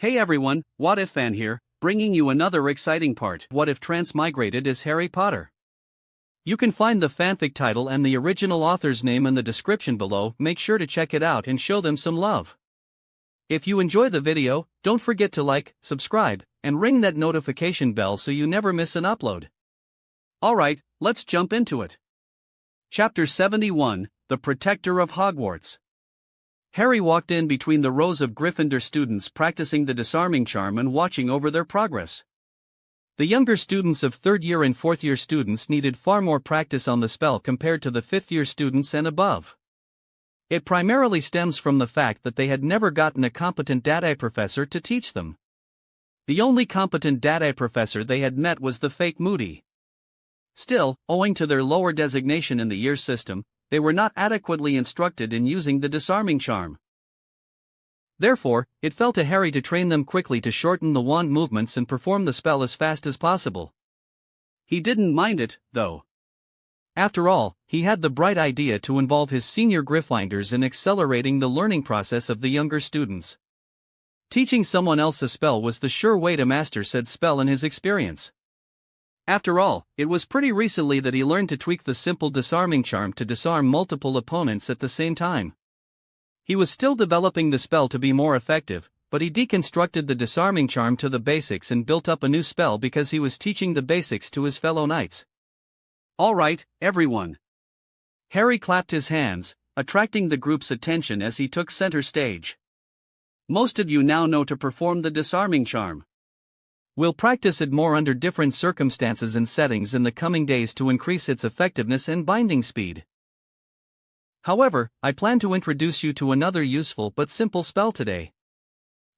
Hey everyone, What If Fan here, bringing you another exciting part. What if Transmigrated is Harry Potter? You can find the fanfic title and the original author's name in the description below. Make sure to check it out and show them some love. If you enjoy the video, don't forget to like, subscribe, and ring that notification bell so you never miss an upload. Alright, let's jump into it. Chapter 71, The Protector of Hogwarts. Harry walked in between the rows of Gryffindor students practicing the disarming charm and watching over their progress. The younger students of third-year and fourth-year students needed far more practice on the spell compared to the fifth-year students and above. It primarily stems from the fact that they had never gotten a competent Dad-Eye professor to teach them. The only competent Dad-Eye professor they had met was the fake Moody. Still, owing to their lower designation in the year system, they were not adequately instructed in using the disarming charm. Therefore, it fell to Harry to train them quickly to shorten the wand movements and perform the spell as fast as possible. He didn't mind it, though. After all, he had the bright idea to involve his senior Gryffindors in accelerating the learning process of the younger students. Teaching someone else a spell was the sure way to master said spell in his experience. After all, it was pretty recently that he learned to tweak the simple disarming charm to disarm multiple opponents at the same time. He was still developing the spell to be more effective, but he deconstructed the disarming charm to the basics and built up a new spell because he was teaching the basics to his fellow knights. Alright, everyone. Harry clapped his hands, attracting the group's attention as he took center stage. Most of you now know to perform the disarming charm. We'll practice it more under different circumstances and settings in the coming days to increase its effectiveness and binding speed. However, I plan to introduce you to another useful but simple spell today.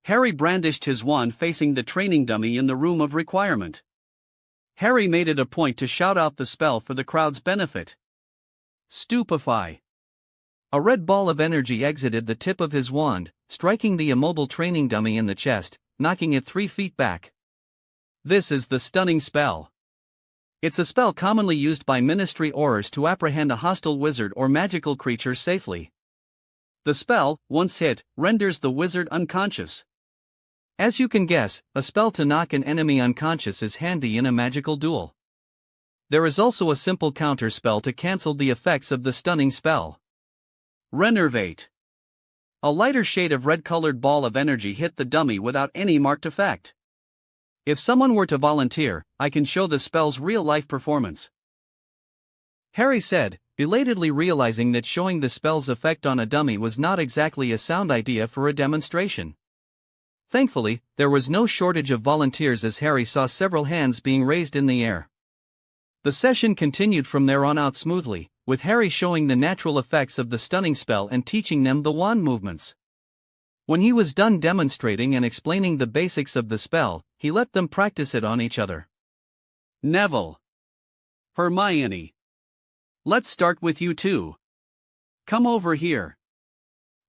Harry brandished his wand facing the training dummy in the room of requirement. Harry made it a point to shout out the spell for the crowd's benefit. Stupefy. A red ball of energy exited the tip of his wand, striking the immobile training dummy in the chest, knocking it 3 feet back. This is the stunning spell. It's a spell commonly used by Ministry Aurors to apprehend a hostile wizard or magical creature safely. The spell, once hit, renders the wizard unconscious. As you can guess, a spell to knock an enemy unconscious is handy in a magical duel. There is also a simple counter spell to cancel the effects of the stunning spell. Renervate. A lighter shade of red-colored ball of energy hit the dummy without any marked effect. If someone were to volunteer, I can show the spell's real-life performance. Harry said, belatedly realizing that showing the spell's effect on a dummy was not exactly a sound idea for a demonstration. Thankfully, there was no shortage of volunteers as Harry saw several hands being raised in the air. The session continued from there on out smoothly, with Harry showing the natural effects of the stunning spell and teaching them the wand movements. When he was done demonstrating and explaining the basics of the spell, he let them practice it on each other. Neville. Hermione. Let's start with you two. Come over here.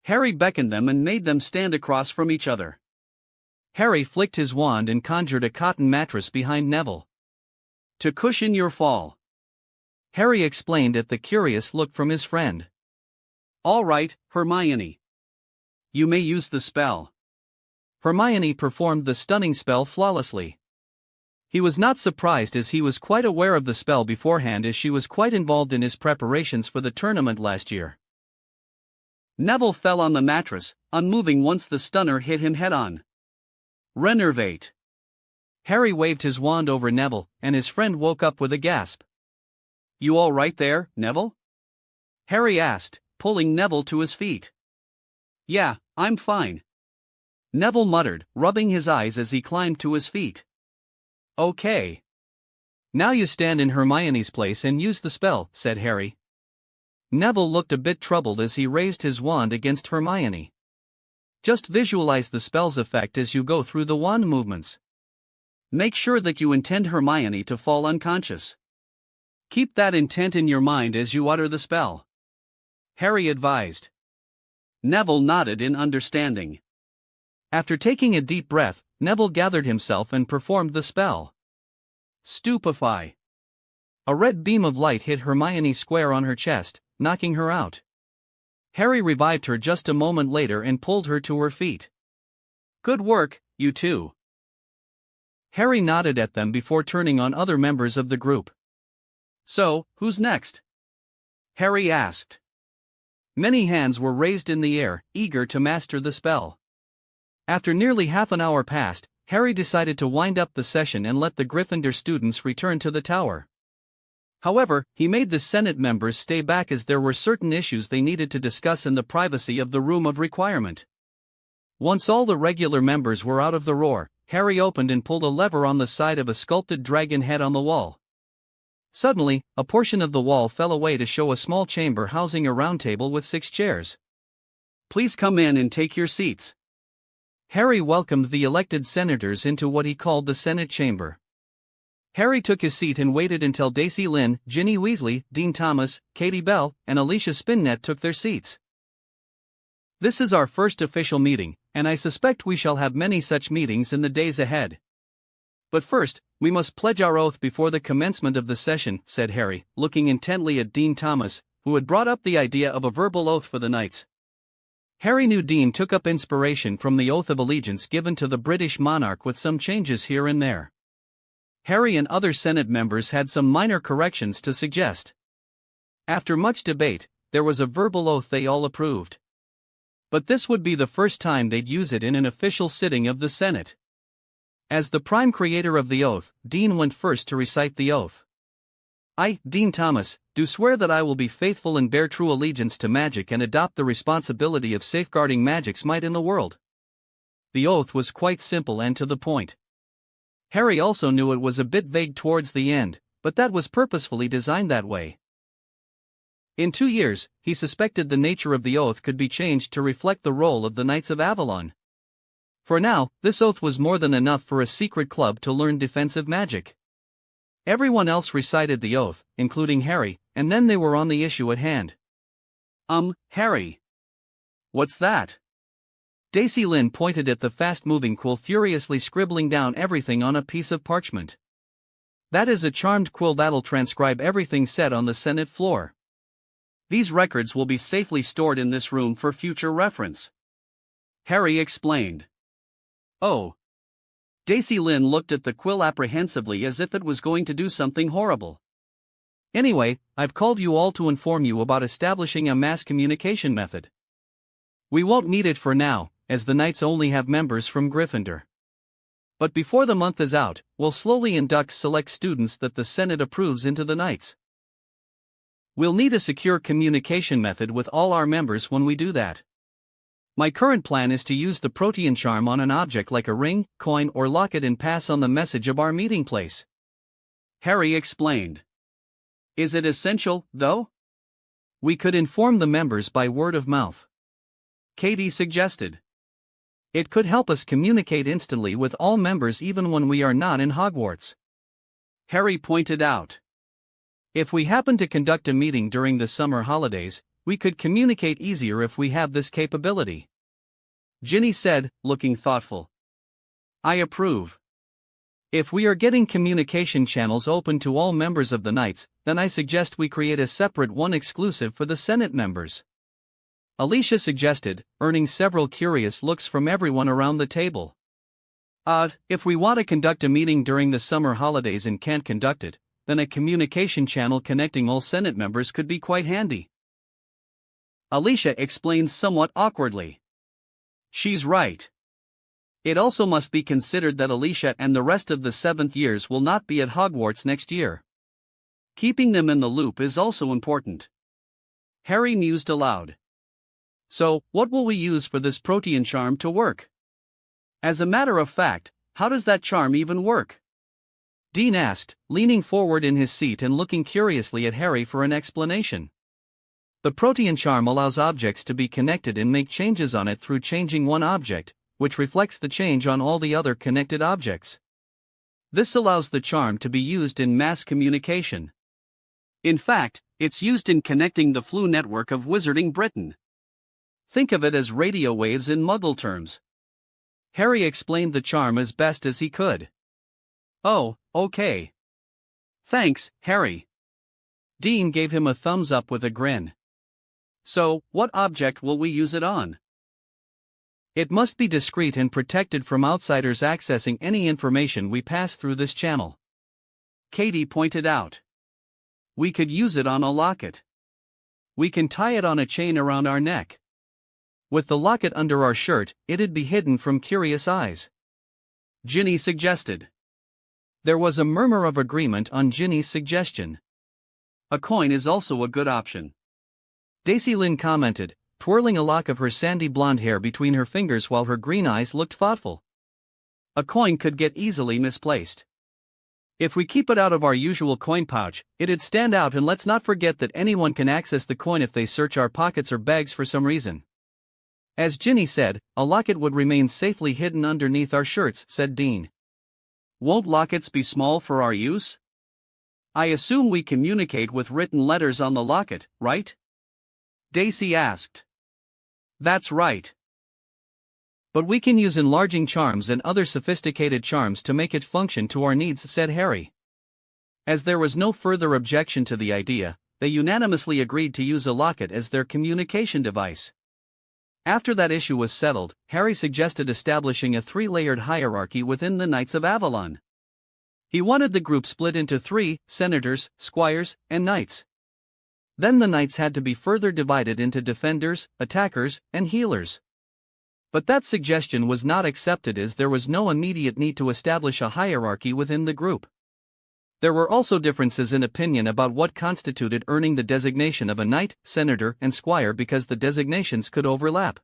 Harry beckoned them and made them stand across from each other. Harry flicked his wand and conjured a cotton mattress behind Neville. To cushion your fall. Harry explained at the curious look from his friend. All right, Hermione. You may use the spell. Hermione performed the stunning spell flawlessly. He was not surprised as he was quite aware of the spell beforehand as she was quite involved in his preparations for the tournament last year. Neville fell on the mattress, unmoving once the stunner hit him head-on. Renervate. Harry waved his wand over Neville, and his friend woke up with a gasp. You all right there, Neville? Harry asked, pulling Neville to his feet. Yeah, I'm fine. Neville muttered, rubbing his eyes as he climbed to his feet. Okay. Now you stand in Hermione's place and use the spell, said Harry. Neville looked a bit troubled as he raised his wand against Hermione. Just visualize the spell's effect as you go through the wand movements. Make sure that you intend Hermione to fall unconscious. Keep that intent in your mind as you utter the spell. Harry advised. Neville nodded in understanding. After taking a deep breath, Neville gathered himself and performed the spell. Stupefy. A red beam of light hit Hermione square on her chest, knocking her out. Harry revived her just a moment later and pulled her to her feet. Good work, you too. Harry nodded at them before turning on other members of the group. So, who's next? Harry asked. Many hands were raised in the air, eager to master the spell. After nearly half an hour passed, Harry decided to wind up the session and let the Gryffindor students return to the tower. However, he made the Senate members stay back as there were certain issues they needed to discuss in the privacy of the Room of Requirement. Once all the regular members were out of the roar, Harry opened and pulled a lever on the side of a sculpted dragon head on the wall. Suddenly, a portion of the wall fell away to show a small chamber housing a round table with 6 chairs. Please come in and take your seats. Harry welcomed the elected senators into what he called the Senate chamber. Harry took his seat and waited until Daisy Lynn, Ginny Weasley, Dean Thomas, Katie Bell, and Alicia Spinnet took their seats. This is our first official meeting, and I suspect we shall have many such meetings in the days ahead. But first, we must pledge our oath before the commencement of the session, said Harry, looking intently at Dean Thomas, who had brought up the idea of a verbal oath for the knights. Harry knew Dean took up inspiration from the oath of allegiance given to the British monarch with some changes here and there. Harry and other Senate members had some minor corrections to suggest. After much debate, there was a verbal oath they all approved. But this would be the first time they'd use it in an official sitting of the Senate. As the prime creator of the oath, Dean went first to recite the oath. I, Dean Thomas, do swear that I will be faithful and bear true allegiance to magic and adopt the responsibility of safeguarding magic's might in the world. The oath was quite simple and to the point. Harry also knew it was a bit vague towards the end, but that was purposefully designed that way. In 2 years, he suspected the nature of the oath could be changed to reflect the role of the Knights of Avalon. For now, this oath was more than enough for a secret club to learn defensive magic. Everyone else recited the oath, including Harry, and then they were on the issue at hand. Harry. What's that? Daisy Lynn pointed at the fast-moving quill furiously scribbling down everything on a piece of parchment. That is a charmed quill that'll transcribe everything said on the Senate floor. These records will be safely stored in this room for future reference. Harry explained. Oh. Daisy Lynn looked at the quill apprehensively as if it was going to do something horrible. Anyway, I've called you all to inform you about establishing a mass communication method. We won't need it for now, as the Knights only have members from Gryffindor. But before the month is out, we'll slowly induct select students that the Senate approves into the Knights. We'll need a secure communication method with all our members when we do that. My current plan is to use the protean charm on an object like a ring, coin, or locket and pass on the message of our meeting place. Harry explained. Is it essential, though? We could inform the members by word of mouth. Katie suggested. It could help us communicate instantly with all members even when we are not in Hogwarts. Harry pointed out. If we happen to conduct a meeting during the summer holidays, we could communicate easier if we have this capability. Ginny said, looking thoughtful. I approve. If we are getting communication channels open to all members of the Knights, then I suggest we create a separate one exclusive for the Senate members. Alicia suggested, earning several curious looks from everyone around the table. If we want to conduct a meeting during the summer holidays and can't conduct it, then a communication channel connecting all Senate members could be quite handy. Alicia explains somewhat awkwardly. She's right. It also must be considered that Alicia and the rest of the 7th years will not be at Hogwarts next year. Keeping them in the loop is also important. Harry mused aloud. So, what will we use for this protean charm to work? As a matter of fact, how does that charm even work? Dean asked, leaning forward in his seat and looking curiously at Harry for an explanation. The protean charm allows objects to be connected and make changes on it through changing one object, which reflects the change on all the other connected objects. This allows the charm to be used in mass communication. In fact, it's used in connecting the Flu network of Wizarding Britain. Think of it as radio waves in Muggle terms. Harry explained the charm as best as he could. Oh, okay. Thanks, Harry. Dean gave him a thumbs up with a grin. So, what object will we use it on? It must be discreet and protected from outsiders accessing any information we pass through this channel. Katie pointed out. We could use it on a locket. We can tie it on a chain around our neck. With the locket under our shirt, it'd be hidden from curious eyes. Ginny suggested. There was a murmur of agreement on Ginny's suggestion. A coin is also a good option. Daisy Lynn commented, twirling a lock of her sandy blonde hair between her fingers while her green eyes looked thoughtful. A coin could get easily misplaced. If we keep it out of our usual coin pouch, it'd stand out, and let's not forget that anyone can access the coin if they search our pockets or bags for some reason. As Ginny said, a locket would remain safely hidden underneath our shirts, said Dean. Won't lockets be small for our use? I assume we communicate with written letters on the locket, right? Daisy asked. That's right. But we can use enlarging charms and other sophisticated charms to make it function to our needs, said Harry. As there was no further objection to the idea, they unanimously agreed to use a locket as their communication device. After that issue was settled, Harry suggested establishing a 3-layered hierarchy within the Knights of Avalon. He wanted the group split into 3: senators, squires, and knights. Then the knights had to be further divided into defenders, attackers, and healers. But that suggestion was not accepted as there was no immediate need to establish a hierarchy within the group. There were also differences in opinion about what constituted earning the designation of a knight, senator, and squire because the designations could overlap.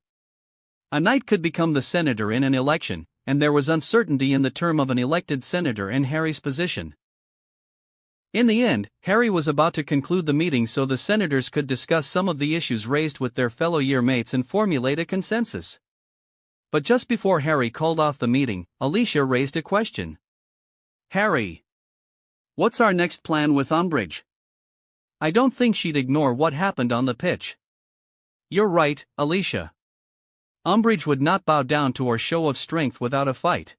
A knight could become the senator in an election, and there was uncertainty in the term of an elected senator in Harry's position. In the end, Harry was about to conclude the meeting so the senators could discuss some of the issues raised with their fellow year mates and formulate a consensus. But just before Harry called off the meeting, Alicia raised a question. Harry, what's our next plan with Umbridge? I don't think she'd ignore what happened on the pitch. You're right, Alicia. Umbridge would not bow down to our show of strength without a fight.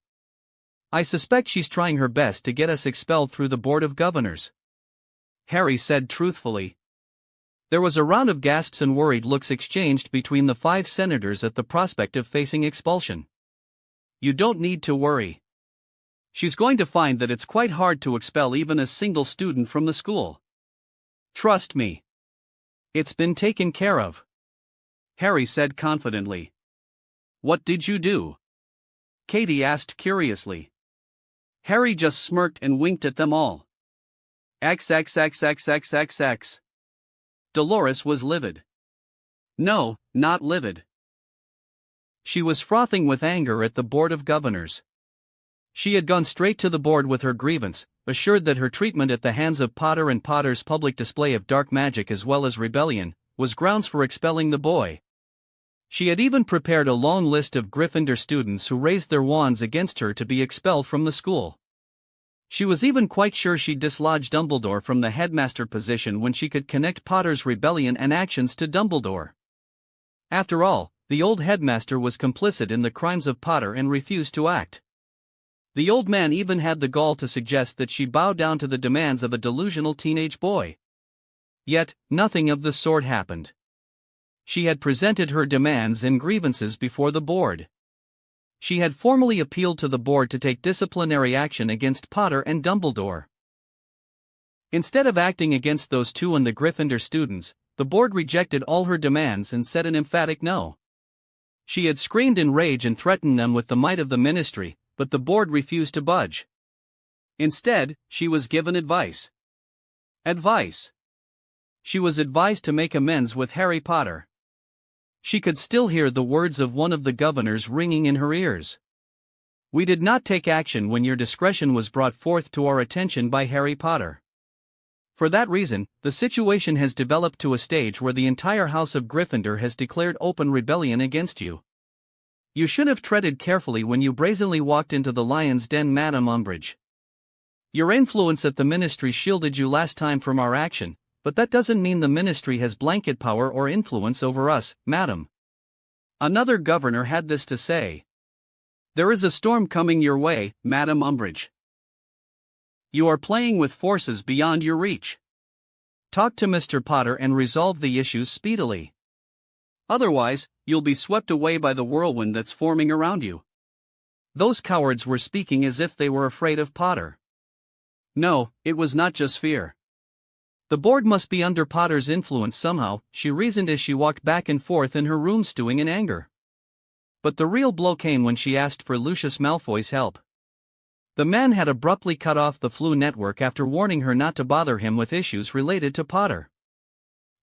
I suspect she's trying her best to get us expelled through the Board of Governors. Harry said truthfully. There was a round of gasps and worried looks exchanged between the 5 senators at the prospect of facing expulsion. You don't need to worry. She's going to find that it's quite hard to expel even a single student from the school. Trust me. It's been taken care of. Harry said confidently. What did you do? Katie asked curiously. Harry just smirked and winked at them all. XXXXXXX. Dolores was livid. No, not livid. She was frothing with anger at the Board of Governors. She had gone straight to the board with her grievance, assured that her treatment at the hands of Potter and Potter's public display of dark magic as well as rebellion was grounds for expelling the boy. She had even prepared a long list of Gryffindor students who raised their wands against her to be expelled from the school. She was even quite sure she'd dislodge Dumbledore from the headmaster position when she could connect Potter's rebellion and actions to Dumbledore. After all, the old headmaster was complicit in the crimes of Potter and refused to act. The old man even had the gall to suggest that she bow down to the demands of a delusional teenage boy. Yet, nothing of the sort happened. She had presented her demands and grievances before the board. She had formally appealed to the board to take disciplinary action against Potter and Dumbledore. Instead of acting against those two and the Gryffindor students, the board rejected all her demands and said an emphatic no. She had screamed in rage and threatened them with the might of the ministry, but the board refused to budge. Instead, she was given advice. Advice. She was advised to make amends with Harry Potter. She could still hear the words of one of the governors ringing in her ears. We did not take action when your discretion was brought forth to our attention by Harry Potter. For that reason, the situation has developed to a stage where the entire House of Gryffindor has declared open rebellion against you. You should have treaded carefully when you brazenly walked into the lion's den, Madame Umbridge. Your influence at the ministry shielded you last time from our action, but that doesn't mean the ministry has blanket power or influence over us, madam. Another governor had this to say. There is a storm coming your way, Madame Umbridge. You are playing with forces beyond your reach. Talk to Mr. Potter and resolve the issues speedily. Otherwise, you'll be swept away by the whirlwind that's forming around you. Those cowards were speaking as if they were afraid of Potter. No, it was not just fear. The board must be under Potter's influence somehow, she reasoned as she walked back and forth in her room stewing in anger. But the real blow came when she asked for Lucius Malfoy's help. The man had abruptly cut off the Flu network after warning her not to bother him with issues related to Potter.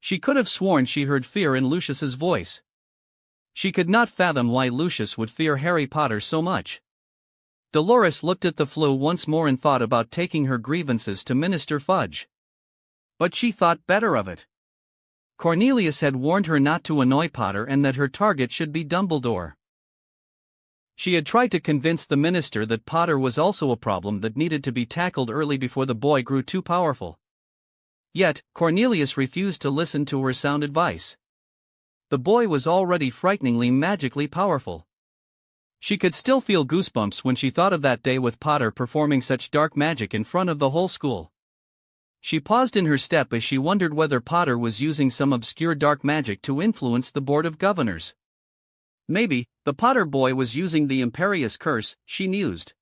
She could have sworn she heard fear in Lucius's voice. She could not fathom why Lucius would fear Harry Potter so much. Dolores looked at the Flu once more and thought about taking her grievances to Minister Fudge. But she thought better of it. Cornelius had warned her not to annoy Potter and that her target should be Dumbledore. She had tried to convince the minister that Potter was also a problem that needed to be tackled early before the boy grew too powerful. Yet, Cornelius refused to listen to her sound advice. The boy was already frighteningly magically powerful. She could still feel goosebumps when she thought of that day with Potter performing such dark magic in front of the whole school. She paused in her step as she wondered whether Potter was using some obscure dark magic to influence the Board of Governors. Maybe, the Potter boy was using the Imperious Curse, she mused.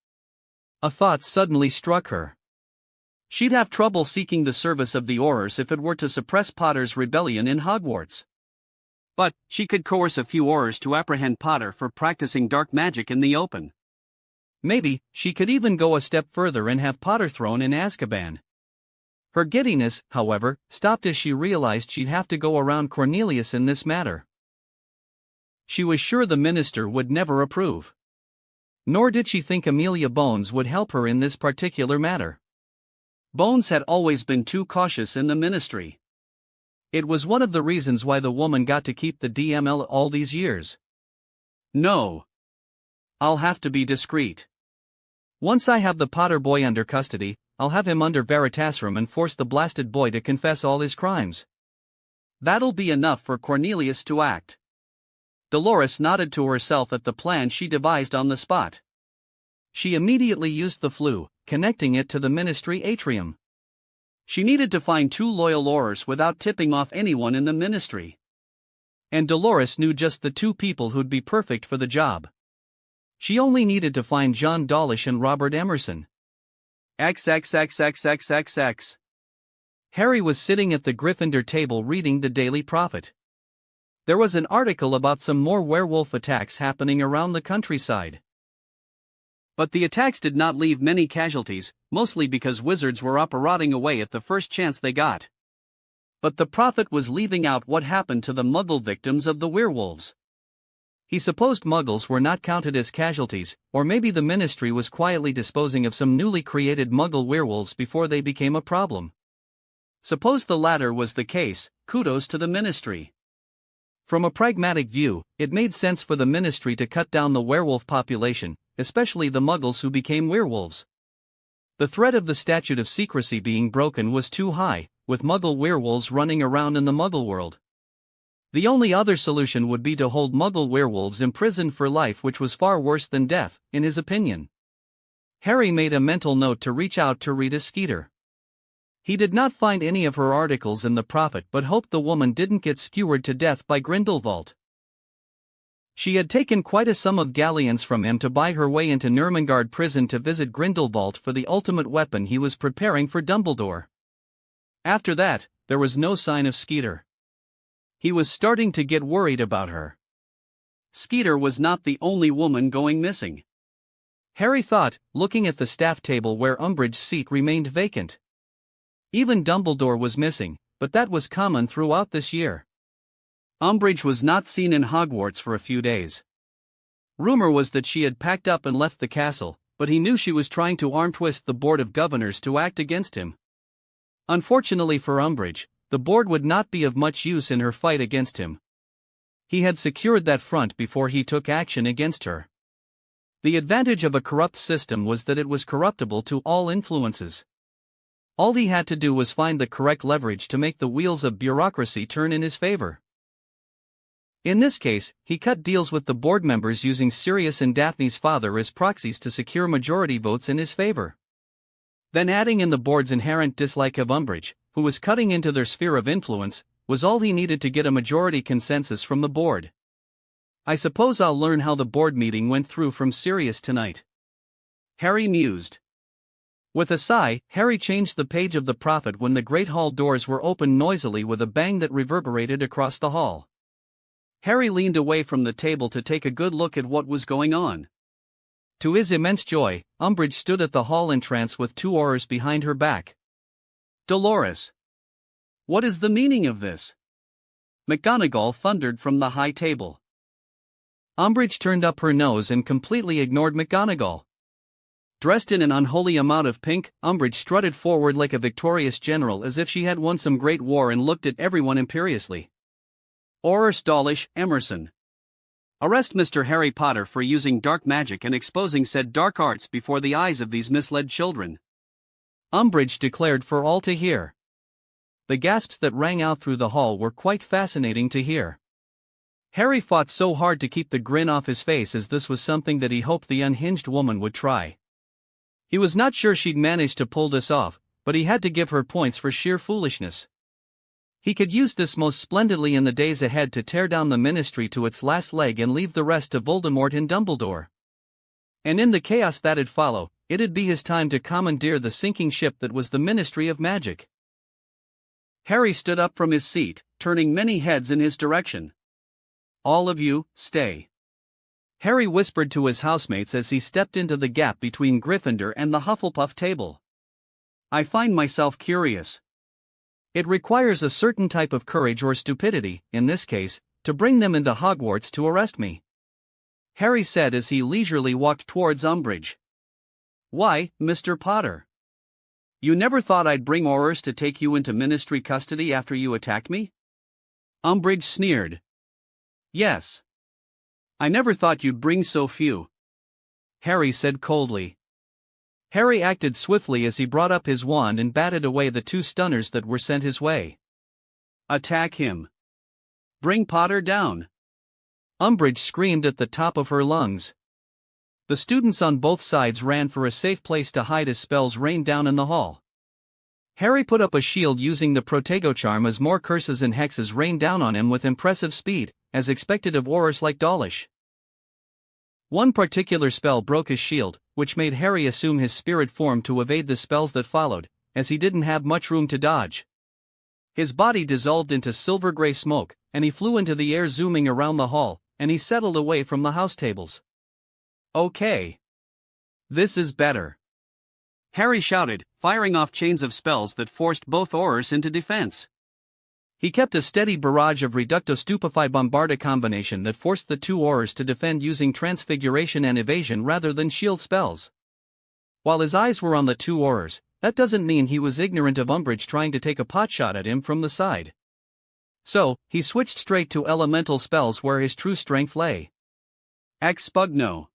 A thought suddenly struck her. She'd have trouble seeking the service of the Aurors if it were to suppress Potter's rebellion in Hogwarts. But, she could coerce a few Aurors to apprehend Potter for practicing dark magic in the open. Maybe, she could even go a step further and have Potter thrown in Azkaban. Her giddiness, however, stopped as she realized she'd have to go around Cornelius in this matter. She was sure the minister would never approve. Nor did she think Amelia Bones would help her in this particular matter. Bones had always been too cautious in the ministry. It was one of the reasons why the woman got to keep the DML all these years. No. I'll have to be discreet. Once I have the Potter boy under custody, I'll have him under Veritasrum and force the blasted boy to confess all his crimes. That'll be enough for Cornelius to act. Dolores nodded to herself at the plan she devised on the spot. She immediately used the Flu, connecting it to the ministry atrium. She needed to find 2 loyal Aurors without tipping off anyone in the ministry. And Dolores knew just the 2 people who'd be perfect for the job. She only needed to find John Dawlish and Robert Emerson. XXXXXXX. Harry was sitting at the Gryffindor table reading the Daily Prophet. There was an article about some more werewolf attacks happening around the countryside. But the attacks did not leave many casualties, mostly because wizards were rotting away at the first chance they got. But the prophet was leaving out what happened to the Muggle victims of the werewolves. He supposed Muggles were not counted as casualties, or maybe the ministry was quietly disposing of some newly created Muggle werewolves before they became a problem. Suppose the latter was the case, kudos to the ministry. From a pragmatic view, it made sense for the ministry to cut down the werewolf population, especially the Muggles who became werewolves. The threat of the statute of secrecy being broken was too high, with Muggle werewolves running around in the Muggle world. The only other solution would be to hold Muggle werewolves imprisoned for life, which was far worse than death, in his opinion. Harry made a mental note to reach out to Rita Skeeter. He did not find any of her articles in the Prophet but hoped the woman didn't get skewered to death by Grindelwald. She had taken quite a sum of galleons from him to buy her way into Nurmengard prison to visit Grindelwald for the ultimate weapon he was preparing for Dumbledore. After that, there was no sign of Skeeter. He was starting to get worried about her. Skeeter was not the only woman going missing. Harry thought, looking at the staff table where Umbridge's seat remained vacant. Even Dumbledore was missing, but that was common throughout this year. Umbridge was not seen in Hogwarts for a few days. Rumor was that she had packed up and left the castle, but he knew she was trying to arm-twist the Board of Governors to act against him. Unfortunately for Umbridge, the board would not be of much use in her fight against him. He had secured that front before he took action against her. The advantage of a corrupt system was that it was corruptible to all influences. All he had to do was find the correct leverage to make the wheels of bureaucracy turn in his favor. In this case, he cut deals with the board members using Sirius and Daphne's father as proxies to secure majority votes in his favor. Then adding in the board's inherent dislike of Umbridge, who was cutting into their sphere of influence, was all he needed to get a majority consensus from the board. I suppose I'll learn how the board meeting went through from Sirius tonight, Harry mused. With a sigh, Harry changed the page of the Prophet when the great hall doors were opened noisily with a bang that reverberated across the hall. Harry leaned away from the table to take a good look at what was going on. To his immense joy, Umbridge stood at the hall entrance with 2 Aurors behind her back. Dolores! What is the meaning of this? McGonagall thundered from the high table. Umbridge turned up her nose and completely ignored McGonagall. Dressed in an unholy amount of pink, Umbridge strutted forward like a victorious general as if she had won some great war and looked at everyone imperiously. Aurors Dawlish, Emerson. Arrest Mr. Harry Potter for using dark magic and exposing said dark arts before the eyes of these misled children, Umbridge declared for all to hear. The gasps that rang out through the hall were quite fascinating to hear. Harry fought so hard to keep the grin off his face as this was something that he hoped the unhinged woman would try. He was not sure she'd manage to pull this off, but he had to give her points for sheer foolishness. He could use this most splendidly in the days ahead to tear down the Ministry to its last leg and leave the rest to Voldemort and Dumbledore. And in the chaos that'd follow, it'd be his time to commandeer the sinking ship that was the Ministry of Magic. Harry stood up from his seat, turning many heads in his direction. All of you, stay. Harry whispered to his housemates as he stepped into the gap between Gryffindor and the Hufflepuff table. I find myself curious. It requires a certain type of courage or stupidity, in this case, to bring them into Hogwarts to arrest me, Harry said as he leisurely walked towards Umbridge. Why, Mr. Potter? You never thought I'd bring Aurors to take you into Ministry custody after you attacked me? Umbridge sneered. Yes. I never thought you'd bring so few, Harry said coldly. Harry acted swiftly as he brought up his wand and batted away the 2 stunners that were sent his way. Attack him. Bring Potter down. Umbridge screamed at the top of her lungs. The students on both sides ran for a safe place to hide as spells rained down in the hall. Harry put up a shield using the Protego charm as more curses and hexes rained down on him with impressive speed, as expected of Aurors like Dawlish. One particular spell broke his shield, which made Harry assume his spirit form to evade the spells that followed, as he didn't have much room to dodge. His body dissolved into silver-gray smoke, and he flew into the air zooming around the hall, and he settled away from the house tables. Okay. This is better, Harry shouted, firing off chains of spells that forced both Aurors into defense. He kept a steady barrage of Reducto Stupefy Bombarda combination that forced the 2 Aurors to defend using Transfiguration and Evasion rather than shield spells. While his eyes were on the 2 Aurors, that doesn't mean he was ignorant of Umbridge trying to take a potshot at him from the side. So, he switched straight to elemental spells where his true strength lay. Expugno,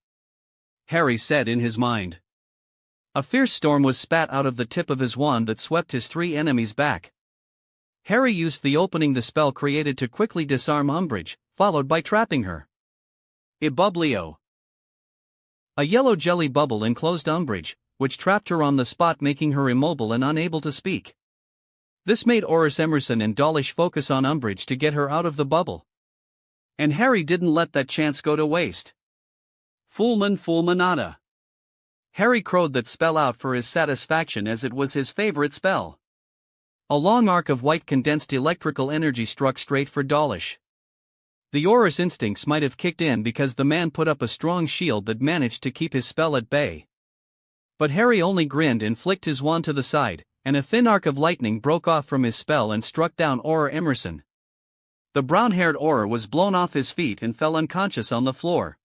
Harry said in his mind. A fierce storm was spat out of the tip of his wand that swept his 3 enemies back. Harry used the opening the spell created to quickly disarm Umbridge, followed by trapping her. Ibublio. A yellow jelly bubble enclosed Umbridge, which trapped her on the spot, making her immobile and unable to speak. This made Aurors Emerson and Dawlish focus on Umbridge to get her out of the bubble. And Harry didn't let that chance go to waste. Fulminata. Harry crowed that spell out for his satisfaction as it was his favorite spell. A long arc of white condensed electrical energy struck straight for Dawlish. The Aurors' instincts might have kicked in because the man put up a strong shield that managed to keep his spell at bay. But Harry only grinned and flicked his wand to the side, and a thin arc of lightning broke off from his spell and struck down Auror Emerson. The brown-haired Auror was blown off his feet and fell unconscious on the floor.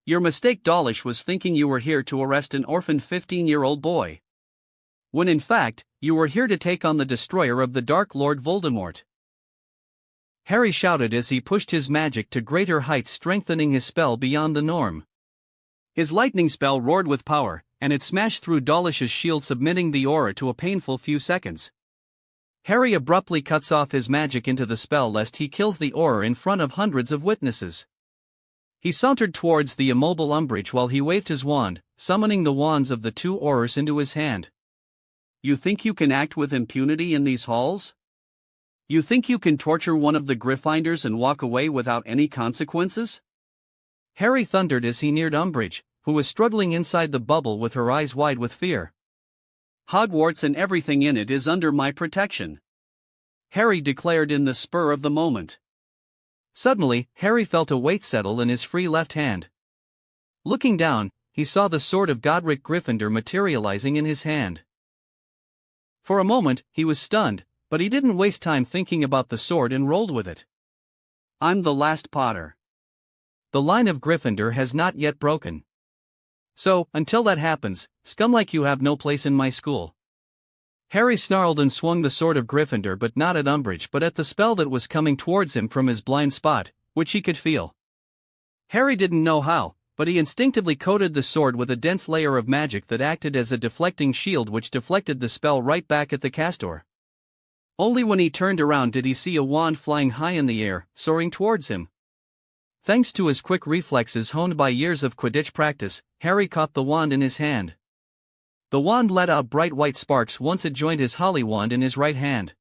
Your mistake, Dawlish was thinking you were here to arrest an orphaned 15-year-old boy, when in fact, you were here to take on the destroyer of the Dark Lord Voldemort, Harry shouted as he pushed his magic to greater heights, strengthening his spell beyond the norm. His lightning spell roared with power, and it smashed through Dawlish's shield, submitting the aura to a painful few seconds. Harry abruptly cuts off his magic into the spell lest he kills the aura in front of hundreds of witnesses. He sauntered towards the immobile Umbridge while he waved his wand, summoning the wands of the 2 Aurors into his hand. You think you can act with impunity in these halls? You think you can torture one of the Gryffindors and walk away without any consequences? Harry thundered as he neared Umbridge, who was struggling inside the bubble with her eyes wide with fear. Hogwarts and everything in it is under my protection, Harry declared in the spur of the moment. Suddenly, Harry felt a weight settle in his free left hand. Looking down, he saw the sword of Godric Gryffindor materializing in his hand. For a moment, he was stunned, but he didn't waste time thinking about the sword and rolled with it. I'm the last Potter. The line of Gryffindor has not yet broken. So, until that happens, scum like you have no place in my school. Harry snarled and swung the sword of Gryffindor, but not at Umbridge but at the spell that was coming towards him from his blind spot, which he could feel. Harry didn't know how, but he instinctively coated the sword with a dense layer of magic that acted as a deflecting shield which deflected the spell right back at the castor. Only when he turned around did he see a wand flying high in the air, soaring towards him. Thanks to his quick reflexes honed by years of Quidditch practice, Harry caught the wand in his hand. The wand let out bright white sparks once it joined his holly wand in his right hand.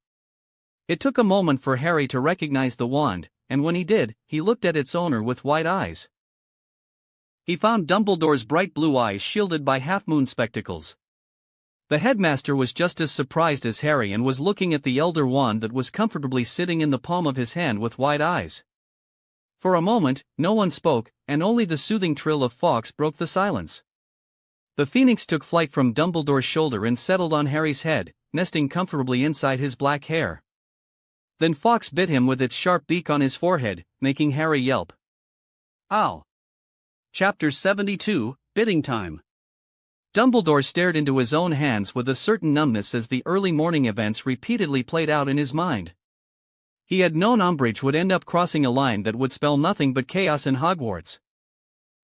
It took a moment for Harry to recognize the wand, and when he did, he looked at its owner with wide eyes. He found Dumbledore's bright blue eyes shielded by half-moon spectacles. The headmaster was just as surprised as Harry and was looking at the elder wand that was comfortably sitting in the palm of his hand with wide eyes. For a moment, no one spoke, and only the soothing trill of Fawkes broke the silence. The phoenix took flight from Dumbledore's shoulder and settled on Harry's head, nesting comfortably inside his black hair. Then Fawkes bit him with its sharp beak on his forehead, making Harry yelp. Ow! Chapter 72, Bidding Time. Dumbledore stared into his own hands with a certain numbness as the early morning events repeatedly played out in his mind. He had known Umbridge would end up crossing a line that would spell nothing but chaos in Hogwarts.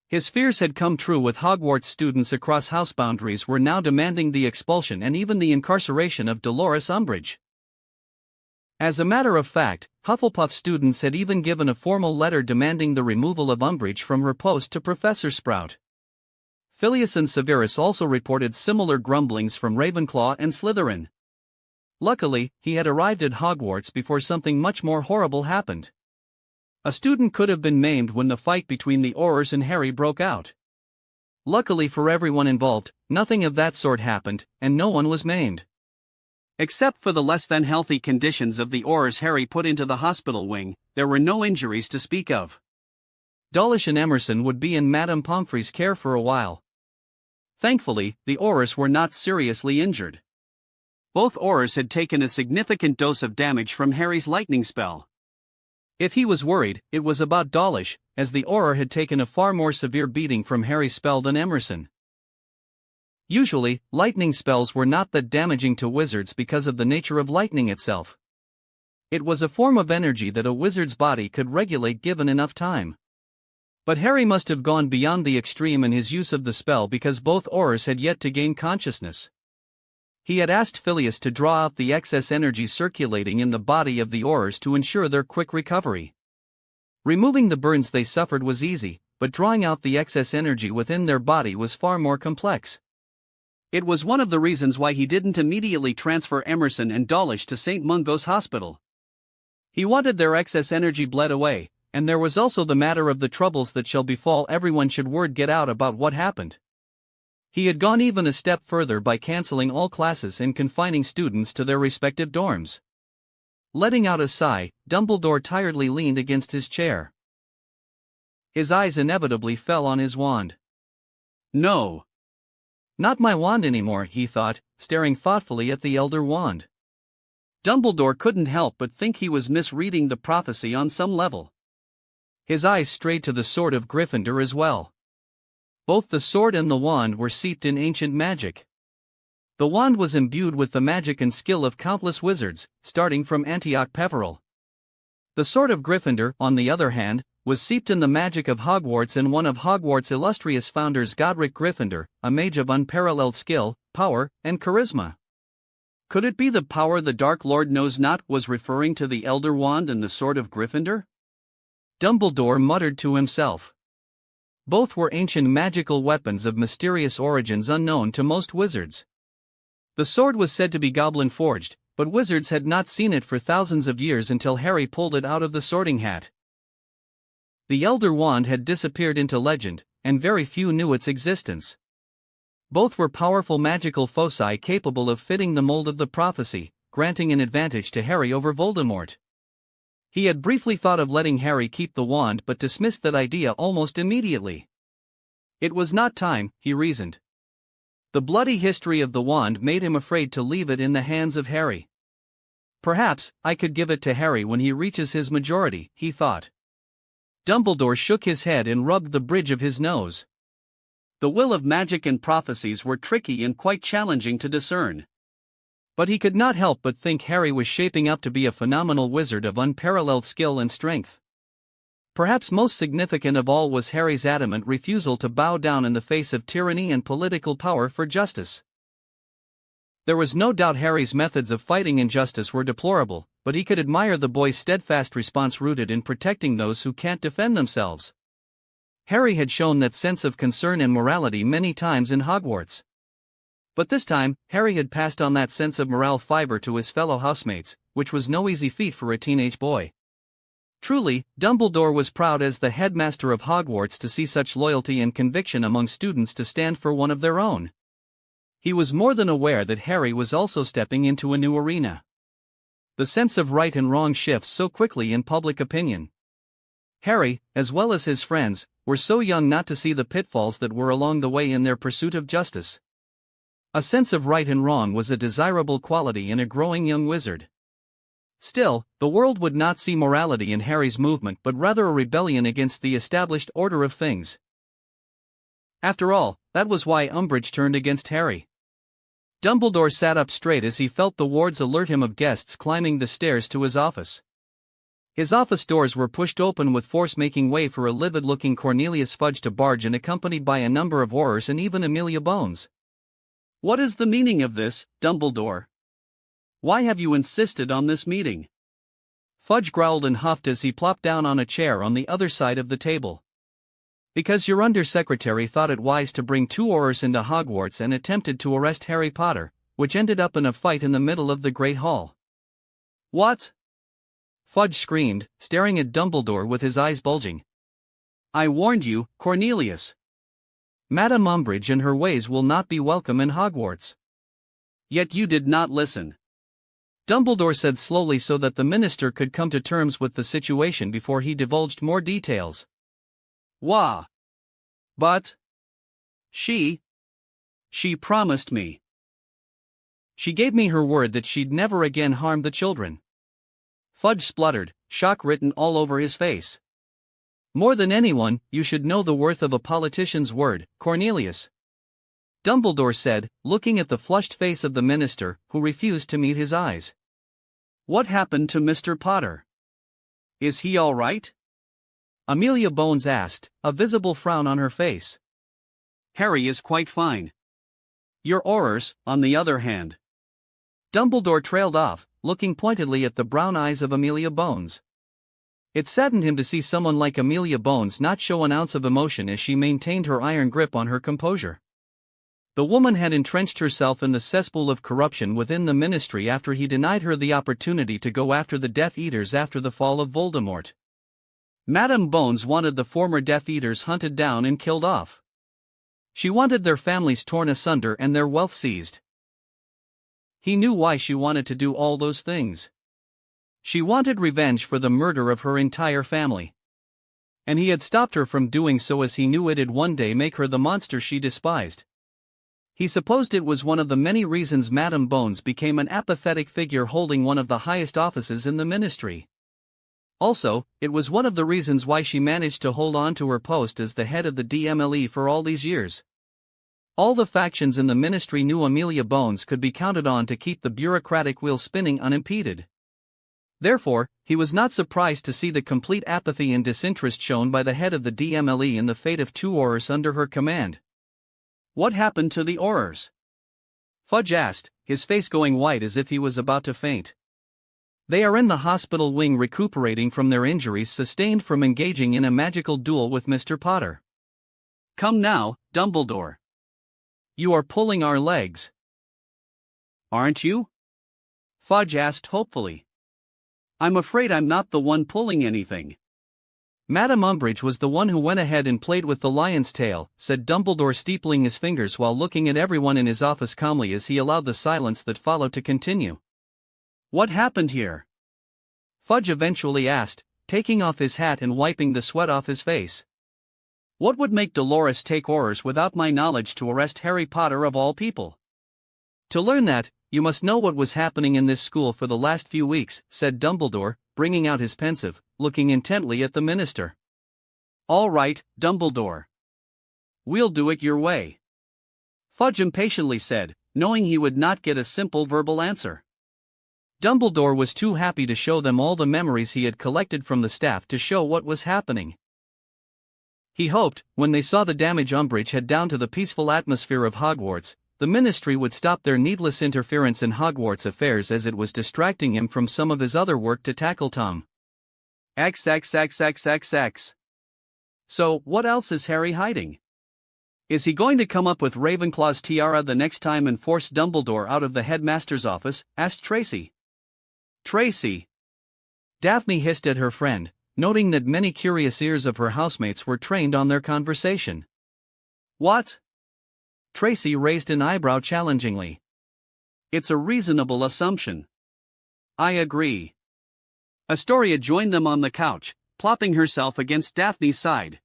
His fears had come true with Hogwarts students across house boundaries were now demanding the expulsion and even the incarceration of Dolores Umbridge. As a matter of fact, Hufflepuff students had even given a formal letter demanding the removal of Umbridge from her post to Professor Sprout. Filius and Severus also reported similar grumblings from Ravenclaw and Slytherin. Luckily, he had arrived at Hogwarts before something much more horrible happened. A student could have been maimed when the fight between the Aurors and Harry broke out. Luckily for everyone involved, nothing of that sort happened, and no one was maimed. Except for the less-than-healthy conditions of the Aurors Harry put into the hospital wing, there were no injuries to speak of. Dawlish and Emerson would be in Madame Pomfrey's care for a while. Thankfully, the Aurors were not seriously injured. Both Aurors had taken a significant dose of damage from Harry's lightning spell. If he was worried, it was about Dawlish, as the Auror had taken a far more severe beating from Harry's spell than Emerson. Usually, lightning spells were not that damaging to wizards because of the nature of lightning itself. It was a form of energy that a wizard's body could regulate given enough time. But Harry must have gone beyond the extreme in his use of the spell because both Aurors had yet to gain consciousness. He had asked Filius to draw out the excess energy circulating in the body of the Aurors to ensure their quick recovery. Removing the burns they suffered was easy, but drawing out the excess energy within their body was far more complex. It was one of the reasons why he didn't immediately transfer Emerson and Dawlish to St. Mungo's Hospital. He wanted their excess energy bled away, and there was also the matter of the troubles that shall befall everyone should word get out about what happened. He had gone even a step further by canceling all classes and confining students to their respective dorms. Letting out a sigh, Dumbledore tiredly leaned against his chair. His eyes inevitably fell on his wand. No. Not my wand anymore, he thought, staring thoughtfully at the elder wand. Dumbledore couldn't help but think he was misreading the prophecy on some level. His eyes strayed to the sword of Gryffindor as well. Both the sword and the wand were steeped in ancient magic. The wand was imbued with the magic and skill of countless wizards, starting from Antioch Peveril. The sword of Gryffindor, on the other hand, was steeped in the magic of Hogwarts and one of Hogwarts' illustrious founders, Godric Gryffindor, a mage of unparalleled skill, power, and charisma. Could it be the power the Dark Lord knows not was referring to the Elder Wand and the sword of Gryffindor? Dumbledore muttered to himself. Both were ancient magical weapons of mysterious origins unknown to most wizards. The sword was said to be goblin-forged, But wizards had not seen it for thousands of years until Harry pulled it out of the sorting hat. The Elder Wand had disappeared into legend, and very few knew its existence. Both were powerful magical foci capable of fitting the mold of the prophecy, granting an advantage to Harry over Voldemort. He had briefly thought of letting Harry keep the wand but dismissed that idea almost immediately. It was not time, he reasoned. The bloody history of the wand made him afraid to leave it in the hands of Harry. Perhaps I could give it to Harry when he reaches his majority, he thought. Dumbledore shook his head and rubbed the bridge of his nose. The will of magic and prophecies were tricky and quite challenging to discern. But he could not help but think Harry was shaping up to be a phenomenal wizard of unparalleled skill and strength. Perhaps most significant of all was Harry's adamant refusal to bow down in the face of tyranny and political power for justice. There was no doubt Harry's methods of fighting injustice were deplorable, but he could admire the boy's steadfast response rooted in protecting those who can't defend themselves. Harry had shown that sense of concern and morality many times in Hogwarts. But this time, Harry had passed on that sense of moral fiber to his fellow housemates, which was no easy feat for a teenage boy. Truly, Dumbledore was proud as the headmaster of Hogwarts to see such loyalty and conviction among students to stand for one of their own. He was more than aware that Harry was also stepping into a new arena. The sense of right and wrong shifts so quickly in public opinion. Harry, as well as his friends, were so young not to see the pitfalls that were along the way in their pursuit of justice. A sense of right and wrong was a desirable quality in a growing young wizard. Still, the world would not see morality in Harry's movement but rather a rebellion against the established order of things. After all, that was why Umbridge turned against Harry. Dumbledore sat up straight as he felt the wards alert him of guests climbing the stairs to his office. His office doors were pushed open with force, making way for a livid-looking Cornelius Fudge to barge in, accompanied by a number of Aurors and even Amelia Bones. "What is the meaning of this, Dumbledore? Why have you insisted on this meeting?" Fudge growled and huffed as he plopped down on a chair on the other side of the table. "Because your undersecretary thought it wise to bring 2 Aurors into Hogwarts and attempted to arrest Harry Potter, which ended up in a fight in the middle of the Great Hall." "What?" Fudge screamed, staring at Dumbledore with his eyes bulging. "I warned you, Cornelius. Madame Umbridge and her ways will not be welcome in Hogwarts. Yet you did not listen." Dumbledore said slowly so that the minister could come to terms with the situation before he divulged more details. "Wah! But she promised me. She gave me her word that she'd never again harm the children." Fudge spluttered, shock written all over his face. "More than anyone, you should know the worth of a politician's word, Cornelius," Dumbledore said, looking at the flushed face of the minister, who refused to meet his eyes. "What happened to Mr. Potter? Is he all right?" Amelia Bones asked, a visible frown on her face. "Harry is quite fine. Your Aurors, on the other hand." Dumbledore trailed off, looking pointedly at the brown eyes of Amelia Bones. It saddened him to see someone like Amelia Bones not show an ounce of emotion as she maintained her iron grip on her composure. The woman had entrenched herself in the cesspool of corruption within the ministry after he denied her the opportunity to go after the Death Eaters after the fall of Voldemort. Madame Bones wanted the former Death Eaters hunted down and killed off. She wanted their families torn asunder and their wealth seized. He knew why she wanted to do all those things. She wanted revenge for the murder of her entire family. And he had stopped her from doing so as he knew it'd one day make her the monster she despised. He supposed it was one of the many reasons Madame Bones became an apathetic figure holding one of the highest offices in the ministry. Also, it was one of the reasons why she managed to hold on to her post as the head of the DMLE for all these years. All the factions in the ministry knew Amelia Bones could be counted on to keep the bureaucratic wheel spinning unimpeded. Therefore, he was not surprised to see the complete apathy and disinterest shown by the head of the DMLE in the fate of 2 Aurors under her command. "What happened to the Aurors?" Fudge asked, his face going white as if he was about to faint. "They are in the hospital wing recuperating from their injuries sustained from engaging in a magical duel with Mr. Potter." "Come now, Dumbledore. You are pulling our legs. Aren't you?" Fudge asked hopefully. I'm afraid I'm not the one pulling anything. Madame Umbridge was the one who went ahead and played with the lion's tail, said Dumbledore, steepling his fingers while looking at everyone in his office calmly as he allowed the silence that followed to continue. What happened here? Fudge eventually asked, taking off his hat and wiping the sweat off his face. What would make Dolores take orders without my knowledge to arrest Harry Potter of all people? To learn that, you must know what was happening in this school for the last few weeks, said Dumbledore, bringing out his pensive, looking intently at the minister. All right, Dumbledore. We'll do it your way. Fudge impatiently said, knowing he would not get a simple verbal answer. Dumbledore was too happy to show them all the memories he had collected from the staff to show what was happening. He hoped, when they saw the damage Umbridge had done to the peaceful atmosphere of Hogwarts, the Ministry would stop their needless interference in Hogwarts affairs as it was distracting him from some of his other work to tackle Tom. XXXXXX. So, what else is Harry hiding? Is he going to come up with Ravenclaw's tiara the next time and force Dumbledore out of the headmaster's office? Asked Tracy. Tracy. Daphne hissed at her friend, noting that many curious ears of her housemates were trained on their conversation. What? Tracy raised an eyebrow challengingly. It's a reasonable assumption. I agree. Astoria joined them on the couch, plopping herself against Daphne's side.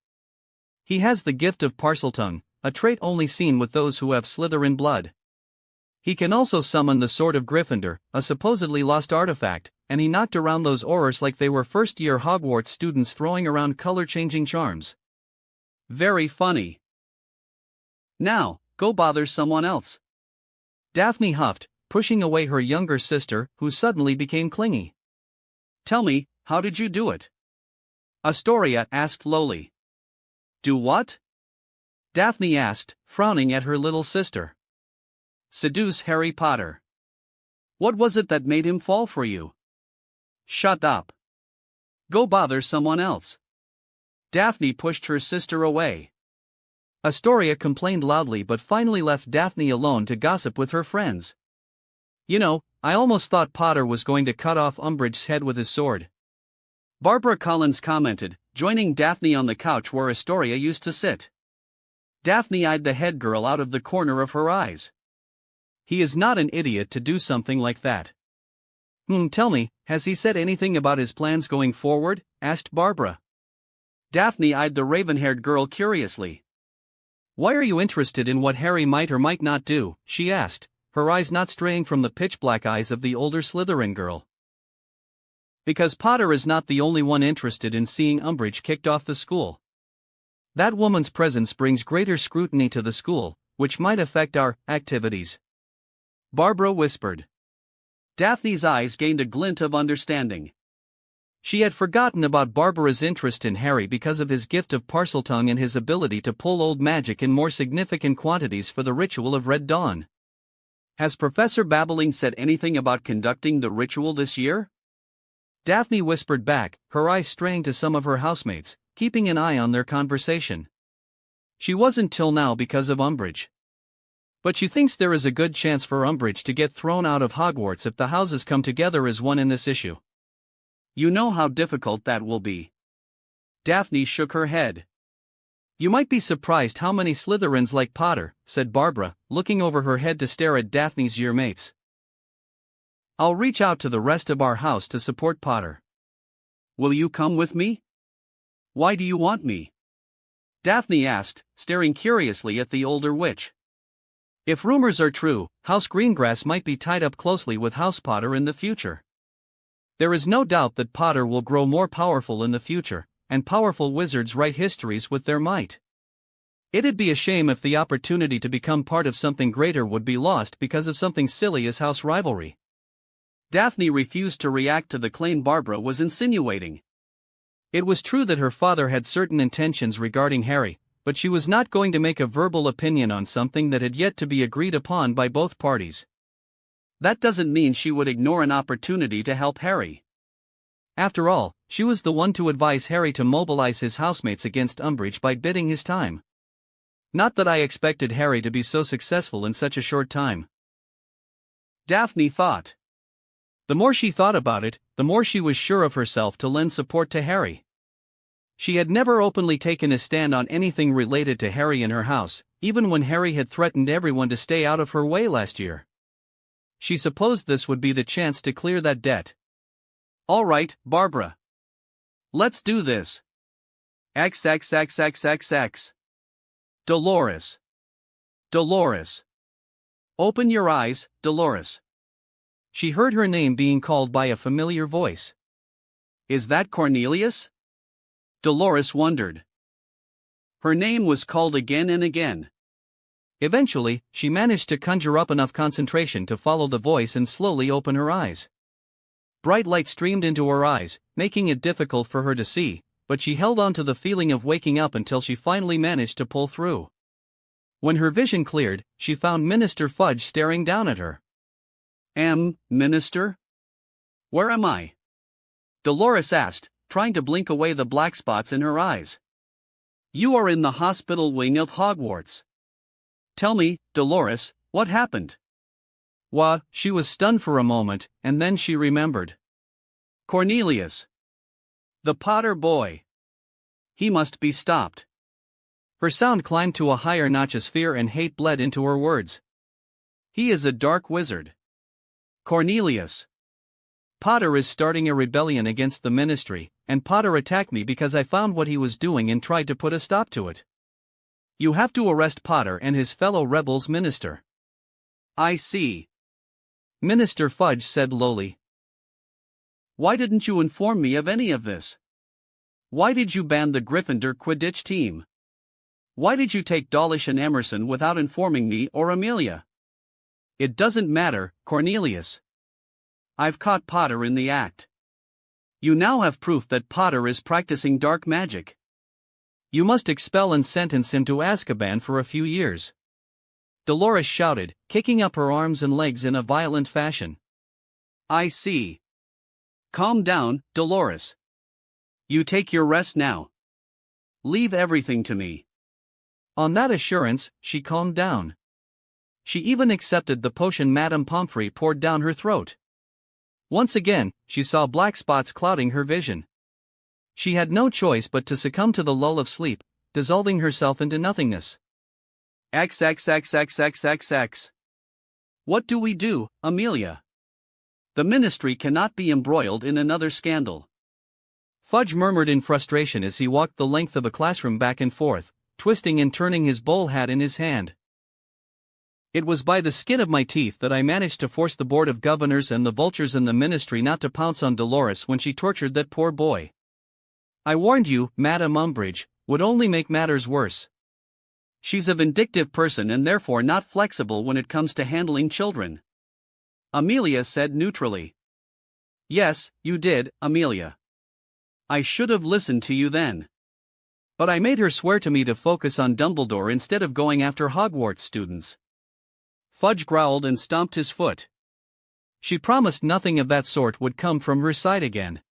He has the gift of Parseltongue, a trait only seen with those who have Slytherin blood. He can also summon the Sword of Gryffindor, a supposedly lost artifact, and he knocked around those Aurors like they were first-year Hogwarts students throwing around color-changing charms. Very funny. Now, go bother someone else. Daphne huffed, pushing away her younger sister, who suddenly became clingy. Tell me, how did you do it? Astoria asked lowly. Do what? Daphne asked, frowning at her little sister. Seduce Harry Potter. What was it that made him fall for you? Shut up. Go bother someone else. Daphne pushed her sister away. Astoria complained loudly but finally left Daphne alone to gossip with her friends. You know, I almost thought Potter was going to cut off Umbridge's head with his sword. Barbara Collins commented, joining Daphne on the couch where Astoria used to sit. Daphne eyed the head girl out of the corner of her eyes. He is not an idiot to do something like that. Tell me, has he said anything about his plans going forward? Asked Barbara. Daphne eyed the raven-haired girl curiously. Why are you interested in what Harry might or might not do? She asked, her eyes not straying from the pitch-black eyes of the older Slytherin girl. Because Potter is not the only one interested in seeing Umbridge kicked off the school. That woman's presence brings greater scrutiny to the school, which might affect our activities. Barbara whispered. Daphne's eyes gained a glint of understanding. She had forgotten about Barbara's interest in Harry because of his gift of Parseltongue and his ability to pull old magic in more significant quantities for the ritual of Red Dawn. Has Professor Babbling said anything about conducting the ritual this year? Daphne whispered back, her eyes straying to some of her housemates, keeping an eye on their conversation. She wasn't till now because of Umbridge. But she thinks there is a good chance for Umbridge to get thrown out of Hogwarts if the houses come together as one in this issue. You know how difficult that will be. Daphne shook her head. You might be surprised how many Slytherins like Potter, said Barbara, looking over her head to stare at Daphne's year mates. I'll reach out to the rest of our house to support Potter. Will you come with me? Why do you want me? Daphne asked, staring curiously at the older witch. If rumors are true, House Greengrass might be tied up closely with House Potter in the future. There is no doubt that Potter will grow more powerful in the future, and powerful wizards write histories with their might. It'd be a shame if the opportunity to become part of something greater would be lost because of something silly as house rivalry. Daphne refused to react to the claim Barbara was insinuating. It was true that her father had certain intentions regarding Harry, but she was not going to make a verbal opinion on something that had yet to be agreed upon by both parties. That doesn't mean she would ignore an opportunity to help Harry. After all, she was the one to advise Harry to mobilize his housemates against Umbridge by biding his time. Not that I expected Harry to be so successful in such a short time. Daphne thought. The more she thought about it, the more she was sure of herself to lend support to Harry. She had never openly taken a stand on anything related to Harry in her house, even when Harry had threatened everyone to stay out of her way last year. She supposed this would be the chance to clear that debt. All right, Barbara. Let's do this. XXXXXX. Dolores. Dolores. Open your eyes, Dolores. She heard her name being called by a familiar voice. Is that Cornelius? Dolores wondered. Her name was called again and again. Eventually, she managed to conjure up enough concentration to follow the voice and slowly open her eyes. Bright light streamed into her eyes, making it difficult for her to see, but she held on to the feeling of waking up until she finally managed to pull through. When her vision cleared, she found Minister Fudge staring down at her. Minister? Where am I? Dolores asked, trying to blink away the black spots in her eyes. You are in the hospital wing of Hogwarts. Tell me, Dolores, what happened? She was stunned for a moment, and then she remembered. Cornelius. The Potter boy. He must be stopped. Her sound climbed to a higher notch as fear and hate bled into her words. He is a dark wizard. Cornelius. Potter is starting a rebellion against the ministry, and Potter attacked me because I found what he was doing and tried to put a stop to it. You have to arrest Potter and his fellow rebels, Minister. I see. Minister Fudge said lowly. Why didn't you inform me of any of this? Why did you ban the Gryffindor Quidditch team? Why did you take Dawlish and Emerson without informing me or Amelia? It doesn't matter, Cornelius. I've caught Potter in the act. You now have proof that Potter is practicing dark magic. You must expel and sentence him to Azkaban for a few years. Dolores shouted, kicking up her arms and legs in a violent fashion. I see. Calm down, Dolores. You take your rest now. Leave everything to me. On that assurance, she calmed down. She even accepted the potion Madame Pomfrey poured down her throat. Once again, she saw black spots clouding her vision. She had no choice but to succumb to the lull of sleep, dissolving herself into nothingness. XXXXXXX. What do we do, Amelia? The ministry cannot be embroiled in another scandal. Fudge murmured in frustration as he walked the length of a classroom back and forth, twisting and turning his bowl hat in his hand. It was by the skin of my teeth that I managed to force the Board of Governors and the vultures in the ministry not to pounce on Dolores when she tortured that poor boy. I warned you, Madame Umbridge, would only make matters worse. She's a vindictive person and therefore not flexible when it comes to handling children. Amelia said neutrally. Yes, you did, Amelia. I should have listened to you then. But I made her swear to me to focus on Dumbledore instead of going after Hogwarts students. Fudge growled and stomped his foot. She promised nothing of that sort would come from her side again.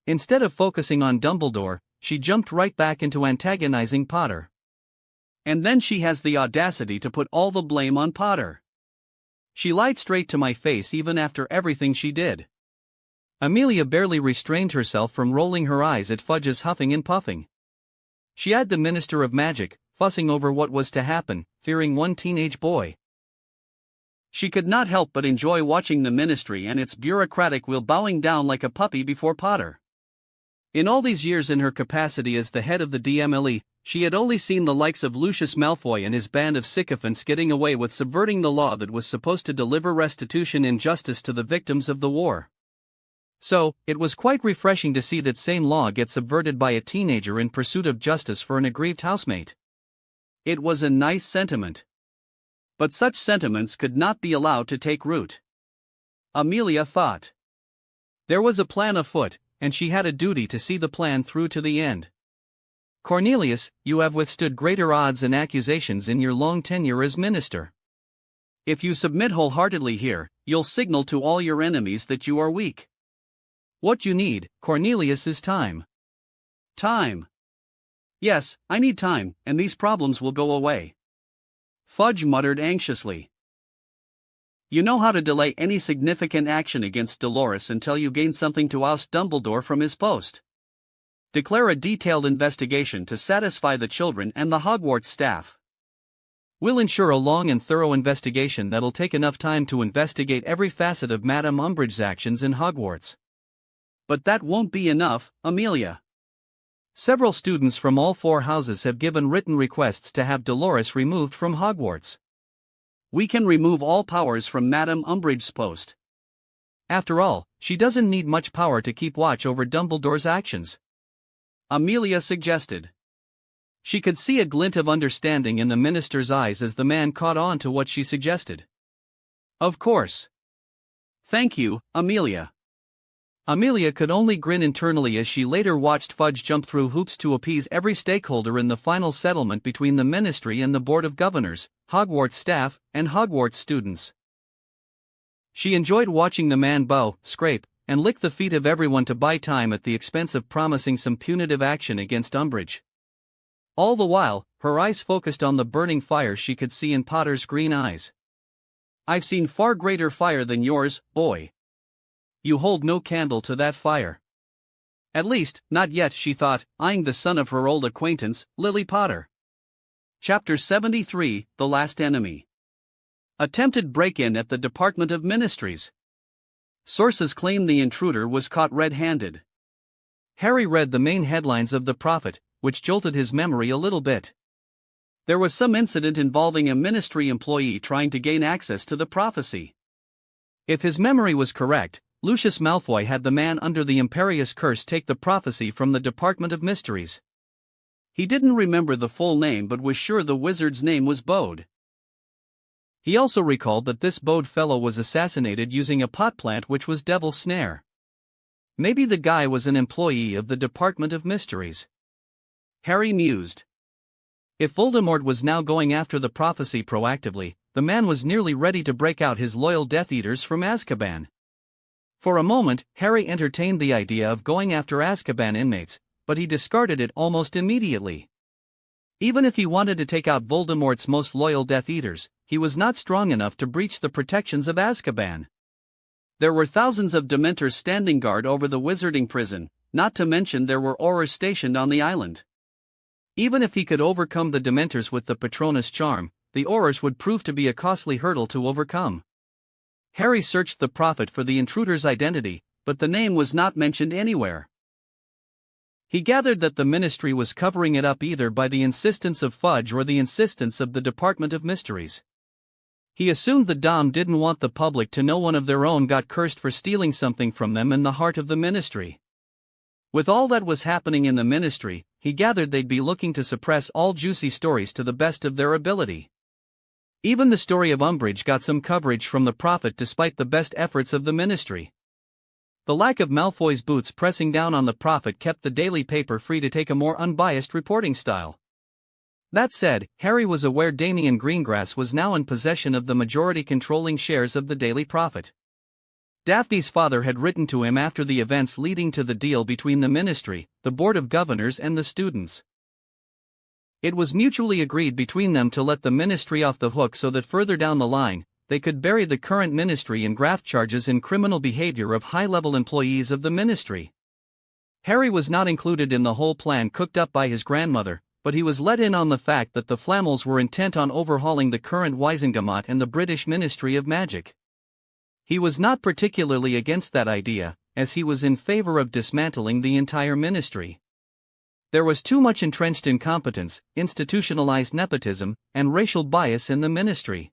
Instead of focusing on Dumbledore, she jumped right back into antagonizing Potter. And then she has the audacity to put all the blame on Potter. She lied straight to my face even after everything she did. Amelia barely restrained herself from rolling her eyes at Fudge's huffing and puffing. She had the Minister of Magic, fussing over what was to happen, fearing one teenage boy. She could not help but enjoy watching the ministry and its bureaucratic will bowing down like a puppy before Potter. In all these years in her capacity as the head of the DMLE, she had only seen the likes of Lucius Malfoy and his band of sycophants getting away with subverting the law that was supposed to deliver restitution and justice to the victims of the war. So, it was quite refreshing to see that same law get subverted by a teenager in pursuit of justice for an aggrieved housemate. It was a nice sentiment. But such sentiments could not be allowed to take root. Amelia thought. There was a plan afoot, and she had a duty to see the plan through to the end. Cornelius, you have withstood greater odds and accusations in your long tenure as minister. If you submit wholeheartedly here, you'll signal to all your enemies that you are weak. What you need, Cornelius, is time. Time. Yes, I need time, and these problems will go away. Fudge muttered anxiously. You know how to delay any significant action against Dolores until you gain something to oust Dumbledore from his post. Declare a detailed investigation to satisfy the children and the Hogwarts staff. We'll ensure a long and thorough investigation that'll take enough time to investigate every facet of Madame Umbridge's actions in Hogwarts. But that won't be enough, Amelia. Several students from all 4 houses have given written requests to have Dolores removed from Hogwarts. We can remove all powers from Madame Umbridge's post. After all, she doesn't need much power to keep watch over Dumbledore's actions. Amelia suggested. She could see a glint of understanding in the minister's eyes as the man caught on to what she suggested. Of course. Thank you, Amelia. Amelia could only grin internally as she later watched Fudge jump through hoops to appease every stakeholder in the final settlement between the Ministry and the Board of Governors, Hogwarts staff, and Hogwarts students. She enjoyed watching the man bow, scrape, and lick the feet of everyone to buy time at the expense of promising some punitive action against Umbridge. All the while, her eyes focused on the burning fire she could see in Potter's green eyes. I've seen far greater fire than yours, boy. You hold no candle to that fire. At least, not yet, she thought, eyeing the son of her old acquaintance, Lily Potter. Chapter 73, The Last Enemy. Attempted break-in at the Department of Ministries. Sources claim the intruder was caught red-handed. Harry read the main headlines of the Prophet, which jolted his memory a little bit. There was some incident involving a ministry employee trying to gain access to the prophecy. If his memory was correct, Lucius Malfoy had the man under the Imperious Curse take the prophecy from the Department of Mysteries. He didn't remember the full name but was sure the wizard's name was Bode. He also recalled that this Bode fellow was assassinated using a pot plant which was Devil's Snare. Maybe the guy was an employee of the Department of Mysteries. Harry mused. If Voldemort was now going after the prophecy proactively, the man was nearly ready to break out his loyal Death Eaters from Azkaban. For a moment, Harry entertained the idea of going after Azkaban inmates, but he discarded it almost immediately. Even if he wanted to take out Voldemort's most loyal Death Eaters, he was not strong enough to breach the protections of Azkaban. There were thousands of Dementors standing guard over the wizarding prison, not to mention there were Aurors stationed on the island. Even if he could overcome the Dementors with the Patronus charm, the Aurors would prove to be a costly hurdle to overcome. Harry searched the Prophet for the intruder's identity, but the name was not mentioned anywhere. He gathered that the Ministry was covering it up either by the insistence of Fudge or the insistence of the Department of Mysteries. He assumed the Dom didn't want the public to know one of their own got cursed for stealing something from them in the heart of the Ministry. With all that was happening in the Ministry, he gathered they'd be looking to suppress all juicy stories to the best of their ability. Even the story of Umbridge got some coverage from the Prophet despite the best efforts of the Ministry. The lack of Malfoy's boots pressing down on the Prophet kept the daily paper free to take a more unbiased reporting style. That said, Harry was aware Damian Greengrass was now in possession of the majority-controlling shares of the Daily Prophet. Daphne's father had written to him after the events leading to the deal between the Ministry, the Board of Governors and the students. It was mutually agreed between them to let the Ministry off the hook so that further down the line, they could bury the current Ministry in graft charges in criminal behavior of high-level employees of the Ministry. Harry was not included in the whole plan cooked up by his grandmother, but he was let in on the fact that the Flammels were intent on overhauling the current Wizengamot and the British Ministry of Magic. He was not particularly against that idea, as he was in favor of dismantling the entire Ministry. There was too much entrenched incompetence, institutionalized nepotism, and racial bias in the Ministry.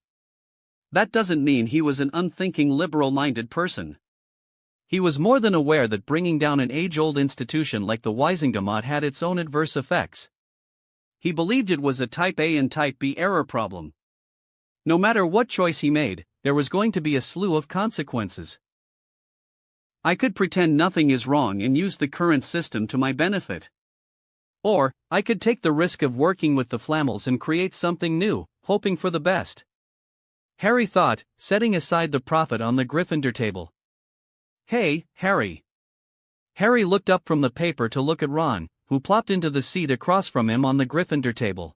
That doesn't mean he was an unthinking liberal-minded person. He was more than aware that bringing down an age-old institution like the Wizengamot had its own adverse effects. He believed it was a Type A and Type B error problem. No matter what choice he made, there was going to be a slew of consequences. I could pretend nothing is wrong and use the current system to my benefit. Or, I could take the risk of working with the Flammels and create something new, hoping for the best. Harry thought, setting aside the Prophet on the Gryffindor table. Hey, Harry. Harry looked up from the paper to look at Ron, who plopped into the seat across from him on the Gryffindor table.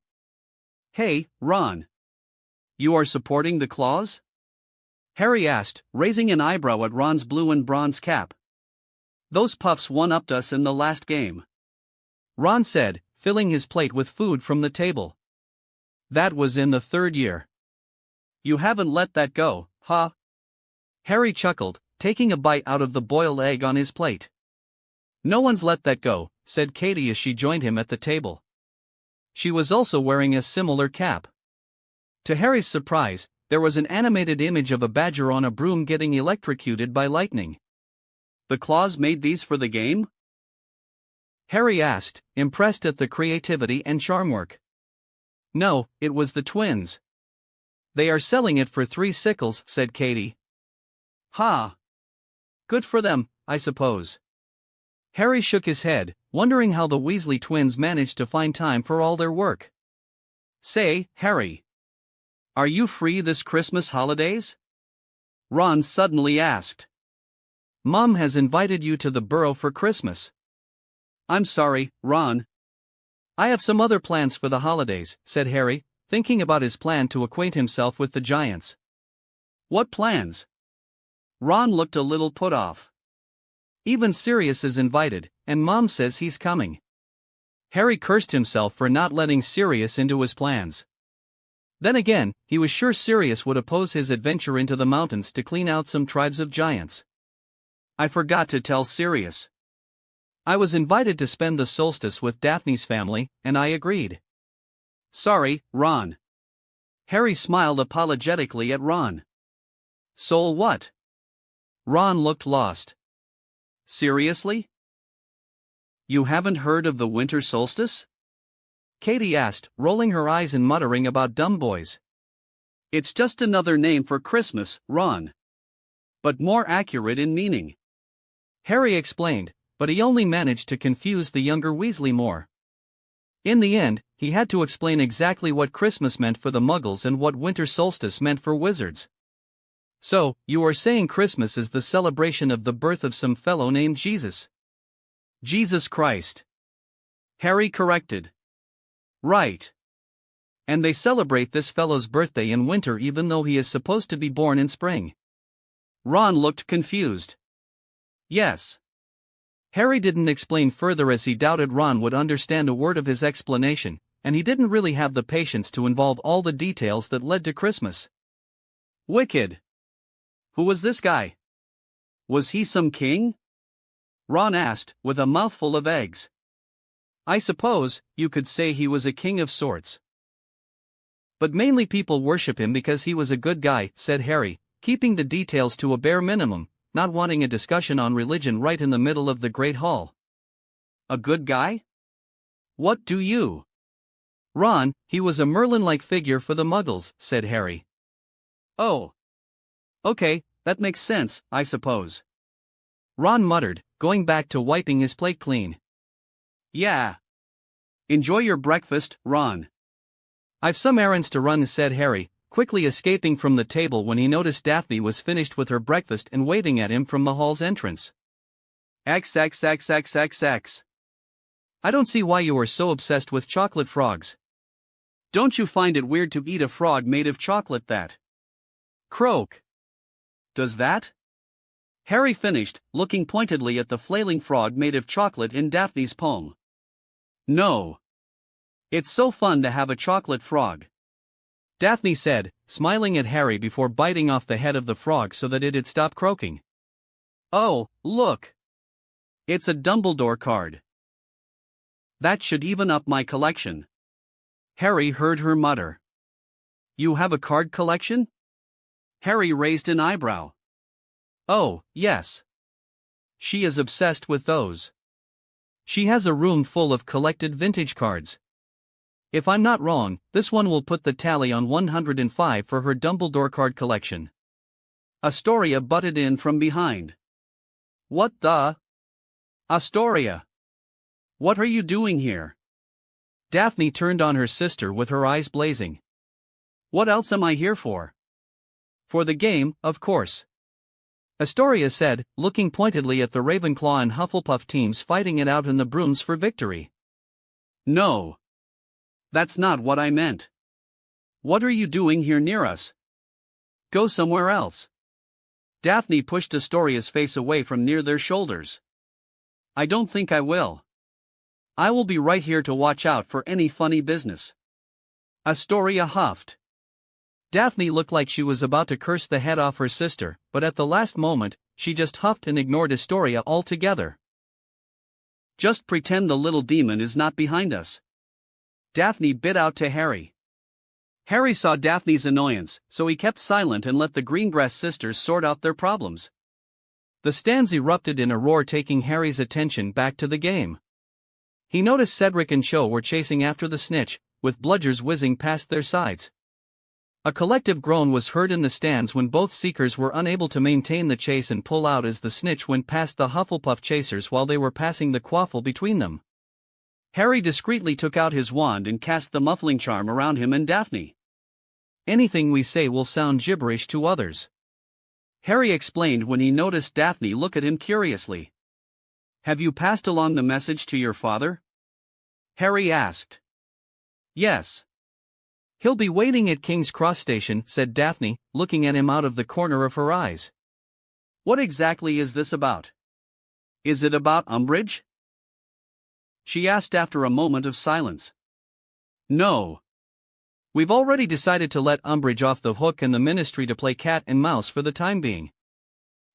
Hey, Ron. You are supporting the clause? Harry asked, raising an eyebrow at Ron's blue and bronze cap. Those puffs one-upped us in the last game. Ron said, filling his plate with food from the table. That was in the third year. You haven't let that go, huh? Harry chuckled, taking a bite out of the boiled egg on his plate. No one's let that go, said Katie as she joined him at the table. She was also wearing a similar cap. To Harry's surprise, there was an animated image of a badger on a broom getting electrocuted by lightning. The Claws made these for the game? Harry asked, impressed at the creativity and charm work. No, it was the twins. They are selling it for 3 sickles, said Katie. Ha! Good for them, I suppose. Harry shook his head, wondering how the Weasley twins managed to find time for all their work. Say, Harry. Are you free this Christmas holidays? Ron suddenly asked. Mom has invited you to the Burrow for Christmas. I'm sorry, Ron. I have some other plans for the holidays, said Harry, thinking about his plan to acquaint himself with the Giants. What plans? Ron looked a little put off. Even Sirius is invited, and Mom says he's coming. Harry cursed himself for not letting Sirius into his plans. Then again, he was sure Sirius would oppose his adventure into the mountains to clean out some tribes of giants. I forgot to tell Sirius. I was invited to spend the solstice with Daphne's family, and I agreed. Sorry, Ron. Harry smiled apologetically at Ron. So what? Ron looked lost. Seriously? You haven't heard of the winter solstice? Katie asked, rolling her eyes and muttering about dumb boys. It's just another name for Christmas, Ron. But more accurate in meaning. Harry explained, but he only managed to confuse the younger Weasley more. In the end, he had to explain exactly what Christmas meant for the Muggles and what winter solstice meant for wizards. So, you are saying Christmas is the celebration of the birth of some fellow named Jesus? Jesus Christ. Harry corrected. Right. And they celebrate this fellow's birthday in winter even though he is supposed to be born in spring. Ron looked confused. Yes. Harry didn't explain further as he doubted Ron would understand a word of his explanation, and he didn't really have the patience to involve all the details that led to Christmas. Wicked. Who was this guy? Was he some king? Ron asked, with a mouthful of eggs. I suppose you could say he was a king of sorts. But mainly people worship him because he was a good guy, said Harry, keeping the details to a bare minimum, not wanting a discussion on religion right in the middle of the Great Hall. A good guy? What do you? Ron, he was a Merlin-like figure for the Muggles, said Harry. Oh. Okay, that makes sense, I suppose. Ron muttered, going back to wiping his plate clean. Yeah. Enjoy your breakfast, Ron. I've some errands to run, said Harry, quickly escaping from the table when he noticed Daphne was finished with her breakfast and waving at him from the hall's entrance. XXXXXX. I don't see why you are so obsessed with chocolate frogs. Don't you find it weird to eat a frog made of chocolate that? Croak. Does that? Harry finished, looking pointedly at the flailing frog made of chocolate in Daphne's palm. No. It's so fun to have a chocolate frog. Daphne said, smiling at Harry before biting off the head of the frog so that it'd stop croaking. Oh, look. It's a Dumbledore card. That should even up my collection. Harry heard her mutter. You have a card collection? Harry raised an eyebrow. Oh, yes. She is obsessed with those. She has a room full of collected vintage cards. If I'm not wrong, this one will put the tally on 105 for her Dumbledore card collection. Astoria butted in from behind. What the? Astoria! What are you doing here? Daphne turned on her sister with her eyes blazing. What else am I here for? For the game, of course. Astoria said, looking pointedly at the Ravenclaw and Hufflepuff teams fighting it out in the brooms for victory. No. That's not what I meant. What are you doing here near us? Go somewhere else. Daphne pushed Astoria's face away from near their shoulders. I don't think I will. I will be right here to watch out for any funny business. Astoria huffed. Daphne looked like she was about to curse the head off her sister, but at the last moment, she just huffed and ignored Astoria altogether. Just pretend the little demon is not behind us. Daphne bit out to Harry. Harry saw Daphne's annoyance, so he kept silent and let the Greengrass sisters sort out their problems. The stands erupted in a roar, taking Harry's attention back to the game. He noticed Cedric and Cho were chasing after the snitch, with bludgers whizzing past their sides. A collective groan was heard in the stands when both seekers were unable to maintain the chase and pull out as the snitch went past the Hufflepuff chasers while they were passing the quaffle between them. Harry discreetly took out his wand and cast the muffling charm around him and Daphne. Anything we say will sound gibberish to others, Harry explained when he noticed Daphne look at him curiously. Have you passed along the message to your father? Harry asked. Yes. He'll be waiting at King's Cross Station, said Daphne, looking at him out of the corner of her eyes. What exactly is this about? Is it about Umbridge? She asked after a moment of silence. No. We've already decided to let Umbridge off the hook and the Ministry to play cat and mouse for the time being.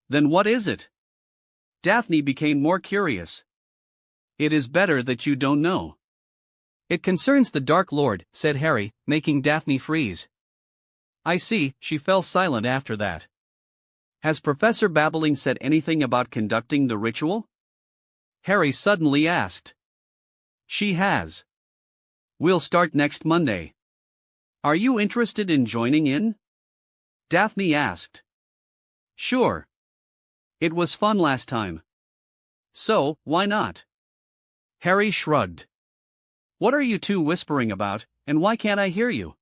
Then what is it? Daphne became more curious. It is better that you don't know. It concerns the Dark Lord, said Harry, making Daphne freeze. I see, she fell silent after that. Has Professor Babbling said anything about conducting the ritual? Harry suddenly asked. She has. We'll start next Monday. Are you interested in joining in? Daphne asked. Sure. It was fun last time. So, why not? Harry shrugged. What are you two whispering about, and why can't I hear you?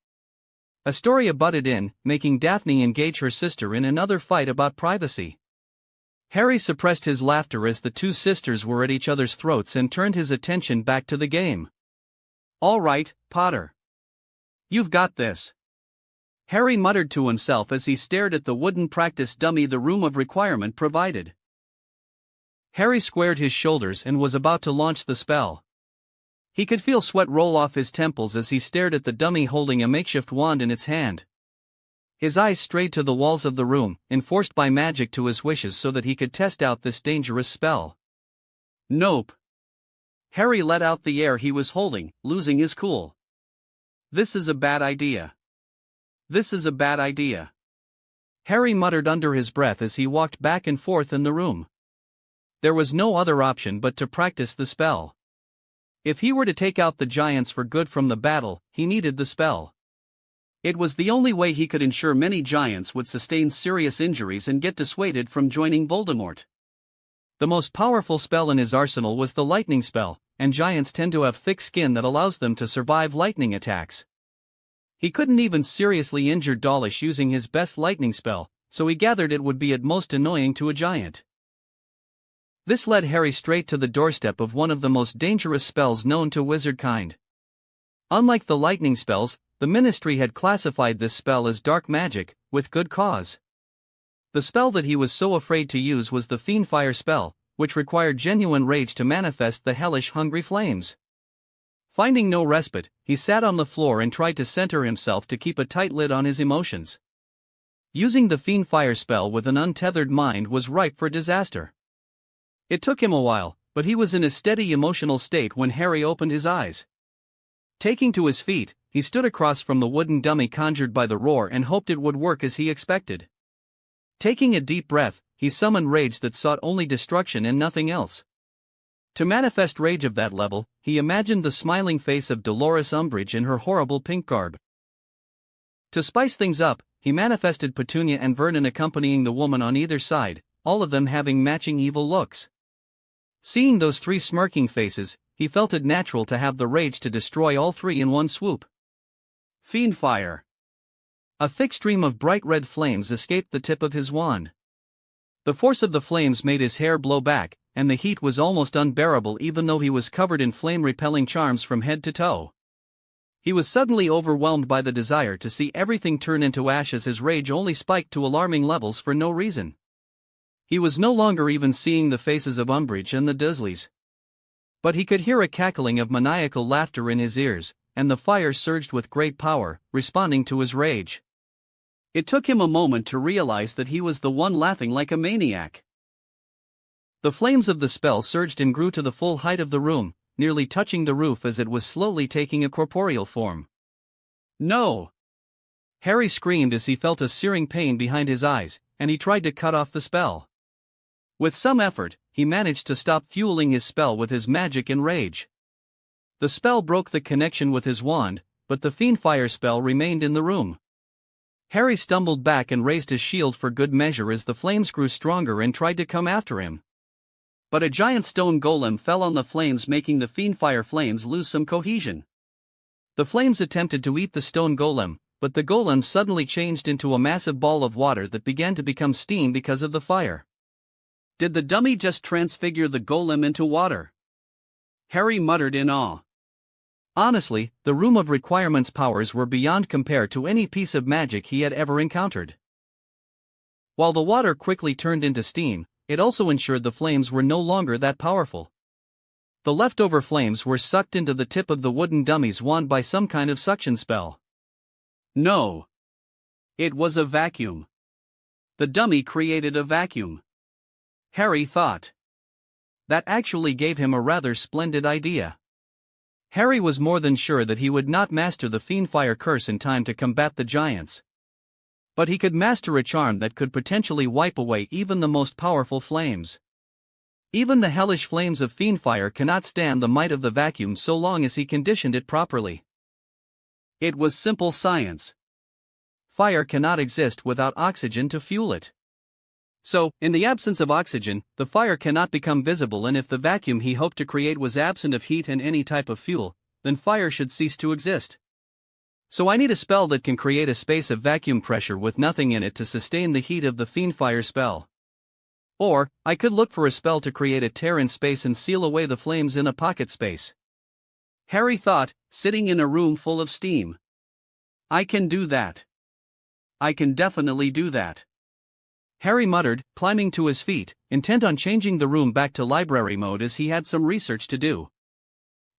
Astoria butted in, making Daphne engage her sister in another fight about privacy. Harry suppressed his laughter as the two sisters were at each other's throats and turned his attention back to the game. All right, Potter. You've got this. Harry muttered to himself as he stared at the wooden practice dummy the room of requirement provided. Harry squared his shoulders and was about to launch the spell. He could feel sweat roll off his temples as he stared at the dummy holding a makeshift wand in its hand. His eyes strayed to the walls of the room, enforced by magic to his wishes so that he could test out this dangerous spell. Nope. Harry let out the air he was holding, losing his cool. This is a bad idea. This is a bad idea. Harry muttered under his breath as he walked back and forth in the room. There was no other option but to practice the spell. If he were to take out the giants for good from the battle, he needed the spell. It was the only way he could ensure many giants would sustain serious injuries and get dissuaded from joining Voldemort. The most powerful spell in his arsenal was the lightning spell, and giants tend to have thick skin that allows them to survive lightning attacks. He couldn't even seriously injure Dawlish using his best lightning spell, so he gathered it would be at most annoying to a giant. This led Harry straight to the doorstep of one of the most dangerous spells known to wizardkind. Unlike the lightning spells, the Ministry had classified this spell as dark magic, with good cause. The spell that he was so afraid to use was the Fiendfire spell, which required genuine rage to manifest the hellish hungry flames. Finding no respite, he sat on the floor and tried to center himself to keep a tight lid on his emotions. Using the Fiendfire spell with an untethered mind was ripe for disaster. It took him a while, but he was in a steady emotional state when Harry opened his eyes. Taking to his feet, he stood across from the wooden dummy conjured by the roar and hoped it would work as he expected. Taking a deep breath, he summoned rage that sought only destruction and nothing else. To manifest rage of that level, he imagined the smiling face of Dolores Umbridge in her horrible pink garb. To spice things up, he manifested Petunia and Vernon accompanying the woman on either side, all of them having matching evil looks. Seeing those three smirking faces, he felt it natural to have the rage to destroy all three in one swoop. Fiendfire. A thick stream of bright red flames escaped the tip of his wand. The force of the flames made his hair blow back, and the heat was almost unbearable even though he was covered in flame-repelling charms from head to toe. He was suddenly overwhelmed by the desire to see everything turn into ash as his rage only spiked to alarming levels for no reason. He was no longer even seeing the faces of Umbridge and the Dursleys. But he could hear a cackling of maniacal laughter in his ears, and the fire surged with great power, responding to his rage. It took him a moment to realize that he was the one laughing like a maniac. The flames of the spell surged and grew to the full height of the room, nearly touching the roof as it was slowly taking a corporeal form. No! Harry screamed as he felt a searing pain behind his eyes, and he tried to cut off the spell. With some effort, he managed to stop fueling his spell with his magic and rage. The spell broke the connection with his wand, but the Fiendfire spell remained in the room. Harry stumbled back and raised his shield for good measure as the flames grew stronger and tried to come after him. But a giant stone golem fell on the flames, making the Fiendfire flames lose some cohesion. The flames attempted to eat the stone golem, but the golem suddenly changed into a massive ball of water that began to become steam because of the fire. Did the dummy just transfigure the golem into water? Harry muttered in awe. Honestly, the Room of Requirement's powers were beyond compare to any piece of magic he had ever encountered. While the water quickly turned into steam, it also ensured the flames were no longer that powerful. The leftover flames were sucked into the tip of the wooden dummy's wand by some kind of suction spell. No. It was a vacuum. The dummy created a vacuum. Harry thought. That actually gave him a rather splendid idea. Harry was more than sure that he would not master the Fiendfire curse in time to combat the giants. But he could master a charm that could potentially wipe away even the most powerful flames. Even the hellish flames of Fiendfire cannot stand the might of the vacuum so long as he conditioned it properly. It was simple science. Fire cannot exist without oxygen to fuel it. So, in the absence of oxygen, the fire cannot become visible, and if the vacuum he hoped to create was absent of heat and any type of fuel, then fire should cease to exist. So I need a spell that can create a space of vacuum pressure with nothing in it to sustain the heat of the Fiendfire spell. Or, I could look for a spell to create a tear in space and seal away the flames in a pocket space. Harry thought, sitting in a room full of steam. I can do that. I can definitely do that. Harry muttered, climbing to his feet, intent on changing the room back to library mode as he had some research to do.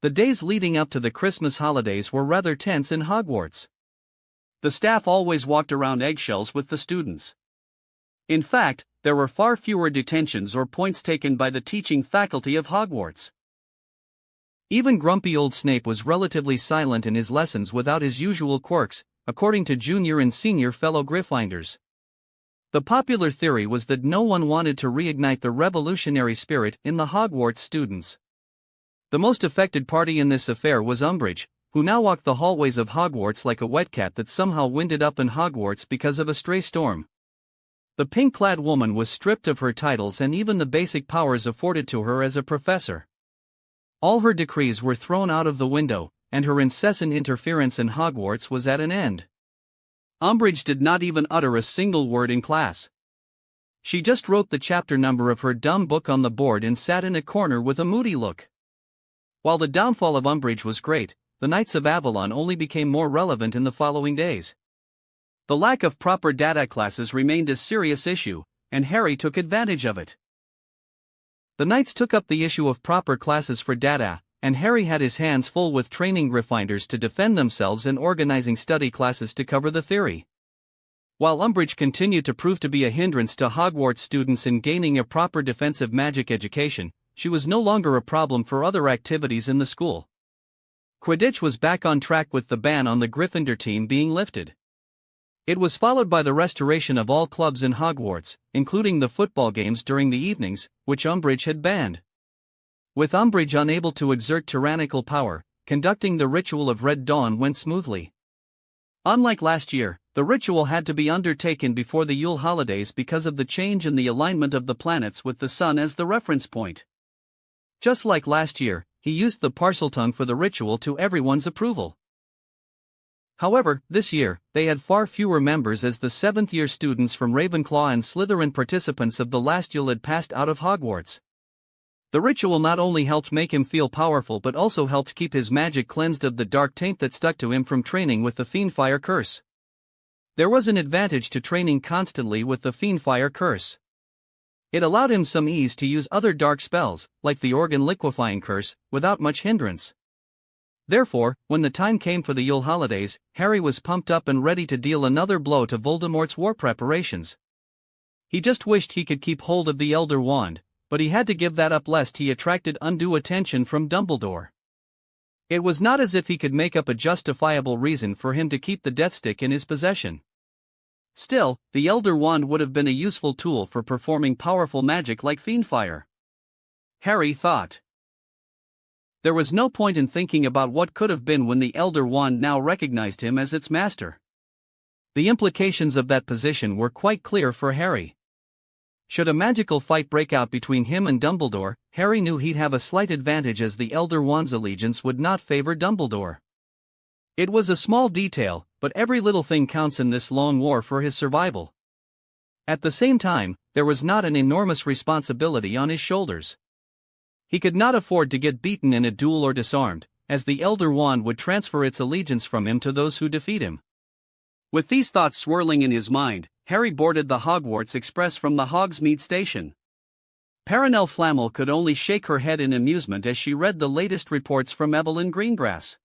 The days leading up to the Christmas holidays were rather tense in Hogwarts. The staff always walked around eggshells with the students. In fact, there were far fewer detentions or points taken by the teaching faculty of Hogwarts. Even grumpy old Snape was relatively silent in his lessons without his usual quirks, according to junior and senior fellow Gryffindors. The popular theory was that no one wanted to reignite the revolutionary spirit in the Hogwarts students. The most affected party in this affair was Umbridge, who now walked the hallways of Hogwarts like a wet cat that somehow winded up in Hogwarts because of a stray storm. The pink-clad woman was stripped of her titles and even the basic powers afforded to her as a professor. All her decrees were thrown out of the window, and her incessant interference in Hogwarts was at an end. Umbridge did not even utter a single word in class. She just wrote the chapter number of her dumb book on the board and sat in a corner with a moody look. While the downfall of Umbridge was great, the Knights of Avalon only became more relevant in the following days. The lack of proper data classes remained a serious issue, and Harry took advantage of it. The Knights took up the issue of proper classes for data, and Harry had his hands full with training Gryffindors to defend themselves and organizing study classes to cover the theory. While Umbridge continued to prove to be a hindrance to Hogwarts students in gaining a proper defensive magic education, she was no longer a problem for other activities in the school. Quidditch was back on track with the ban on the Gryffindor team being lifted. It was followed by the restoration of all clubs in Hogwarts, including the football games during the evenings, which Umbridge had banned. With Umbridge unable to exert tyrannical power, conducting the ritual of Red Dawn went smoothly. Unlike last year, the ritual had to be undertaken before the Yule holidays because of the change in the alignment of the planets with the sun as the reference point. Just like last year, he used the Parseltongue for the ritual to everyone's approval. However, this year, they had far fewer members as the 7th-year students from Ravenclaw and Slytherin participants of the last Yule had passed out of Hogwarts. The ritual not only helped make him feel powerful but also helped keep his magic cleansed of the dark taint that stuck to him from training with the Fiendfire curse. There was an advantage to training constantly with the Fiendfire curse. It allowed him some ease to use other dark spells, like the organ liquefying curse, without much hindrance. Therefore, when the time came for the Yule holidays, Harry was pumped up and ready to deal another blow to Voldemort's war preparations. He just wished he could keep hold of the Elder Wand, but he had to give that up lest he attracted undue attention from Dumbledore. It was not as if he could make up a justifiable reason for him to keep the Death Stick in his possession. Still, the Elder Wand would have been a useful tool for performing powerful magic like Fiendfire. Harry thought. There was no point in thinking about what could have been when the Elder Wand now recognized him as its master. The implications of that position were quite clear for Harry. Should a magical fight break out between him and Dumbledore, Harry knew he'd have a slight advantage as the Elder Wand's allegiance would not favor Dumbledore. It was a small detail, but every little thing counts in this long war for his survival. At the same time, there was not an enormous responsibility on his shoulders. He could not afford to get beaten in a duel or disarmed, as the Elder Wand would transfer its allegiance from him to those who defeat him. With these thoughts swirling in his mind, Harry boarded the Hogwarts Express from the Hogsmeade station. Perenelle Flammel could only shake her head in amusement as she read the latest reports from Evelyn Greengrass.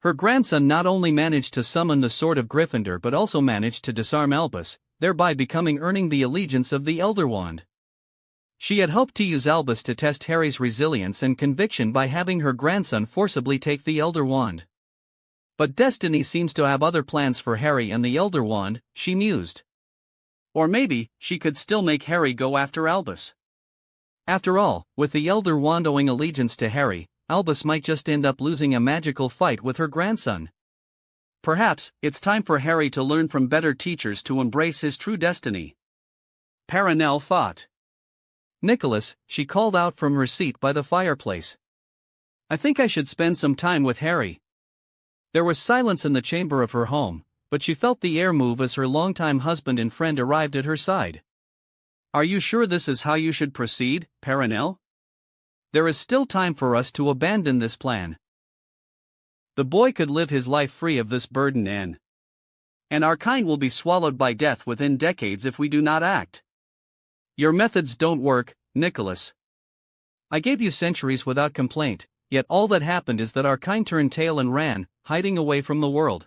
Her grandson not only managed to summon the Sword of Gryffindor but also managed to disarm Albus, thereby earning the allegiance of the Elder Wand. She had hoped to use Albus to test Harry's resilience and conviction by having her grandson forcibly take the Elder Wand. But destiny seems to have other plans for Harry and the Elder Wand, she mused. Or maybe, she could still make Harry go after Albus. After all, with the Elder Wand owing allegiance to Harry, Albus might just end up losing a magical fight with her grandson. Perhaps, it's time for Harry to learn from better teachers to embrace his true destiny. Perenelle thought. Nicholas, she called out from her seat by the fireplace. I think I should spend some time with Harry. There was silence in the chamber of her home, but she felt the air move as her longtime husband and friend arrived at her side. Are you sure this is how you should proceed, Perenelle? There is still time for us to abandon this plan. The boy could live his life free of this burden and our kind will be swallowed by death within decades if we do not act. Your methods don't work, Nicholas. I gave you centuries without complaint, yet all that happened is that our kind turned tail and ran, hiding away from the world.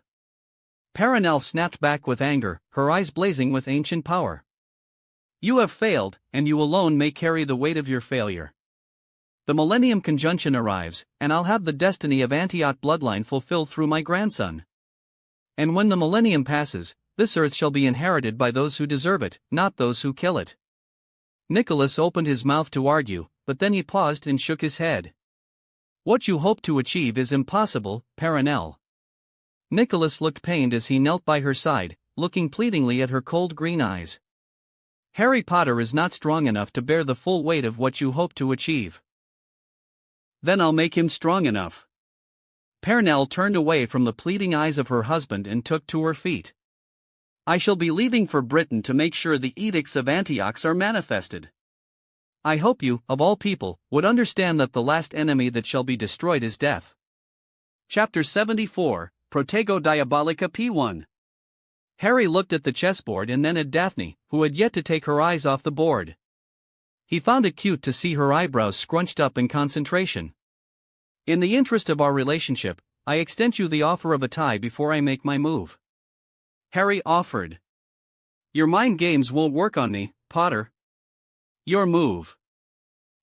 Perenelle snapped back with anger, her eyes blazing with ancient power. You have failed, and you alone may carry the weight of your failure. The Millennium Conjunction arrives, and I'll have the destiny of Antioch bloodline fulfilled through my grandson. And when the millennium passes, this earth shall be inherited by those who deserve it, not those who kill it. Nicholas opened his mouth to argue, but then he paused and shook his head. What you hope to achieve is impossible, Perenelle. Nicholas looked pained as he knelt by her side, looking pleadingly at her cold green eyes. Harry Potter is not strong enough to bear the full weight of what you hope to achieve. Then I'll make him strong enough. Perenelle turned away from the pleading eyes of her husband and took to her feet. I shall be leaving for Britain to make sure the edicts of Antioch are manifested. I hope you, of all people, would understand that the last enemy that shall be destroyed is death. Chapter 74, Protego Diabolica P1. Harry looked at the chessboard and then at Daphne, who had yet to take her eyes off the board. He found it cute to see her eyebrows scrunched up in concentration. In the interest of our relationship, I extend you the offer of a tie before I make my move. Harry offered. Your mind games won't work on me, Potter. Your move.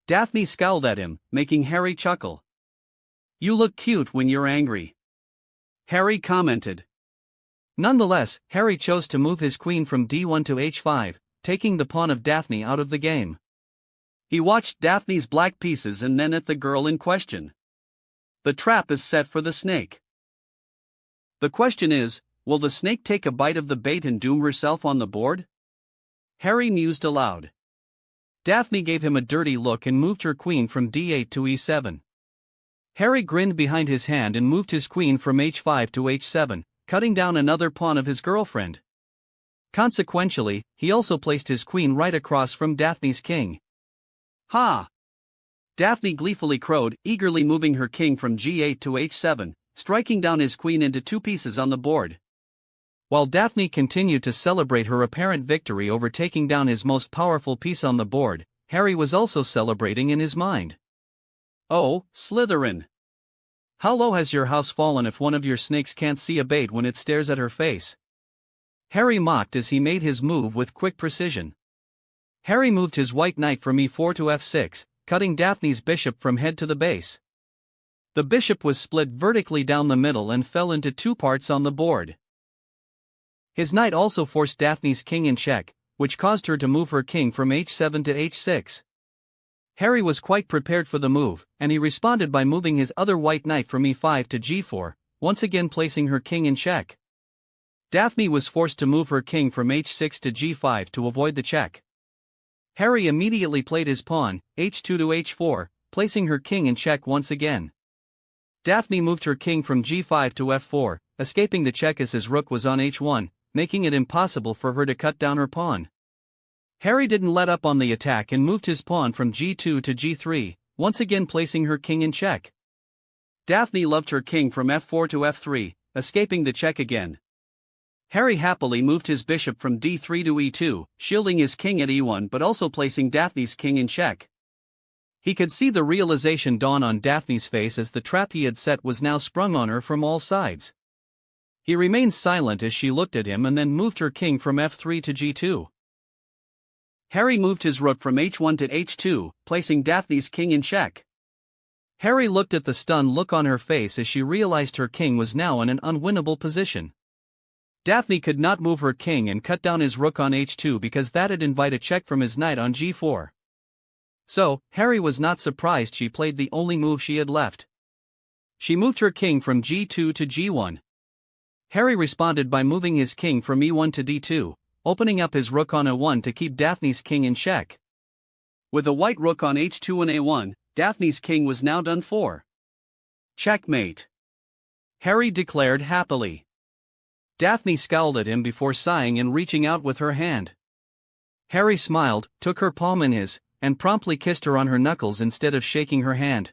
Daphne scowled at him, making Harry chuckle. You look cute when you're angry. Harry commented. Nonetheless, Harry chose to move his queen from d1 to h5, taking the pawn of Daphne out of the game. He watched Daphne's black pieces and then at the girl in question. The trap is set for the snake. The question is, will the snake take a bite of the bait and doom herself on the board? Harry mused aloud. Daphne gave him a dirty look and moved her queen from d8 to e7. Harry grinned behind his hand and moved his queen from h5 to h7, cutting down another pawn of his girlfriend. Consequentially, he also placed his queen right across from Daphne's king. Ha! Daphne gleefully crowed, eagerly moving her king from g8 to h7, striking down his queen into two pieces on the board. While Daphne continued to celebrate her apparent victory over taking down his most powerful piece on the board, Harry was also celebrating in his mind. Oh, Slytherin! How low has your house fallen if one of your snakes can't see a bait when it stares at her face? Harry mocked as he made his move with quick precision. Harry moved his white knight from e4 to f6, cutting Daphne's bishop from head to the base. The bishop was split vertically down the middle and fell into two parts on the board. His knight also forced Daphne's king in check, which caused her to move her king from h7 to h6. Harry was quite prepared for the move, and he responded by moving his other white knight from e5 to g4, once again placing her king in check. Daphne was forced to move her king from h6 to g5 to avoid the check. Harry immediately played his pawn, h2 to h4, placing her king in check once again. Daphne moved her king from g5 to f4, escaping the check as his rook was on h1, making it impossible for her to cut down her pawn. Harry didn't let up on the attack and moved his pawn from g2 to g3, once again placing her king in check. Daphne loved her king from f4 to f3, escaping the check again. Harry happily moved his bishop from d3 to e2, shielding his king at e1 but also placing Daphne's king in check. He could see the realization dawn on Daphne's face as the trap he had set was now sprung on her from all sides. He remained silent as she looked at him and then moved her king from f3 to g2. Harry moved his rook from h1 to h2, placing Daphne's king in check. Harry looked at the stunned look on her face as she realized her king was now in an unwinnable position. Daphne could not move her king and cut down his rook on h2 because that'd invite a check from his knight on g4. So, Harry was not surprised she played the only move she had left. She moved her king from g2 to g1. Harry responded by moving his king from e1 to d2, opening up his rook on a1 to keep Daphne's king in check. With a white rook on h2 and a1, Daphne's king was now done for. Checkmate! Harry declared happily. Daphne scowled at him before sighing and reaching out with her hand. Harry smiled, took her palm in his, and promptly kissed her on her knuckles instead of shaking her hand.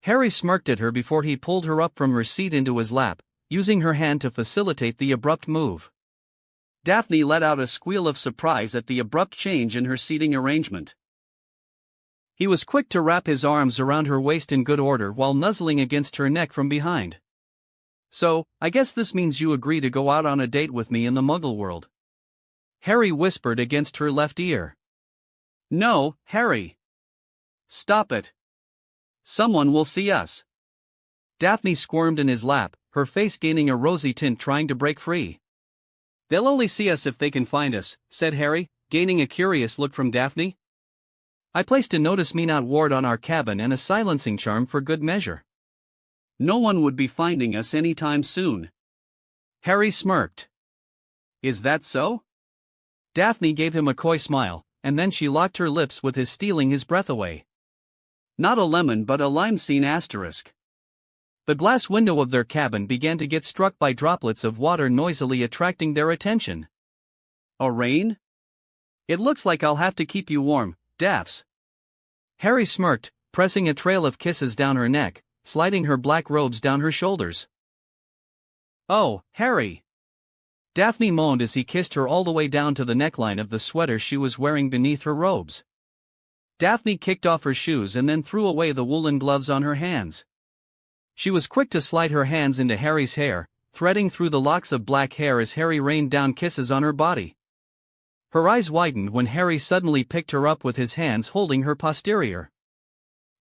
Harry smirked at her before he pulled her up from her seat into his lap, using her hand to facilitate the abrupt move. Daphne let out a squeal of surprise at the abrupt change in her seating arrangement. He was quick to wrap his arms around her waist in good order while nuzzling against her neck from behind. So, I guess this means you agree to go out on a date with me in the Muggle world. Harry whispered against her left ear. No, Harry. Stop it. Someone will see us. Daphne squirmed in his lap, her face gaining a rosy tint trying to break free. They'll only see us if they can find us, said Harry, gaining a curious look from Daphne. I placed a notice me not ward on our cabin and a silencing charm for good measure. No one would be finding us anytime soon. Harry smirked. Is that so? Daphne gave him a coy smile, and then she locked her lips with his stealing his breath away. Not a lemon but a lime scene asterisk. The glass window of their cabin began to get struck by droplets of water noisily attracting their attention. A rain? It looks like I'll have to keep you warm, Daphs. Harry smirked, pressing a trail of kisses down her neck, sliding her black robes down her shoulders. Oh, Harry! Daphne moaned as he kissed her all the way down to the neckline of the sweater she was wearing beneath her robes. Daphne kicked off her shoes and then threw away the woolen gloves on her hands. She was quick to slide her hands into Harry's hair, threading through the locks of black hair as Harry rained down kisses on her body. Her eyes widened when Harry suddenly picked her up with his hands holding her posterior.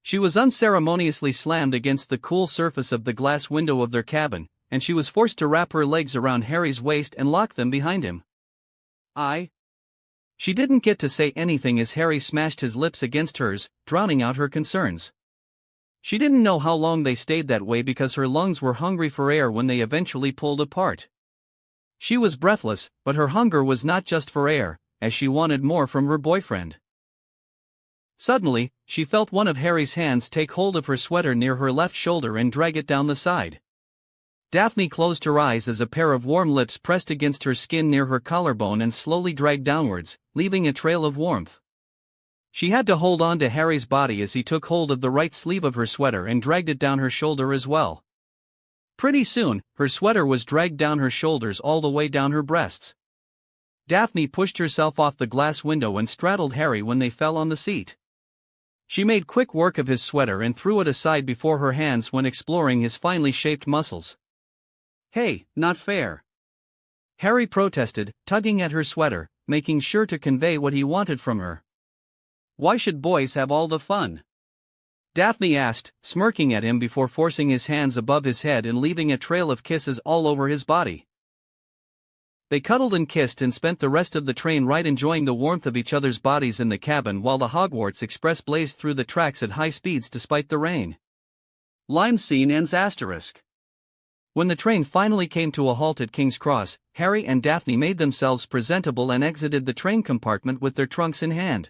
She was unceremoniously slammed against the cool surface of the glass window of their cabin, and she was forced to wrap her legs around Harry's waist and lock them behind him. She didn't get to say anything as Harry smashed his lips against hers, drowning out her concerns. She didn't know how long they stayed that way because her lungs were hungry for air when they eventually pulled apart. She was breathless, but her hunger was not just for air, as she wanted more from her boyfriend. Suddenly, she felt one of Harry's hands take hold of her sweater near her left shoulder and drag it down the side. Daphne closed her eyes as a pair of warm lips pressed against her skin near her collarbone and slowly dragged downwards, leaving a trail of warmth. She had to hold on to Harry's body as he took hold of the right sleeve of her sweater and dragged it down her shoulder as well. Pretty soon, her sweater was dragged down her shoulders all the way down her breasts. Daphne pushed herself off the glass window and straddled Harry when they fell on the seat. She made quick work of his sweater and threw it aside before her hands when exploring his finely shaped muscles. "Hey, not fair," Harry protested, tugging at her sweater, making sure to convey what he wanted from her. "Why should boys have all the fun?" Daphne asked, smirking at him before forcing his hands above his head and leaving a trail of kisses all over his body. They cuddled and kissed and spent the rest of the train ride enjoying the warmth of each other's bodies in the cabin while the Hogwarts Express blazed through the tracks at high speeds despite the rain. Lime scene ends *. When the train finally came to a halt at King's Cross, Harry and Daphne made themselves presentable and exited the train compartment with their trunks in hand.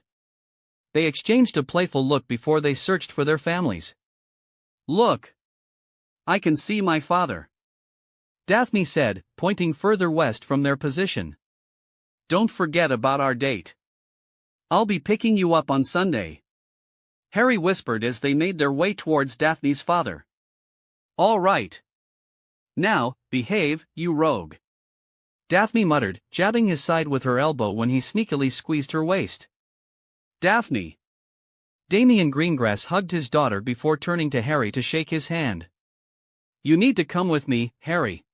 They exchanged a playful look before they searched for their families. "Look! I can see my father," Daphne said, pointing further west from their position. "Don't forget about our date. I'll be picking you up on Sunday," Harry whispered as they made their way towards Daphne's father. "All right. Now, behave, you rogue," Daphne muttered, jabbing his side with her elbow when he sneakily squeezed her waist. "Daphne." Damian Greengrass hugged his daughter before turning to Harry to shake his hand. "You need to come with me, Harry.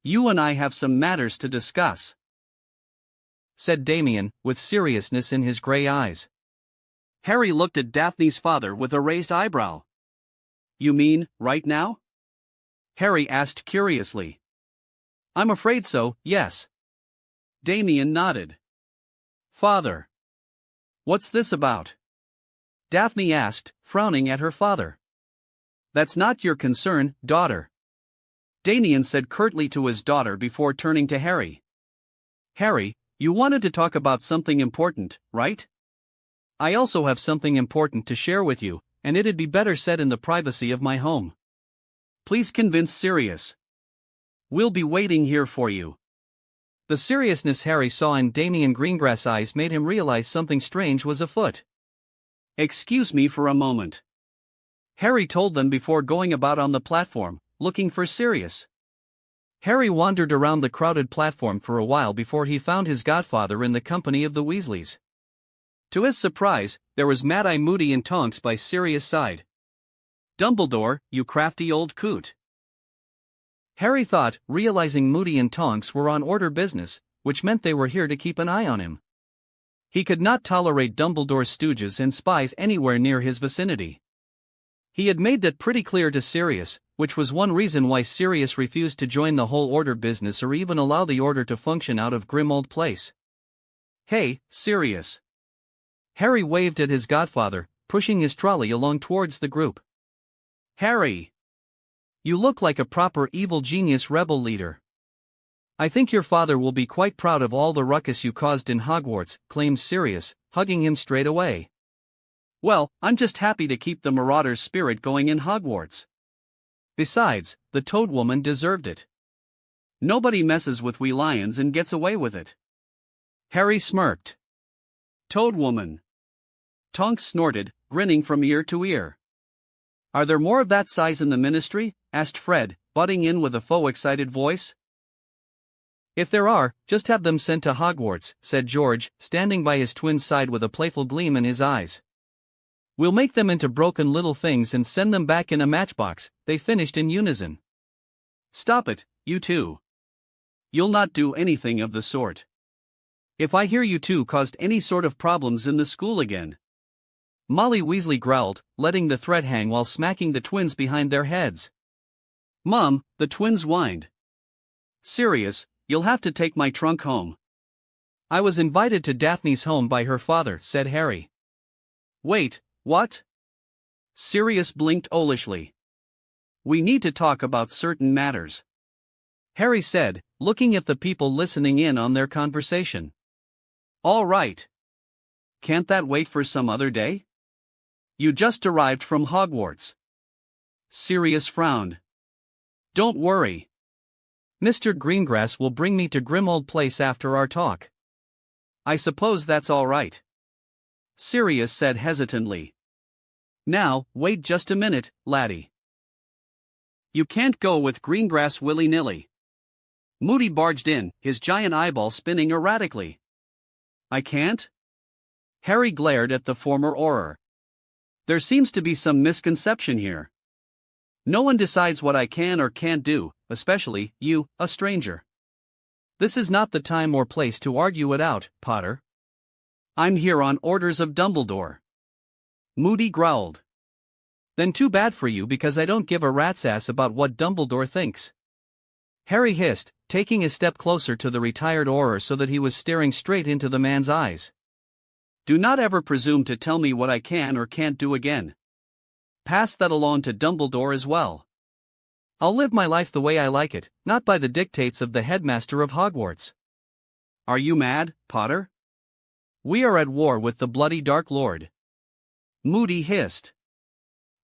You and I have some matters to discuss," said Damian, with seriousness in his gray eyes. Harry looked at Daphne's father with a raised eyebrow. "You mean, right now?" Harry asked curiously. "I'm afraid so, yes." Damian nodded. "Father. What's this about?" Daphne asked, frowning at her father. "That's not your concern, daughter," Damian said curtly to his daughter before turning to Harry. "Harry, you wanted to talk about something important, right? I also have something important to share with you, and it'd be better said in the privacy of my home. Please convince Sirius. We'll be waiting here for you." The seriousness Harry saw in Damian Greengrass' eyes made him realize something strange was afoot. "Excuse me for a moment," Harry told them before going about on the platform, looking for Sirius. Harry wandered around the crowded platform for a while before he found his godfather in the company of the Weasleys. To his surprise, there was Mad-Eye Moody and Tonks by Sirius' side. "Dumbledore, you crafty old coot," Harry thought, realizing Moody and Tonks were on order business, which meant they were here to keep an eye on him. He could not tolerate Dumbledore's stooges and spies anywhere near his vicinity. He had made that pretty clear to Sirius, which was one reason why Sirius refused to join the whole order business or even allow the order to function out of Grimmauld Place. "Hey, Sirius." Harry waved at his godfather, pushing his trolley along towards the group. "Harry! You look like a proper evil genius rebel leader. I think your father will be quite proud of all the ruckus you caused in Hogwarts," claimed Sirius, hugging him straight away. "Well, I'm just happy to keep the marauder's spirit going in Hogwarts. Besides, the Toad Woman deserved it. Nobody messes with we lions and gets away with it." Harry smirked. "Toad Woman." Tonks snorted, grinning from ear to ear. "Are there more of that size in the Ministry?" asked Fred, butting in with a faux excited voice. "If there are, just have them sent to Hogwarts," said George, standing by his twin's side with a playful gleam in his eyes. "We'll make them into broken little things and send them back in a matchbox," they finished in unison. "Stop it, you two. You'll not do anything of the sort. If I hear you two caused any sort of problems in the school again." Molly Weasley growled, letting the threat hang while smacking the twins behind their heads. "Mom," the twins whined. "Sirius, you'll have to take my trunk home." "I was invited to Daphne's home by her father," said Harry. "Wait, what?" Sirius blinked owlishly. "We need to talk about certain matters," Harry said, looking at the people listening in on their conversation. "All right. Can't that wait for some other day? You just arrived from Hogwarts." Sirius frowned. "Don't worry. Mr. Greengrass will bring me to Grimmauld Place after our talk." "I suppose that's all right," Sirius said hesitantly. "Now, wait just a minute, laddie. You can't go with Greengrass willy-nilly. Moody barged in, his giant eyeball spinning erratically. I can't? Harry glared at the former Auror. There seems to be some misconception here. No one decides what I can or can't do, especially you, a stranger. This is not the time or place to argue it out, Potter. I'm here on orders of Dumbledore. Moody growled. Then too bad for you, because I don't give a rat's ass about what Dumbledore thinks. Harry hissed, taking a step closer to the retired Auror so that he was staring straight into the man's eyes. Do not ever presume to tell me what I can or can't do again. Pass that along to Dumbledore as well. I'll live my life the way I like it, not by the dictates of the headmaster of Hogwarts. Are you mad, Potter? We are at war with the bloody Dark Lord. Moody hissed.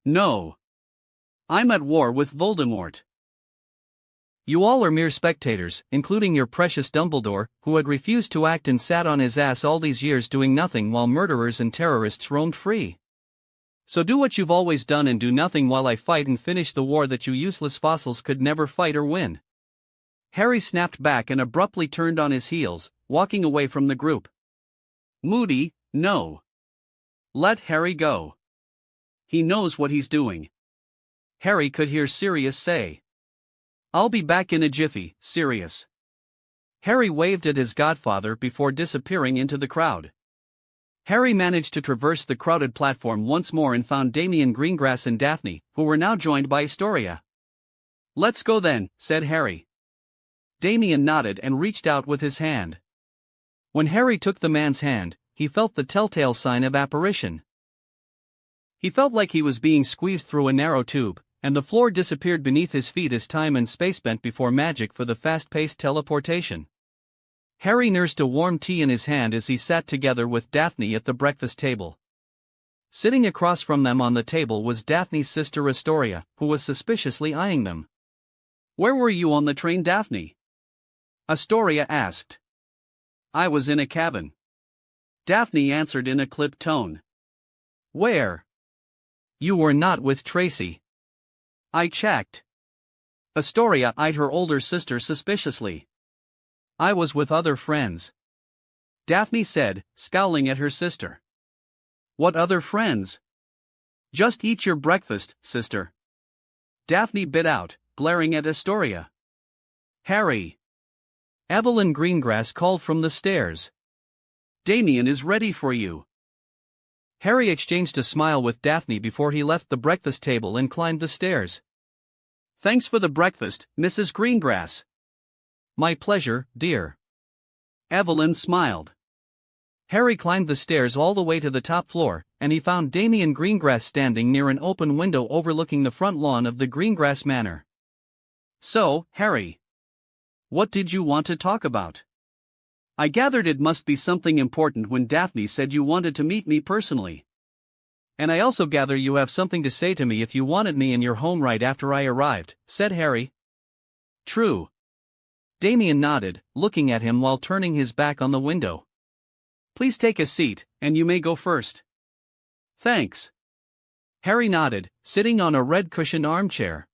No. I'm at war with Voldemort. You all are mere spectators, including your precious Dumbledore, who had refused to act and sat on his ass all these years doing nothing while murderers and terrorists roamed free. So do what you've always done and do nothing while I fight and finish the war that you useless fossils could never fight or win. Harry snapped back and abruptly turned on his heels, walking away from the group. Moody, no. Let Harry go. He knows what he's doing. Harry could hear Sirius say. I'll be back in a jiffy, Sirius. Harry waved at his godfather before disappearing into the crowd. Harry managed to traverse the crowded platform once more and found Damian Greengrass and Daphne, who were now joined by Astoria. Let's go then, said Harry. Damian nodded and reached out with his hand. When Harry took the man's hand, he felt the telltale sign of apparition. He felt like he was being squeezed through a narrow tube, and the floor disappeared beneath his feet as time and space bent before magic for the fast-paced teleportation. Harry nursed a warm tea in his hand as he sat together with Daphne at the breakfast table. Sitting across from them on the table was Daphne's sister Astoria, who was suspiciously eyeing them. Where were you on the train, Daphne? Astoria asked. I was in a cabin. Daphne answered in a clipped tone. Where? You were not with Tracy. I checked. Astoria eyed her older sister suspiciously. I was with other friends. Daphne said, scowling at her sister. What other friends? Just eat your breakfast, sister. Daphne bit out, glaring at Astoria. Harry. Evelyn Greengrass called from the stairs. Damian is ready for you. Harry exchanged a smile with Daphne before he left the breakfast table and climbed the stairs. Thanks for the breakfast, Mrs. Greengrass. My pleasure, dear. Evelyn smiled. Harry climbed the stairs all the way to the top floor, and he found Damian Greengrass standing near an open window overlooking the front lawn of the Greengrass Manor. So, Harry, what did you want to talk about? I gathered it must be something important when Daphne said you wanted to meet me personally. And I also gather you have something to say to me if you wanted me in your home right after I arrived, said Harry. True. Damian nodded, looking at him while turning his back on the window. Please take a seat, and you may go first. Thanks. Harry nodded, sitting on a red-cushioned armchair.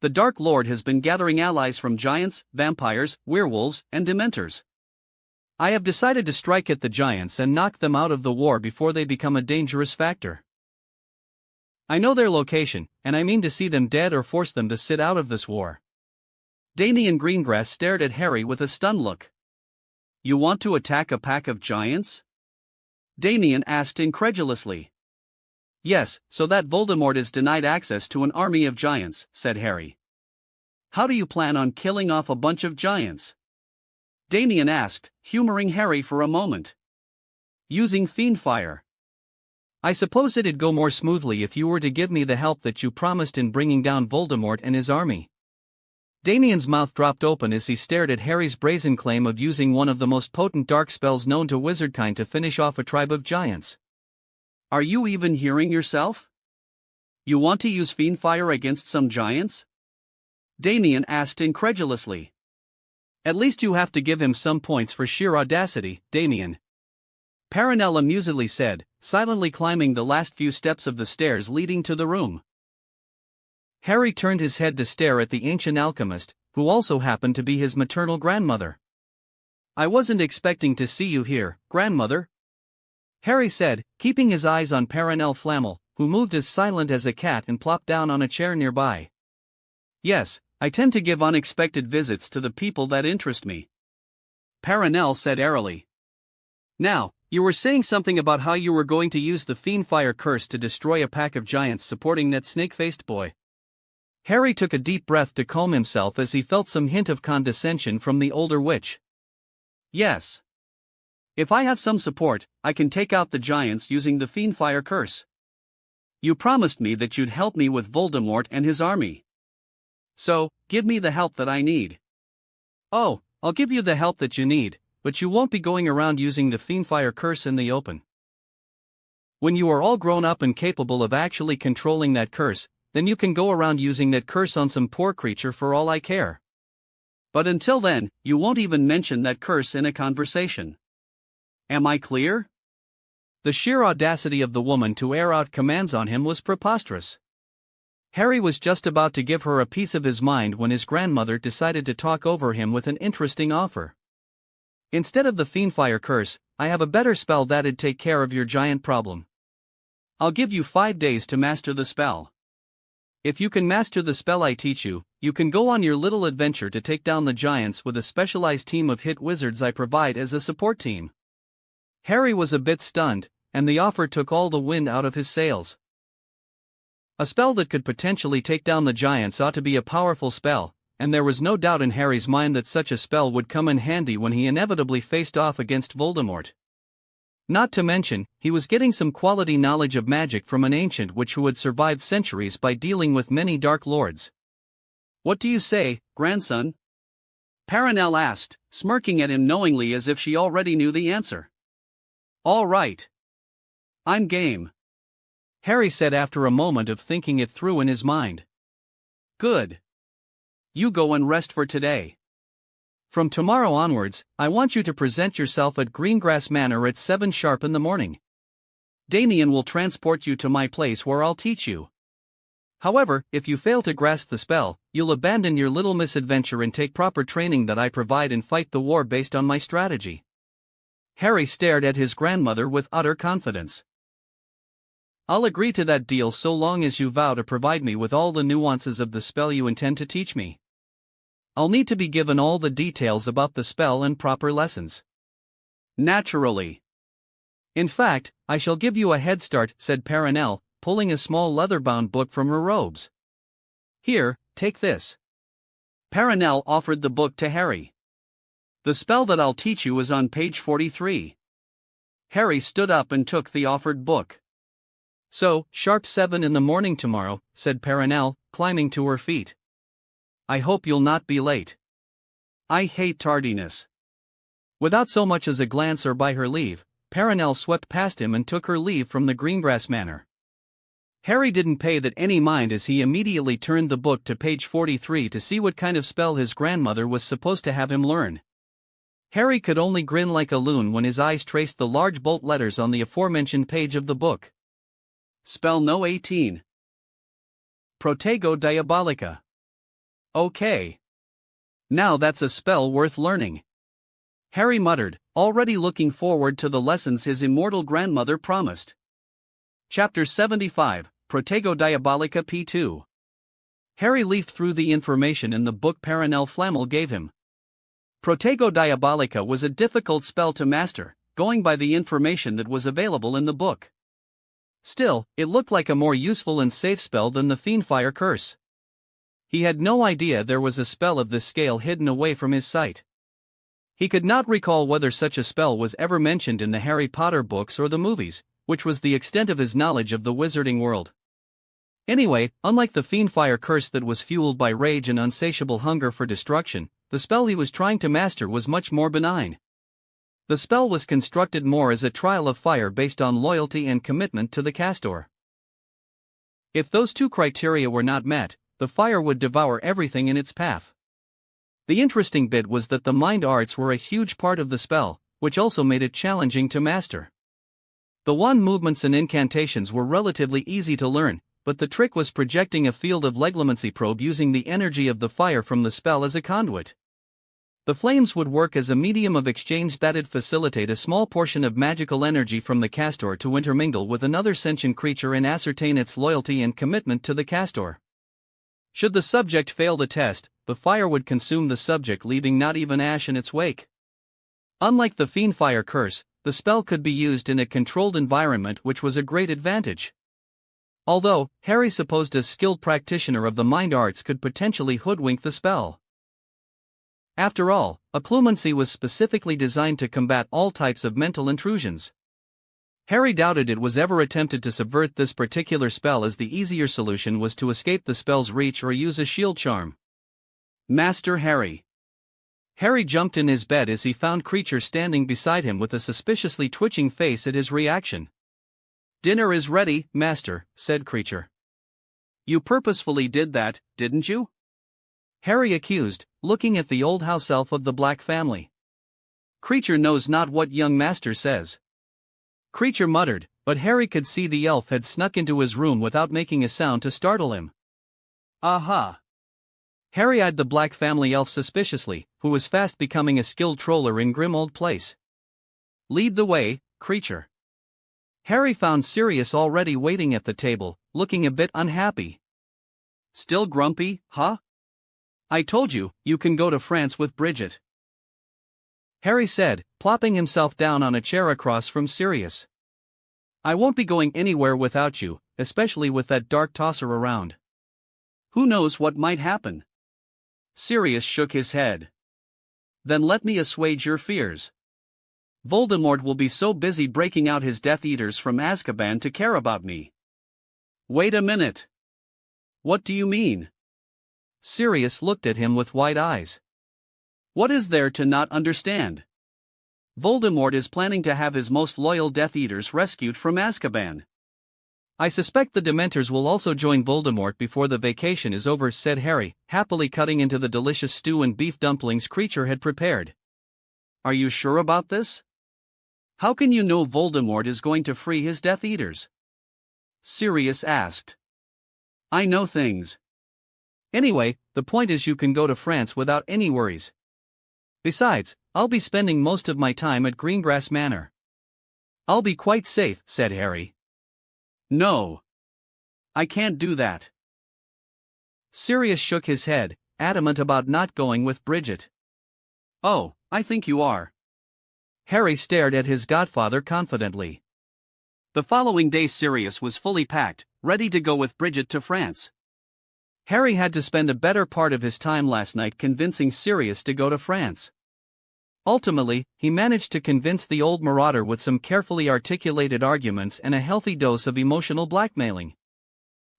The Dark Lord has been gathering allies from giants, vampires, werewolves, and dementors. I have decided to strike at the giants and knock them out of the war before they become a dangerous factor. I know their location, and I mean to see them dead or force them to sit out of this war. Damian Greengrass stared at Harry with a stunned look. You want to attack a pack of giants? Damian asked incredulously. Yes, so that Voldemort is denied access to an army of giants, said Harry. How do you plan on killing off a bunch of giants? Damian asked, humoring Harry for a moment. Using fiendfire. I suppose it'd go more smoothly if you were to give me the help that you promised in bringing down Voldemort and his army. Damian's mouth dropped open as he stared at Harry's brazen claim of using one of the most potent dark spells known to wizardkind to finish off a tribe of giants. Are you even hearing yourself? You want to use fiendfire against some giants? Damian asked incredulously. At least you have to give him some points for sheer audacity, Damian. Paranel amusedly said, silently climbing the last few steps of the stairs leading to the room. Harry turned his head to stare at the ancient alchemist, who also happened to be his maternal grandmother. "I wasn't expecting to see you here, grandmother," Harry said, keeping his eyes on Perenelle Flammel, who moved as silent as a cat and plopped down on a chair nearby. "Yes, I tend to give unexpected visits to the people that interest me," Perenelle said airily. "Now, you were saying something about how you were going to use the Fiendfire curse to destroy a pack of giants supporting that snake-faced boy." Harry took a deep breath to calm himself as he felt some hint of condescension from the older witch. "Yes. If I have some support, I can take out the giants using the Fiendfire curse. You promised me that you'd help me with Voldemort and his army. So, give me the help that I need." "Oh, I'll give you the help that you need, but you won't be going around using the Fiendfire curse in the open. When you are all grown up and capable of actually controlling that curse, then you can go around using that curse on some poor creature for all I care. But until then, you won't even mention that curse in a conversation. Am I clear?" The sheer audacity of the woman to air out commands on him was preposterous. Harry was just about to give her a piece of his mind when his grandmother decided to talk over him with an interesting offer. "Instead of the Fiendfire curse, I have a better spell that'd take care of your giant problem. I'll give you 5 days to master the spell. If you can master the spell I teach you, you can go on your little adventure to take down the giants with a specialized team of hit wizards I provide as a support team." Harry was a bit stunned, and the offer took all the wind out of his sails. A spell that could potentially take down the giants ought to be a powerful spell, and there was no doubt in Harry's mind that such a spell would come in handy when he inevitably faced off against Voldemort. Not to mention, he was getting some quality knowledge of magic from an ancient witch who had survived centuries by dealing with many Dark Lords. "What do you say, grandson?" Perenelle asked, smirking at him knowingly as if she already knew the answer. "All right. I'm game," Harry said after a moment of thinking it through in his mind. "Good. You go and rest for today. From tomorrow onwards, I want you to present yourself at Greengrass Manor at 7 sharp in the morning. Damien will transport you to my place where I'll teach you. However, if you fail to grasp the spell, you'll abandon your little misadventure and take proper training that I provide and fight the war based on my strategy." Harry stared at his grandmother with utter confidence. "I'll agree to that deal so long as you vow to provide me with all the nuances of the spell you intend to teach me. I'll need to be given all the details about the spell and proper lessons." "Naturally. In fact, I shall give you a head start," said Perenelle, pulling a small leather-bound book from her robes. "Here, take this." Perenelle offered the book to Harry. "The spell that I'll teach you is on page 43. Harry stood up and took the offered book. "So, sharp 7 in the morning tomorrow," said Perenelle, climbing to her feet. "I hope you'll not be late. I hate tardiness." Without so much as a glance or by her leave, Perenelle swept past him and took her leave from the Greengrass Manor. Harry didn't pay that any mind as he immediately turned the book to page 43 to see what kind of spell his grandmother was supposed to have him learn. Harry could only grin like a loon when his eyes traced the large bold letters on the aforementioned page of the book. Spell No. 18. Protego Diabolica. Okay. Now that's a spell worth learning, Harry muttered, already looking forward to the lessons his immortal grandmother promised. Chapter 75, Protego Diabolica P2. Harry leafed through the information in the book Perenelle Flammel gave him. Protego Diabolica was a difficult spell to master, going by the information that was available in the book. Still, it looked like a more useful and safe spell than the Fiendfire curse. He had no idea there was a spell of this scale hidden away from his sight. He could not recall whether such a spell was ever mentioned in the Harry Potter books or the movies, which was the extent of his knowledge of the wizarding world. Anyway, unlike the Fiendfire curse that was fueled by rage and insatiable hunger for destruction, the spell he was trying to master was much more benign. The spell was constructed more as a trial of fire based on loyalty and commitment to the castor. If those two criteria were not met, the fire would devour everything in its path. The interesting bit was that the mind arts were a huge part of the spell, which also made it challenging to master. The wand movements and incantations were relatively easy to learn, but the trick was projecting a field of leglomancy probe using the energy of the fire from the spell as a conduit. The flames would work as a medium of exchange that'd facilitate a small portion of magical energy from the castor to intermingle with another sentient creature and ascertain its loyalty and commitment to the castor. Should the subject fail the test, the fire would consume the subject, leaving not even ash in its wake. Unlike the fiend fire curse, the spell could be used in a controlled environment, which was a great advantage. Although, Harry supposed a skilled practitioner of the mind arts could potentially hoodwink the spell. After all, occlumency was specifically designed to combat all types of mental intrusions. Harry doubted it was ever attempted to subvert this particular spell, as the easier solution was to escape the spell's reach or use a shield charm. Master Harry. Harry jumped in his bed as he found Creature standing beside him with a suspiciously twitching face at his reaction. "Dinner is ready, Master," said Creature. "You purposefully did that, didn't you?" Harry accused, looking at the old house elf of the Black family. "Creature knows not what young master says." Creature muttered, but Harry could see the elf had snuck into his room without making a sound to startle him. "Aha!" Harry eyed the Black family elf suspiciously, who was fast becoming a skilled troller in Grimmauld Place. "Lead the way, Creature." Harry found Sirius already waiting at the table, looking a bit unhappy. "Still grumpy, huh? I told you, you can go to France with Bridget," Harry said, plopping himself down on a chair across from Sirius. "I won't be going anywhere without you, especially with that dark tosser around. Who knows what might happen?" Sirius shook his head. "Then let me assuage your fears. Voldemort will be so busy breaking out his Death Eaters from Azkaban to care about me." "Wait a minute. What do you mean?" Sirius looked at him with wide eyes. "What is there to not understand? Voldemort is planning to have his most loyal Death Eaters rescued from Azkaban. I suspect the Dementors will also join Voldemort before the vacation is over," said Harry, happily cutting into the delicious stew and beef dumplings Creature had prepared. "Are you sure about this? How can you know Voldemort is going to free his Death Eaters?" Sirius asked. "I know things. Anyway, the point is you can go to France without any worries. Besides, I'll be spending most of my time at Greengrass Manor." "I'll be quite safe," said Harry. "No. I can't do that." Sirius shook his head, adamant about not going with Bridget. "Oh, I think you are." Harry stared at his godfather confidently. The following day Sirius was fully packed, ready to go with Bridget to France. Harry had to spend a better part of his time last night convincing Sirius to go to France. Ultimately, he managed to convince the old marauder with some carefully articulated arguments and a healthy dose of emotional blackmailing.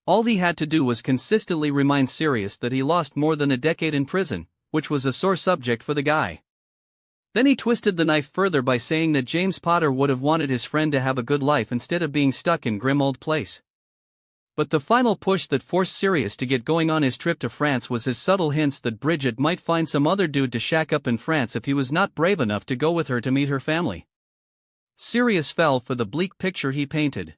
All he had to do was consistently remind Sirius that he lost more than a decade in prison, which was a sore subject for the guy. Then he twisted the knife further by saying that James Potter would have wanted his friend to have a good life instead of being stuck in Grimmauld Place. But the final push that forced Sirius to get going on his trip to France was his subtle hints that Bridget might find some other dude to shack up in France if he was not brave enough to go with her to meet her family. Sirius fell for the bleak picture he painted.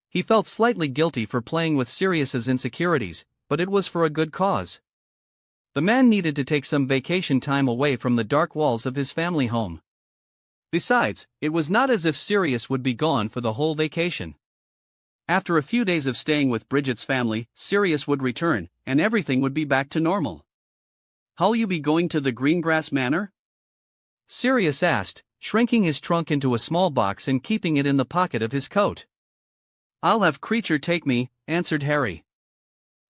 He felt slightly guilty for playing with Sirius's insecurities, but it was for a good cause. The man needed to take some vacation time away from the dark walls of his family home. Besides, it was not as if Sirius would be gone for the whole vacation. After a few days of staying with Bridget's family, Sirius would return, and everything would be back to normal. "How'll you be going to the Greengrass Manor?" Sirius asked, shrinking his trunk into a small box and keeping it in the pocket of his coat. "I'll have Creature take me," answered Harry.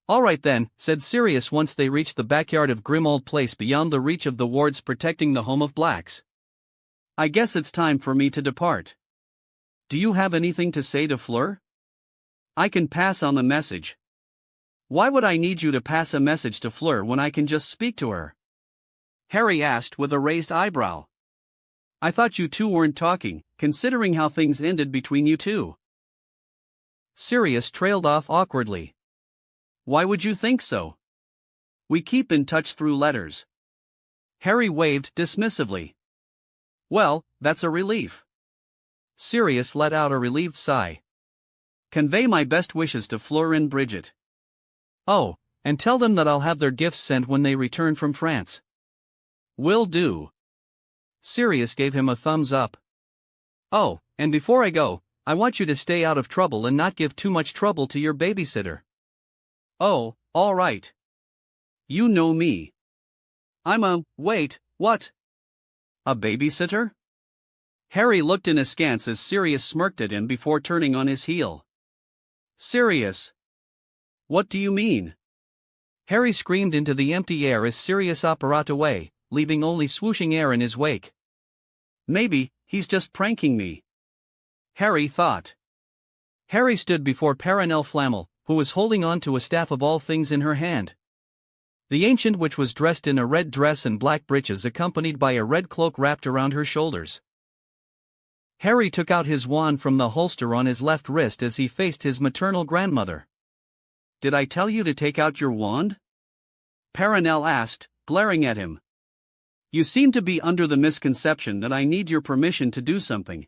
"All right then," said Sirius once they reached the backyard of Grimmauld Place beyond the reach of the wards protecting the home of Blacks. "I guess it's time for me to depart. Do you have anything to say to Fleur?" "I can pass on the message." "Why would I need you to pass a message to Fleur when I can just speak to her?" Harry asked with a raised eyebrow. "I thought you two weren't talking, considering how things ended between you two." Sirius trailed off awkwardly. "Why would you think so? We keep in touch through letters." Harry waved dismissively. "Well, that's a relief." Sirius let out a relieved sigh. Convey my best wishes to Fleur and Bridget. Oh, and tell them that I'll have their gifts sent when they return from France. Will do. Sirius gave him a thumbs up. Oh, and before I go, I want you to stay out of trouble and not give too much trouble to your babysitter. Oh, all right. You know me. Wait, what? A babysitter? Harry looked in askance as Sirius smirked at him before turning on his heel. Sirius. What do you mean? Harry screamed into the empty air as Sirius operated away, leaving only swooshing air in his wake. Maybe, he's just pranking me, Harry thought. Harry stood before Perenelle Flammel, who was holding on to a staff of all things in her hand. The ancient witch was dressed in a red dress and black breeches accompanied by a red cloak wrapped around her shoulders. Harry took out his wand from the holster on his left wrist as he faced his maternal grandmother. Did I tell you to take out your wand? Perenelle asked, glaring at him. You seem to be under the misconception that I need your permission to do something,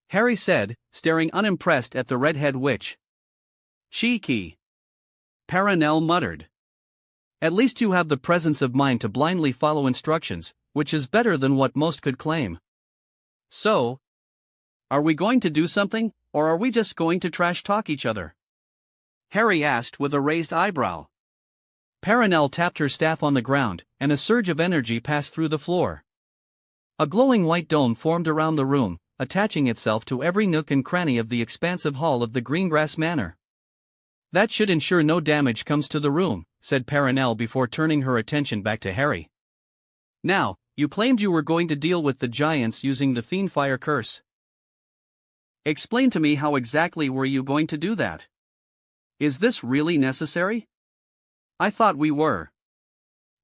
Harry said, staring unimpressed at the redhead witch. Cheeky, Perenelle muttered. At least you have the presence of mind to blindly follow instructions, which is better than what most could claim. So, are we going to do something, or are we just going to trash talk each other? Harry asked with a raised eyebrow. Perenelle tapped her staff on the ground, and a surge of energy passed through the floor. A glowing white dome formed around the room, attaching itself to every nook and cranny of the expansive hall of the Greengrass Manor. That should ensure no damage comes to the room, said Perenelle before turning her attention back to Harry. Now, you claimed you were going to deal with the giants using the Fiendfire curse. Explain to me how exactly were you going to do that? Is this really necessary? I thought we were.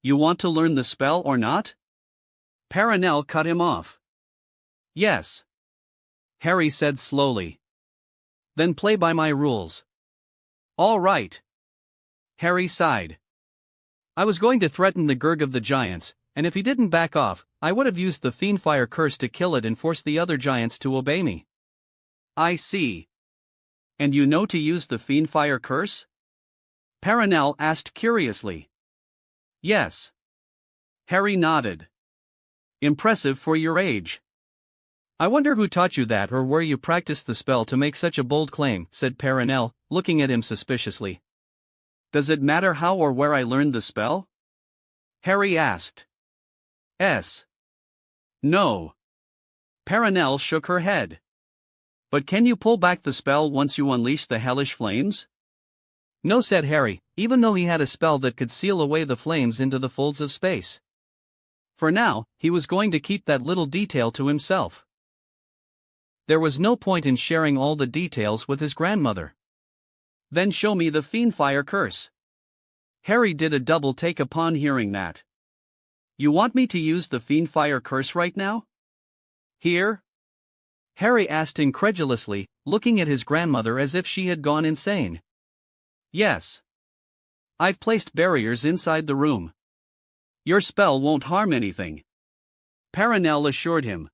You want to learn the spell or not? Perenelle cut him off. Yes, Harry said slowly. Then play by my rules. All right. Harry sighed. I was going to threaten the Gurg of the Giants, and if he didn't back off, I would have used the Fiendfire curse to kill it and force the other giants to obey me. I see. And you know to use the Fiendfire curse? Perenelle asked curiously. Yes. Harry nodded. Impressive for your age. I wonder who taught you that or where you practiced the spell to make such a bold claim, said Perenelle, looking at him suspiciously. Does it matter how or where I learned the spell? Harry asked. No. Perenelle shook her head. But can you pull back the spell once you unleash the hellish flames? No, said Harry, even though he had a spell that could seal away the flames into the folds of space. For now, he was going to keep that little detail to himself. There was no point in sharing all the details with his grandmother. Then show me the Fiendfire curse. Harry did a double take upon hearing that. You want me to use the Fiendfire curse right now? Here? Harry asked incredulously, looking at his grandmother as if she had gone insane. Yes. I've placed barriers inside the room. Your spell won't harm anything, Perenelle assured him.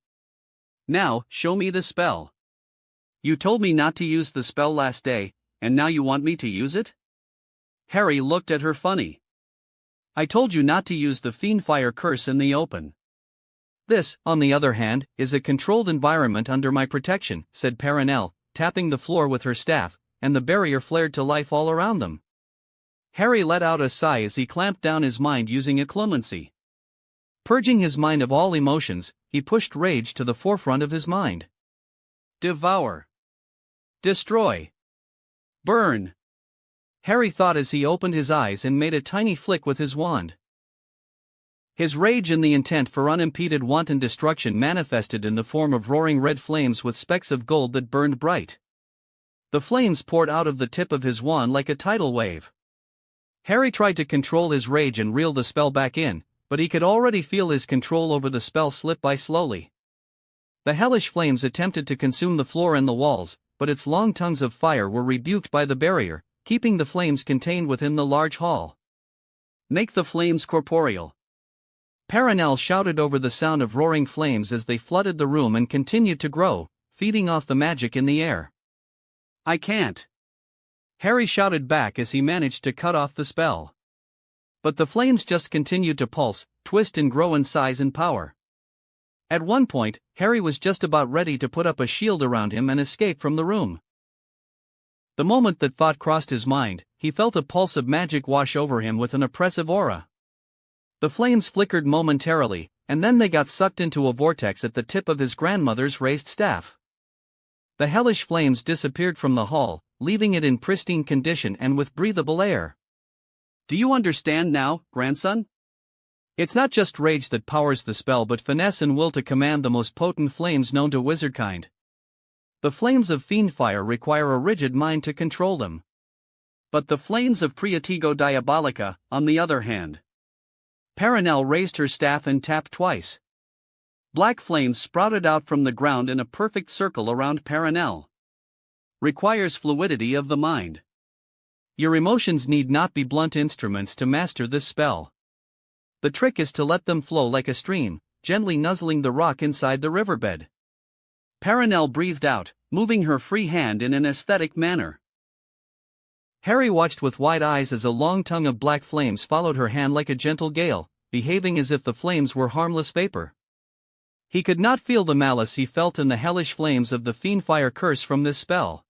Now, show me the spell. You told me not to use the spell last day, and now you want me to use it? Harry looked at her funny. I told you not to use the Fiendfire curse in the open. This, on the other hand, is a controlled environment under my protection, said Perenelle, tapping the floor with her staff, and the barrier flared to life all around them. Harry let out a sigh as he clamped down his mind using occlumency. Purging his mind of all emotions, he pushed rage to the forefront of his mind. Devour. Destroy. Burn. Harry thought as he opened his eyes and made a tiny flick with his wand. His rage and the intent for unimpeded wanton destruction manifested in the form of roaring red flames with specks of gold that burned bright. The flames poured out of the tip of his wand like a tidal wave. Harry tried to control his rage and reel the spell back in, but he could already feel his control over the spell slip by slowly. The hellish flames attempted to consume the floor and the walls, but its long tongues of fire were rebuked by the barrier, keeping the flames contained within the large hall. Make the flames corporeal. Perenelle shouted over the sound of roaring flames as they flooded the room and continued to grow, feeding off the magic in the air. I can't," Harry shouted back as he managed to cut off the spell. But the flames just continued to pulse, twist and grow in size and power. At one point, Harry was just about ready to put up a shield around him and escape from the room. The moment that thought crossed his mind, he felt a pulse of magic wash over him with an oppressive aura. The flames flickered momentarily, and then they got sucked into a vortex at the tip of his grandmother's raised staff. The hellish flames disappeared from the hall, leaving it in pristine condition and with breathable air. "Do you understand now, grandson? It's not just rage that powers the spell but finesse and will to command the most potent flames known to wizardkind. The flames of fiend fire require a rigid mind to control them. But the flames of Priatigo Diabolica, on the other hand." Perenelle raised her staff and tapped twice. Black flames sprouted out from the ground in a perfect circle around Perenelle. "Requires fluidity of the mind. Your emotions need not be blunt instruments to master this spell. The trick is to let them flow like a stream, gently nuzzling the rock inside the riverbed." Perenelle breathed out, moving her free hand in an aesthetic manner. Harry watched with wide eyes as a long tongue of black flames followed her hand like a gentle gale, behaving as if the flames were harmless vapor. He could not feel the malice he felt in the hellish flames of the fiendfire curse from this spell.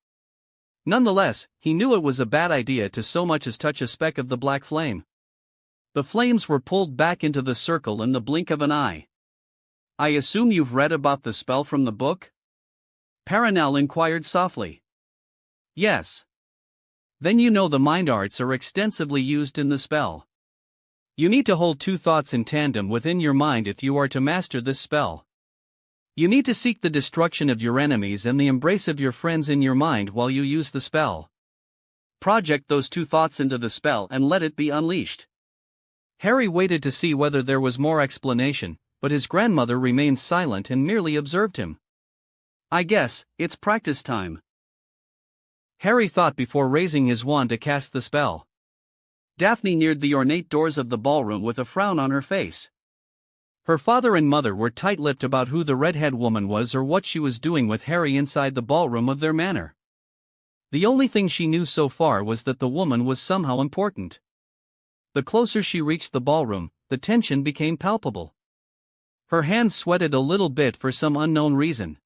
Nonetheless, he knew it was a bad idea to so much as touch a speck of the black flame. The flames were pulled back into the circle in the blink of an eye. "I assume you've read about the spell from the book?" Perenelle inquired softly. "Yes." "Then you know the mind arts are extensively used in the spell. You need to hold two thoughts in tandem within your mind if you are to master this spell. You need to seek the destruction of your enemies and the embrace of your friends in your mind while you use the spell. Project those two thoughts into the spell and let it be unleashed." Harry waited to see whether there was more explanation, but his grandmother remained silent and merely observed him. "I guess it's practice time," Harry thought before raising his wand to cast the spell. Daphne neared the ornate doors of the ballroom with a frown on her face. Her father and mother were tight-lipped about who the redhead woman was or what she was doing with Harry inside the ballroom of their manor. The only thing she knew so far was that the woman was somehow important. The closer she reached the ballroom, the tension became palpable. Her hands sweated a little bit for some unknown reason.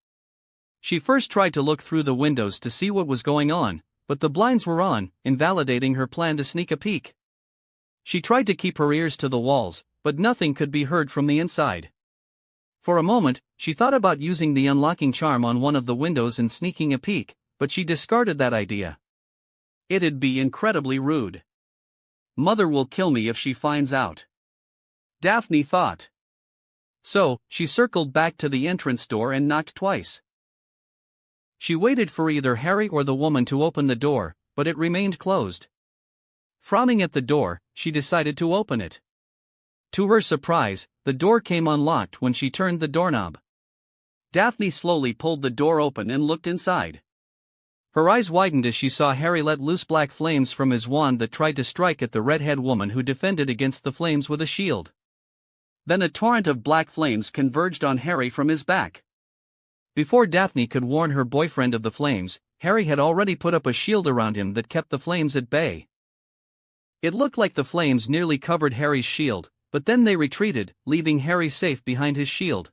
She first tried to look through the windows to see what was going on, but the blinds were on, invalidating her plan to sneak a peek. She tried to keep her ears to the walls, but nothing could be heard from the inside. For a moment, she thought about using the unlocking charm on one of the windows and sneaking a peek, but she discarded that idea. It'd be incredibly rude. Mother will kill me if she finds out, Daphne thought. So, she circled back to the entrance door and knocked twice. She waited for either Harry or the woman to open the door, but it remained closed. Frowning at the door, she decided to open it. To her surprise, the door came unlocked when she turned the doorknob. Daphne slowly pulled the door open and looked inside. Her eyes widened as she saw Harry let loose black flames from his wand that tried to strike at the redhead woman who defended against the flames with a shield. Then a torrent of black flames converged on Harry from his back. Before Daphne could warn her boyfriend of the flames, Harry had already put up a shield around him that kept the flames at bay. It looked like the flames nearly covered Harry's shield, but then they retreated, leaving Harry safe behind his shield.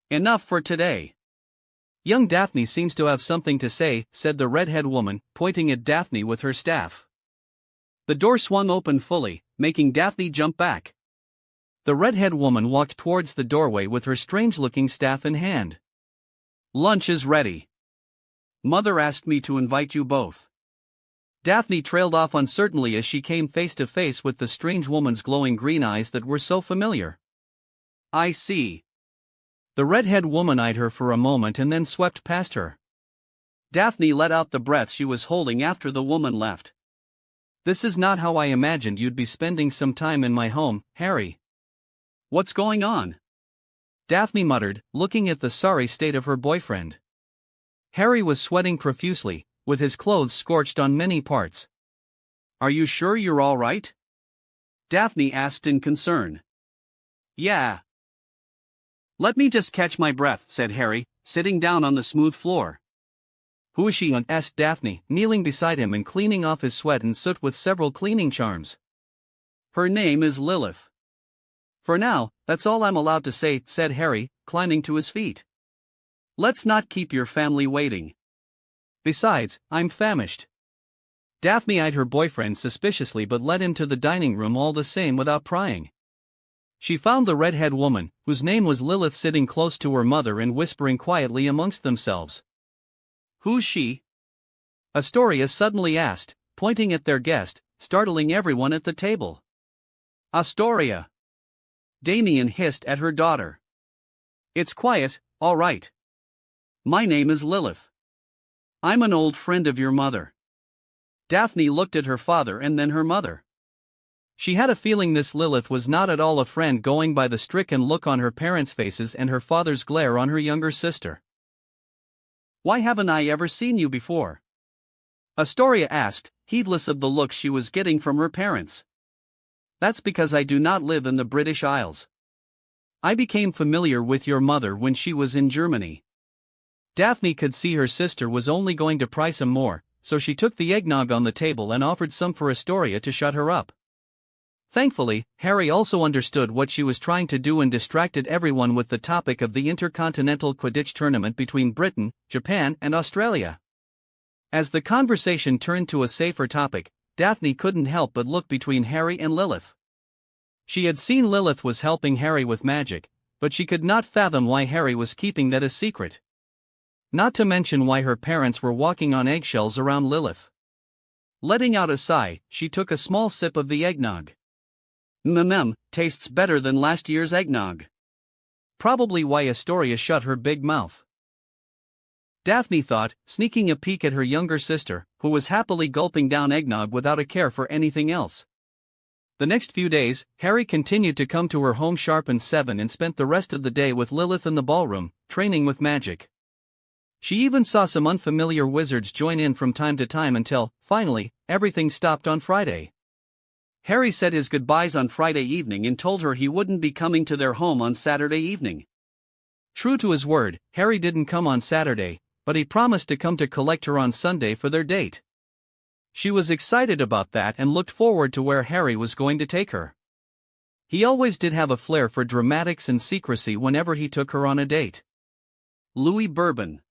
Enough for today. Young Daphne seems to have something to say, said the redhead woman, pointing at Daphne with her staff. The door swung open fully, making Daphne jump back. The redhead woman walked towards the doorway with her strange-looking staff in hand. Lunch is ready. Mother asked me to invite you both. Daphne trailed off uncertainly as she came face to face with the strange woman's glowing green eyes that were so familiar. I see. The redhead woman eyed her for a moment and then swept past her. Daphne let out the breath she was holding after the woman left. This is not how I imagined you'd be spending some time in my home, Harry. What's going on? Daphne muttered, looking at the sorry state of her boyfriend. Harry was sweating profusely, with his clothes scorched on many parts. Are you sure you're all right? Daphne asked in concern. Yeah. Let me just catch my breath, said Harry, sitting down on the smooth floor. Who is she? Asked Daphne, kneeling beside him and cleaning off his sweat and soot with several cleaning charms. Her name is Lilith. For now, that's all I'm allowed to say, said Harry, climbing to his feet. Let's not keep your family waiting. Besides, I'm famished. Daphne eyed her boyfriend suspiciously but led him to the dining room all the same without prying. She found the redhead woman, whose name was Lilith, sitting close to her mother and whispering quietly amongst themselves. Who's she? Astoria suddenly asked, pointing at their guest, startling everyone at the table. Astoria. Damien hissed at her daughter. It's quiet, all right. My name is Lilith. I'm an old friend of your mother. Daphne looked at her father and then her mother. She had a feeling this Lilith was not at all a friend, going by the stricken look on her parents' faces and her father's glare on her younger sister. Why haven't I ever seen you before? Astoria asked, heedless of the look she was getting from her parents. That's because I do not live in the British Isles. I became familiar with your mother when she was in Germany. Daphne could see her sister was only going to pry some more, so she took the eggnog on the table and offered some for Astoria to shut her up. Thankfully, Harry also understood what she was trying to do and distracted everyone with the topic of the Intercontinental Quidditch tournament between Britain, Japan, and Australia. As the conversation turned to a safer topic, Daphne couldn't help but look between Harry and Lilith. She had seen Lilith was helping Harry with magic, but she could not fathom why Harry was keeping that a secret. Not to mention why her parents were walking on eggshells around Lilith. Letting out a sigh, she took a small sip of the eggnog. Tastes better than last year's eggnog. Probably why Astoria shut her big mouth. Daphne thought, sneaking a peek at her younger sister, who was happily gulping down eggnog without a care for anything else. The next few days, Harry continued to come to her home sharp and 7 and spent the rest of the day with Lilith in the ballroom, training with magic. She even saw some unfamiliar wizards join in from time to time until, finally, everything stopped on Friday. Harry said his goodbyes on Friday evening and told her he wouldn't be coming to their home on Saturday evening. True to his word, Harry didn't come on Saturday, but he promised to come to collect her on Sunday for their date. She was excited about that and looked forward to where Harry was going to take her. He always did have a flair for dramatics and secrecy whenever he took her on a date. Louis Bourbon.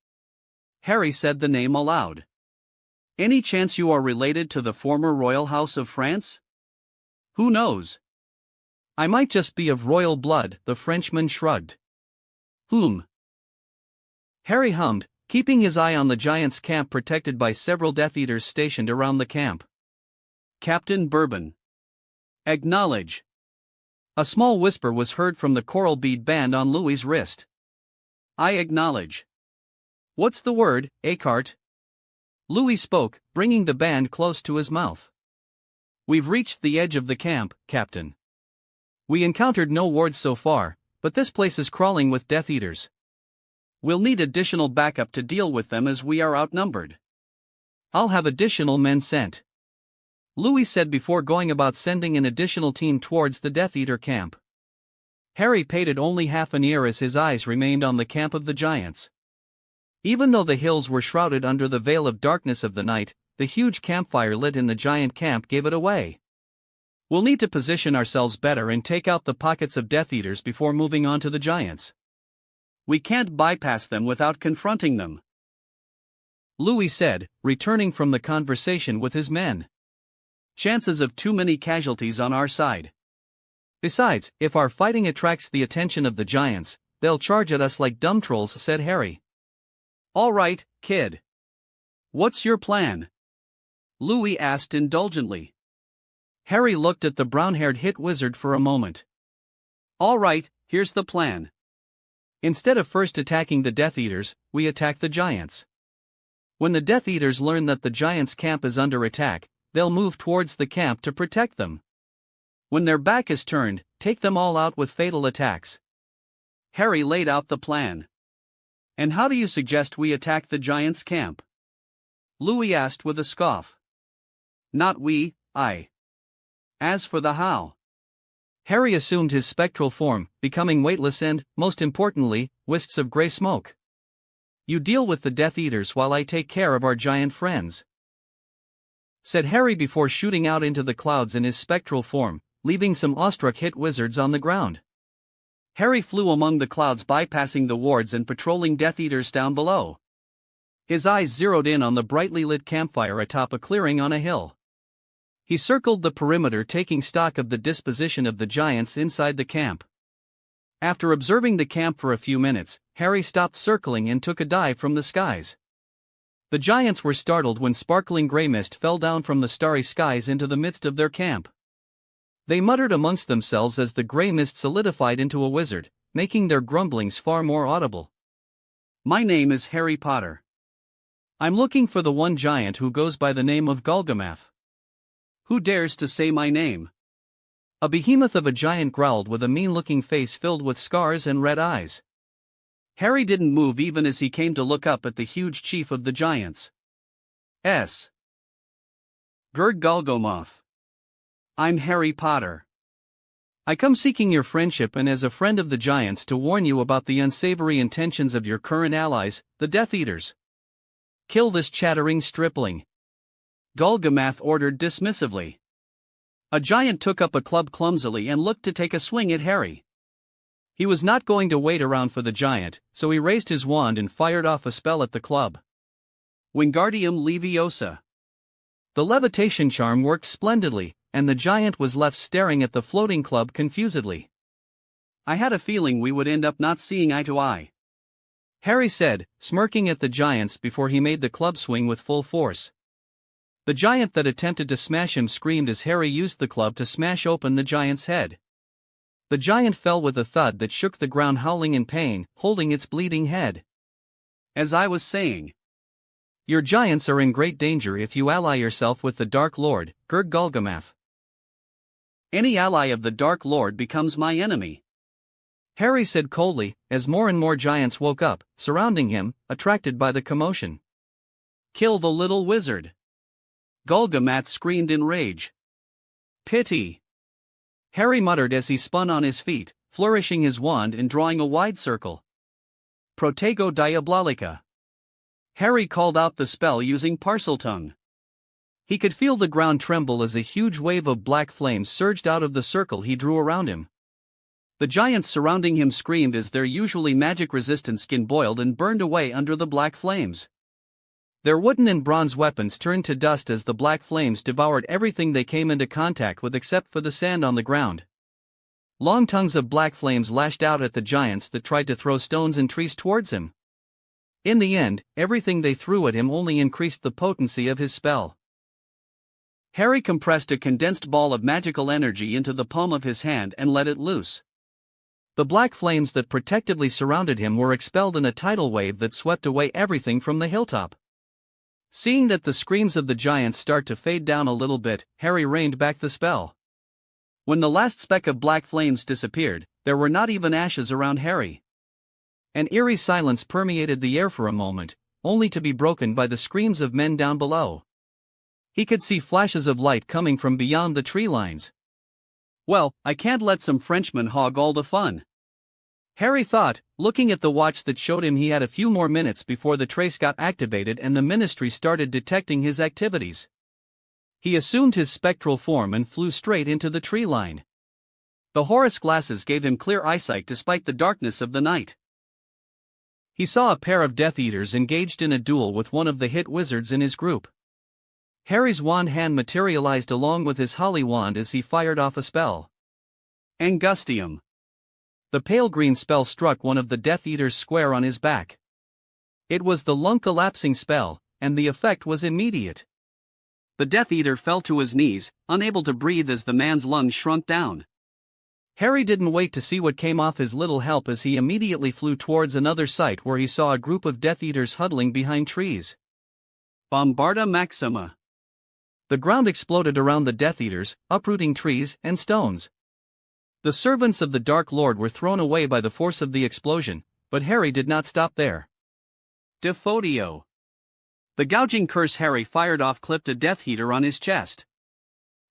Harry said the name aloud. Any chance you are related to the former royal house of France? Who knows? I might just be of royal blood, the Frenchman shrugged. Whom? Harry hummed, keeping his eye on the Giants' camp protected by several Death Eaters stationed around the camp. Captain Bourbon. Acknowledge. A small whisper was heard from the coral bead band on Louis's wrist. I acknowledge. What's the word, Eckhart? Louis spoke, bringing the band close to his mouth. We've reached the edge of the camp, Captain. We encountered no wards so far, but this place is crawling with Death Eaters. We'll need additional backup to deal with them as we are outnumbered. I'll have additional men sent. Louis said before going about sending an additional team towards the Death Eater camp. Harry paid it only half an ear as his eyes remained on the camp of the Giants. Even though the hills were shrouded under the veil of darkness of the night, the huge campfire lit in the giant camp gave it away. We'll need to position ourselves better and take out the pockets of Death Eaters before moving on to the Giants. We can't bypass them without confronting them, Louis said, returning from the conversation with his men. Chances of too many casualties on our side. Besides, if our fighting attracts the attention of the Giants, they'll charge at us like dumb trolls, said Harry. All right, kid. What's your plan? Louis asked indulgently. Harry looked at the brown-haired hit wizard for a moment. All right, here's the plan. Instead of first attacking the Death Eaters, we attack the Giants. When the Death Eaters learn that the Giants' camp is under attack, they'll move towards the camp to protect them. When their back is turned, take them all out with fatal attacks. Harry laid out the plan. And how do you suggest we attack the Giants' camp? Louis asked with a scoff. Not we, I. As for the how. Harry assumed his spectral form, becoming weightless and, most importantly, wisps of gray smoke. You deal with the Death Eaters while I take care of our giant friends," said Harry before shooting out into the clouds in his spectral form, leaving some awestruck hit wizards on the ground. Harry flew among the clouds, bypassing the wards and patrolling Death Eaters down below. His eyes zeroed in on the brightly lit campfire atop a clearing on a hill. He circled the perimeter, taking stock of the disposition of the giants inside the camp. After observing the camp for a few minutes, Harry stopped circling and took a dive from the skies. The giants were startled when sparkling gray mist fell down from the starry skies into the midst of their camp. They muttered amongst themselves as the gray mist solidified into a wizard, making their grumblings far more audible. "My name is Harry Potter. I'm looking for the one giant who goes by the name of Golgamath. Who dares to say my name?" A behemoth of a giant growled with a mean-looking face filled with scars and red eyes. Harry didn't move even as he came to look up at the huge chief of the giants. "Gurg Golgomoth. I'm Harry Potter. I come seeking your friendship and as a friend of the giants to warn you about the unsavory intentions of your current allies, the Death Eaters. Kill this chattering stripling," Golgamath ordered dismissively. A giant took up a club clumsily and looked to take a swing at Harry. He was not going to wait around for the giant, so he raised his wand and fired off a spell at the club. Wingardium Leviosa. The levitation charm worked splendidly, and the giant was left staring at the floating club confusedly. "I had a feeling we would end up not seeing eye to eye," Harry said, smirking at the giants before he made the club swing with full force. The giant that attempted to smash him screamed as Harry used the club to smash open the giant's head. The giant fell with a thud that shook the ground, howling in pain, holding its bleeding head. "As I was saying, your giants are in great danger if you ally yourself with the Dark Lord, Gurg Golgamath. Any ally of the Dark Lord becomes my enemy," Harry said coldly, as more and more giants woke up, surrounding him, attracted by the commotion. "Kill the little wizard," Golgamath screamed in rage. "Pity," Harry muttered as he spun on his feet, flourishing his wand and drawing a wide circle. "Protego Diabolica." Harry called out the spell using Parseltongue. He could feel the ground tremble as a huge wave of black flames surged out of the circle he drew around him. The giants surrounding him screamed as their usually magic-resistant skin boiled and burned away under the black flames. Their wooden and bronze weapons turned to dust as the black flames devoured everything they came into contact with except for the sand on the ground. Long tongues of black flames lashed out at the giants that tried to throw stones and trees towards him. In the end, everything they threw at him only increased the potency of his spell. Harry compressed a condensed ball of magical energy into the palm of his hand and let it loose. The black flames that protectively surrounded him were expelled in a tidal wave that swept away everything from the hilltop. Seeing that the screams of the giants start to fade down a little bit, Harry reined back the spell. When the last speck of black flames disappeared, there were not even ashes around Harry. An eerie silence permeated the air for a moment, only to be broken by the screams of men down below. He could see flashes of light coming from beyond the tree lines. "Well, I can't let some Frenchman hog all the fun," Harry thought, looking at the watch that showed him he had a few more minutes before the trace got activated and the Ministry started detecting his activities. He assumed his spectral form and flew straight into the tree line. The Horus glasses gave him clear eyesight despite the darkness of the night. He saw a pair of Death Eaters engaged in a duel with one of the hit wizards in his group. Harry's wand hand materialized along with his holly wand as he fired off a spell. Angustium. The pale green spell struck one of the Death Eaters square on his back. It was the lung collapsing spell, and the effect was immediate. The Death Eater fell to his knees, unable to breathe as the man's lungs shrunk down. Harry didn't wait to see what came off his little help as he immediately flew towards another site where he saw a group of Death Eaters huddling behind trees. Bombarda Maxima. The ground exploded around the Death Eaters, uprooting trees and stones. The servants of the Dark Lord were thrown away by the force of the explosion, but Harry did not stop there. Defodio. The gouging curse Harry fired off clipped a Death Eater on his chest.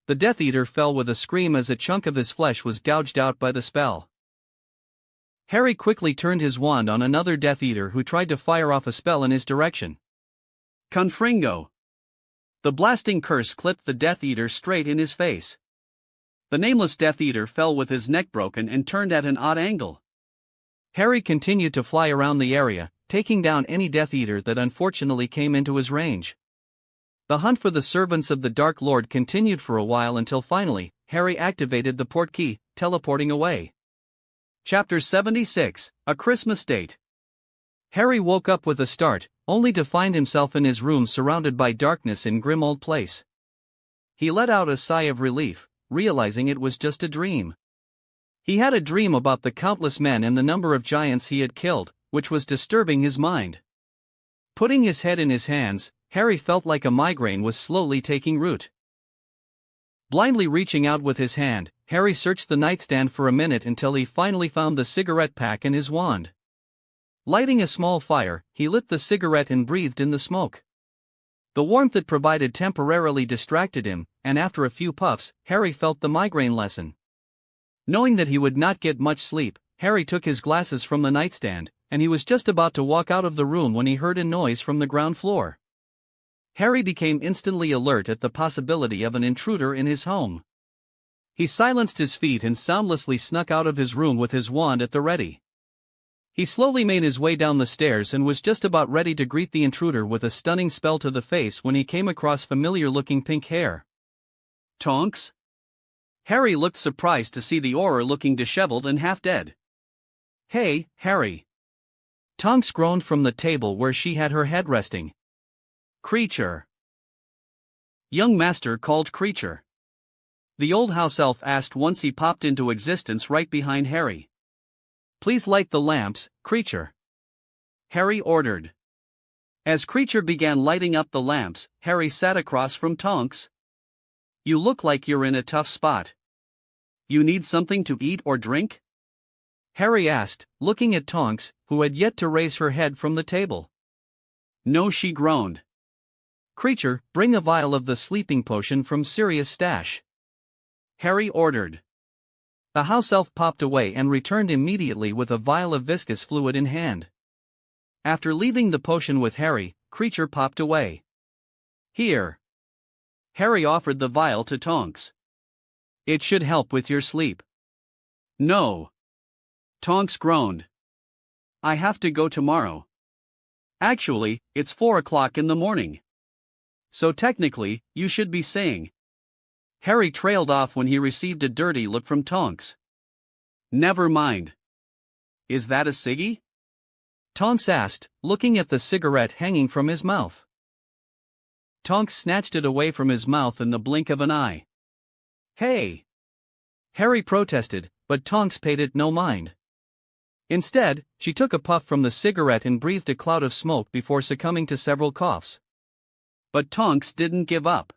The Death Eater fell with a scream as a chunk of his flesh was gouged out by the spell. Harry quickly turned his wand on another Death Eater who tried to fire off a spell in his direction. Confringo! The blasting curse clipped the Death Eater straight in his face. The nameless Death Eater fell with his neck broken and turned at an odd angle. Harry continued to fly around the area, taking down any Death Eater that unfortunately came into his range. The hunt for the servants of the Dark Lord continued for a while until finally, Harry activated the portkey, teleporting away. Chapter 76, A Christmas Date. Harry woke up with a start, only to find himself in his room surrounded by darkness in grim old place. He let out a sigh of relief, realizing it was just a dream. He had a dream about the countless men and the number of giants he had killed, which was disturbing his mind. Putting his head in his hands, Harry felt like a migraine was slowly taking root. Blindly reaching out with his hand, Harry searched the nightstand for a minute until he finally found the cigarette pack and his wand. Lighting a small fire, he lit the cigarette and breathed in the smoke. The warmth it provided temporarily distracted him, and after a few puffs, Harry felt the migraine lessen. Knowing that he would not get much sleep, Harry took his glasses from the nightstand, and he was just about to walk out of the room when he heard a noise from the ground floor. Harry became instantly alert at the possibility of an intruder in his home. He silenced his feet and soundlessly snuck out of his room with his wand at the ready. He slowly made his way down the stairs and was just about ready to greet the intruder with a stunning spell to the face when he came across familiar-looking pink hair. Tonks? Harry looked surprised to see the Auror looking disheveled and half-dead. Hey, Harry. Tonks groaned from the table where she had her head resting. Creature. Young master called Creature. The old house elf asked once he popped into existence right behind Harry. Please light the lamps, Creature. Harry ordered. As Creature began lighting up the lamps, Harry sat across from Tonks. You look like you're in a tough spot. You need something to eat or drink? Harry asked, looking at Tonks, who had yet to raise her head from the table. No, she groaned. Creature, bring a vial of the sleeping potion from Sirius' stash. Harry ordered. The house elf popped away and returned immediately with a vial of viscous fluid in hand. After leaving the potion with Harry, Creature popped away. Here. Harry offered the vial to Tonks. It should help with your sleep. No. Tonks groaned. I have to go tomorrow. Actually, it's 4 o'clock in the morning. So technically, you should be saying. Harry trailed off when he received a dirty look from Tonks. Never mind. Is that a ciggy? Tonks asked, looking at the cigarette hanging from his mouth. Tonks snatched it away from his mouth in the blink of an eye. Hey! Harry protested, but Tonks paid it no mind. Instead, she took a puff from the cigarette and breathed a cloud of smoke before succumbing to several coughs. But Tonks didn't give up.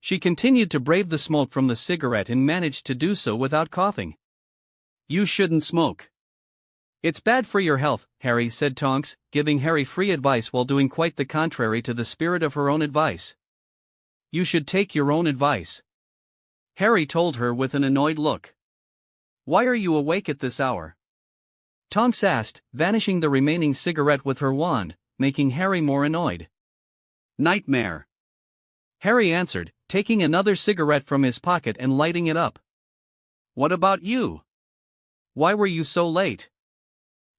She continued to brave the smoke from the cigarette and managed to do so without coughing. You shouldn't smoke. It's bad for your health, Harry, said Tonks, giving Harry free advice while doing quite the contrary to the spirit of her own advice. You should take your own advice. Harry told her with an annoyed look. Why are you awake at this hour? Tonks asked, vanishing the remaining cigarette with her wand, making Harry more annoyed. Nightmare. Harry answered, taking another cigarette from his pocket and lighting it up. What about you? Why were you so late?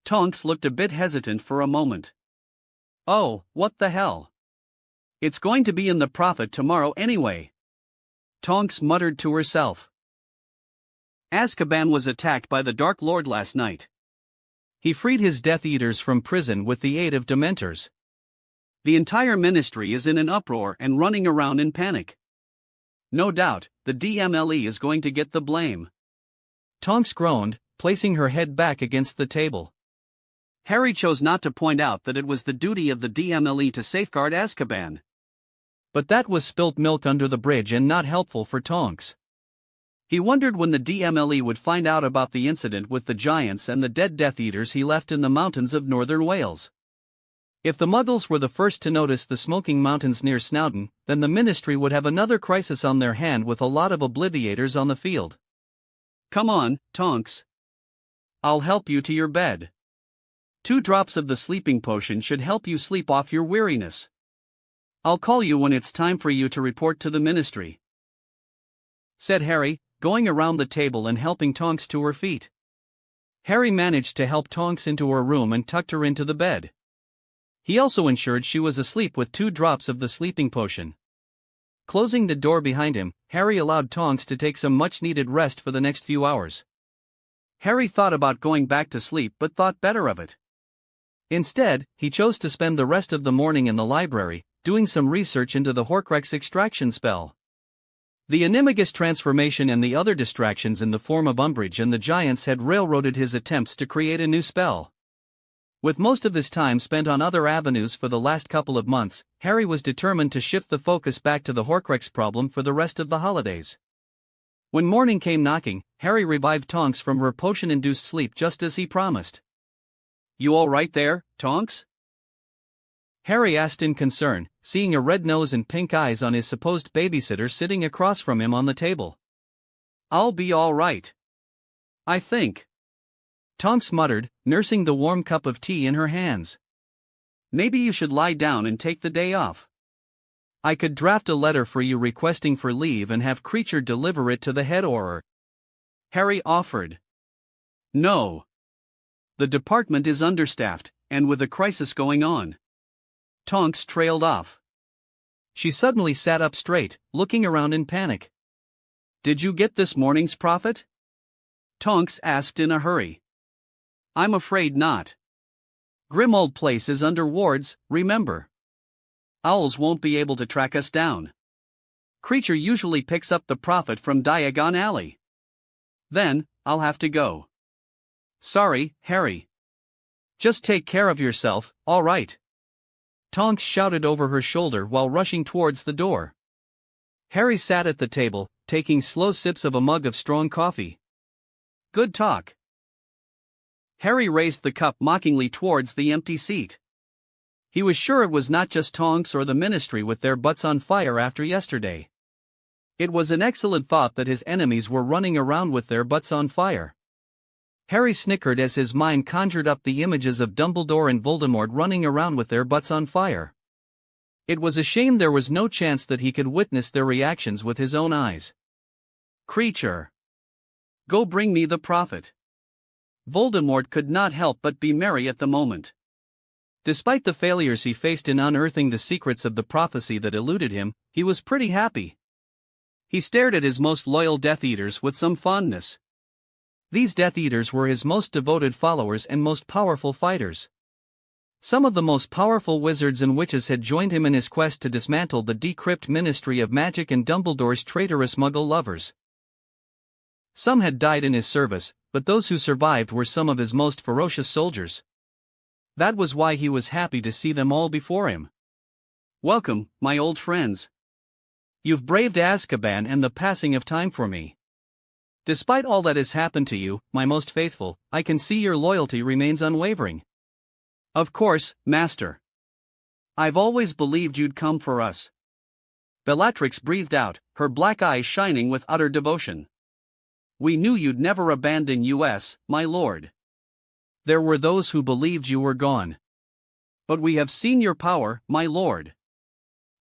Tonks looked a bit hesitant for a moment. Oh, what the hell? It's going to be in the Prophet tomorrow anyway. Tonks muttered to herself. Azkaban was attacked by the Dark Lord last night. He freed his Death Eaters from prison with the aid of Dementors. The entire ministry is in an uproar and running around in panic. No doubt, the DMLE is going to get the blame. Tonks groaned, placing her head back against the table. Harry chose not to point out that it was the duty of the DMLE to safeguard Azkaban. But that was spilt milk under the bridge and not helpful for Tonks. He wondered when the DMLE would find out about the incident with the giants and the dead Death Eaters he left in the mountains of northern Wales. If the Muggles were the first to notice the smoking mountains near Snowdon, then the Ministry would have another crisis on their hand with a lot of Obliviators on the field. Come on, Tonks. I'll help you to your bed. 2 drops of the sleeping potion should help you sleep off your weariness. I'll call you when it's time for you to report to the ministry," said Harry, going around the table and helping Tonks to her feet. Harry managed to help Tonks into her room and tucked her into the bed. He also ensured she was asleep with 2 drops of the sleeping potion. Closing the door behind him, Harry allowed Tonks to take some much-needed rest for the next few hours. Harry thought about going back to sleep but thought better of it. Instead, he chose to spend the rest of the morning in the library, doing some research into the Horcrux extraction spell. The Animagus transformation and the other distractions in the form of Umbridge and the Giants had railroaded his attempts to create a new spell. With most of his time spent on other avenues for the last couple of months, Harry was determined to shift the focus back to the Horcrux problem for the rest of the holidays. When morning came knocking, Harry revived Tonks from her potion-induced sleep just as he promised. "You all right there, Tonks?" Harry asked in concern, seeing a red nose and pink eyes on his supposed babysitter sitting across from him on the table. "I'll be all right, I think," Tonks muttered, nursing the warm cup of tea in her hands. "Maybe you should lie down and take the day off. I could draft a letter for you requesting for leave and have Creature deliver it to the head Auror," Harry offered. "No. The department is understaffed, and with a crisis going on." Tonks trailed off. She suddenly sat up straight, looking around in panic. "Did you get this morning's profit?" Tonks asked in a hurry. "I'm afraid not. Grimmauld Place is under wards, remember. Owls won't be able to track us down. Creature usually picks up the profit from Diagon Alley. Then, I'll have to go. Sorry, Harry. Just take care of yourself, all right?" Tonks shouted over her shoulder while rushing towards the door. Harry sat at the table, taking slow sips of a mug of strong coffee. "Good talk." Harry raised the cup mockingly towards the empty seat. He was sure it was not just Tonks or the ministry with their butts on fire after yesterday. It was an excellent thought that his enemies were running around with their butts on fire. Harry snickered as his mind conjured up the images of Dumbledore and Voldemort running around with their butts on fire. It was a shame there was no chance that he could witness their reactions with his own eyes. "Creature, go bring me the prophet." Voldemort could not help but be merry at the moment. Despite the failures he faced in unearthing the secrets of the prophecy that eluded him, he was pretty happy. He stared at his most loyal Death Eaters with some fondness. These Death Eaters were his most devoted followers and most powerful fighters. Some of the most powerful wizards and witches had joined him in his quest to dismantle the decrypt Ministry of Magic and Dumbledore's traitorous Muggle lovers. Some had died in his service, but those who survived were some of his most ferocious soldiers. That was why he was happy to see them all before him. "Welcome, my old friends. You've braved Azkaban and the passing of time for me. Despite all that has happened to you, my most faithful, I can see your loyalty remains unwavering." "Of course, Master. I've always believed you'd come for us." Bellatrix breathed out, her black eyes shining with utter devotion. "We knew you'd never abandon us, my lord. There were those who believed you were gone. But we have seen your power, my lord.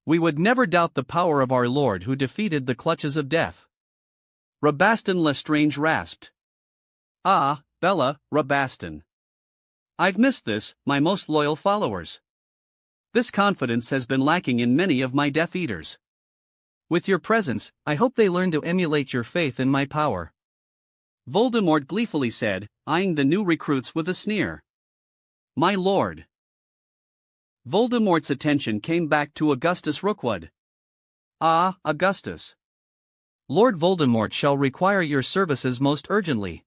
We would never doubt the power of our lord who defeated the clutches of death." Rabaston Lestrange rasped. "Ah, Bella, Rabaston. I've missed this, my most loyal followers. This confidence has been lacking in many of my Death Eaters. With your presence, I hope they learn to emulate your faith in my power," Voldemort gleefully said, eyeing the new recruits with a sneer. "My lord." Voldemort's attention came back to Augustus Rookwood. "Ah, Augustus. Lord Voldemort shall require your services most urgently.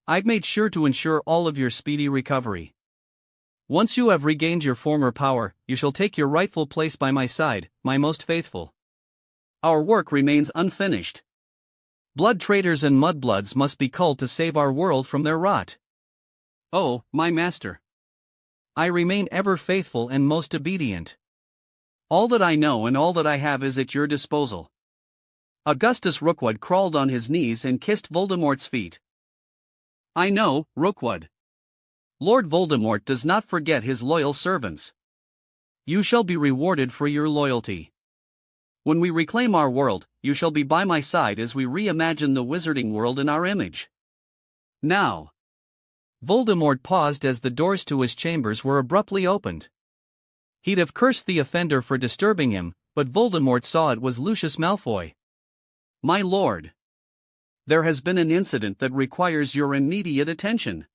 I've made sure to ensure all of your speedy recovery. Once you have regained your former power, you shall take your rightful place by my side, my most faithful. Our work remains unfinished. Blood traitors and mudbloods must be culled to save our world from their rot. Oh, my master. I remain ever faithful and most obedient. All that I know and all that I have is at your disposal." Augustus Rookwood crawled on his knees and kissed Voldemort's feet. I know, Rookwood. Lord Voldemort does not forget his loyal servants. You shall be rewarded for your loyalty. When we reclaim our world, you shall be by my side as we reimagine the wizarding world in our image. Now. Voldemort paused as the doors to his chambers were abruptly opened. He'd have cursed the offender for disturbing him, but Voldemort saw it was Lucius Malfoy. My lord. There has been an incident that requires your immediate attention.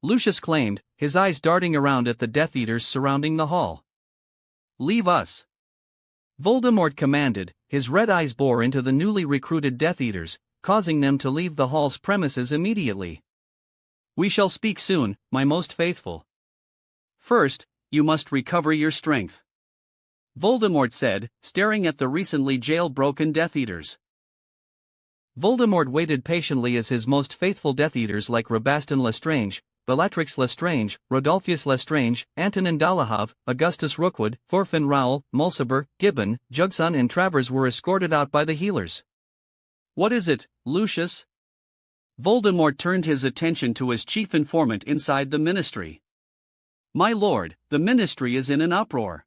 Lucius claimed, his eyes darting around at the Death Eaters surrounding the hall. Leave us. Voldemort commanded, his red eyes bore into the newly recruited Death Eaters, causing them to leave the hall's premises immediately. We shall speak soon, my most faithful. First, you must recover your strength. Voldemort said, staring at the recently jailbroken Death Eaters. Voldemort waited patiently as his most faithful Death Eaters like Rabaston Lestrange, Bellatrix Lestrange, Rodolphus Lestrange, Antonin Dolohov, Augustus Rookwood, Thorfinn Rowell, Mulciber, Gibbon, Jugson and Travers were escorted out by the healers. What is it, Lucius? Voldemort turned his attention to his chief informant inside the Ministry. My lord, the Ministry is in an uproar.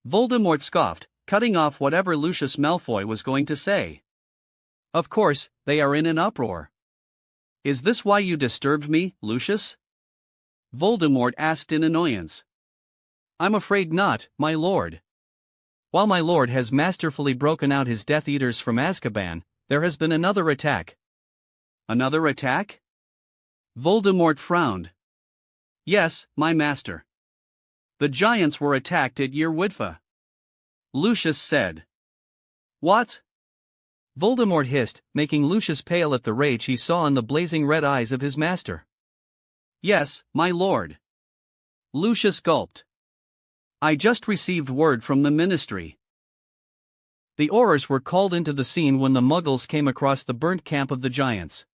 Voldemort scoffed, cutting off whatever Lucius Malfoy was going to say. Of course, they are in an uproar. Is this why you disturbed me, Lucius? Voldemort asked in annoyance. I'm afraid not, my lord. While my lord has masterfully broken out his Death Eaters from Azkaban, there has been another attack. Another attack? Voldemort frowned. Yes, my master. The giants were attacked at Yerwidfa. Lucius said. What? Voldemort hissed, making Lucius pale at the rage he saw in the blazing red eyes of his master. Yes, my lord. Lucius gulped. I just received word from the Ministry. The Aurors were called into the scene when the Muggles came across the burnt camp of the giants.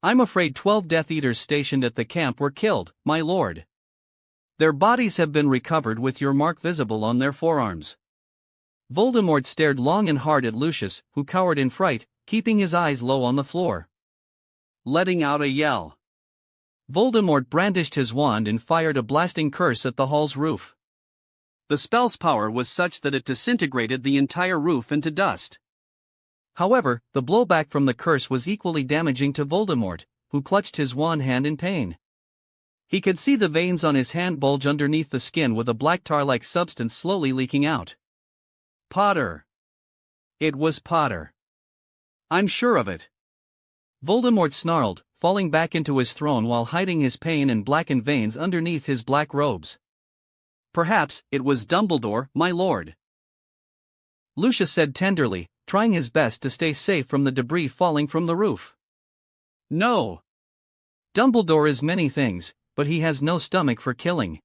I'm afraid 12 Death Eaters stationed at the camp were killed, my lord. Their bodies have been recovered with your mark visible on their forearms. Voldemort stared long and hard at Lucius, who cowered in fright, keeping his eyes low on the floor. Letting out a yell. Voldemort brandished his wand and fired a blasting curse at the hall's roof. The spell's power was such that it disintegrated the entire roof into dust. However, the blowback from the curse was equally damaging to Voldemort, who clutched his wand hand in pain. He could see the veins on his hand bulge underneath the skin with a black tar-like substance slowly leaking out. Potter. It was Potter. I'm sure of it. Voldemort snarled, falling back into his throne while hiding his pain and blackened veins underneath his black robes. Perhaps it was Dumbledore, my lord. Lucius said tenderly, trying his best to stay safe from the debris falling from the roof. No. Dumbledore is many things, but he has no stomach for killing.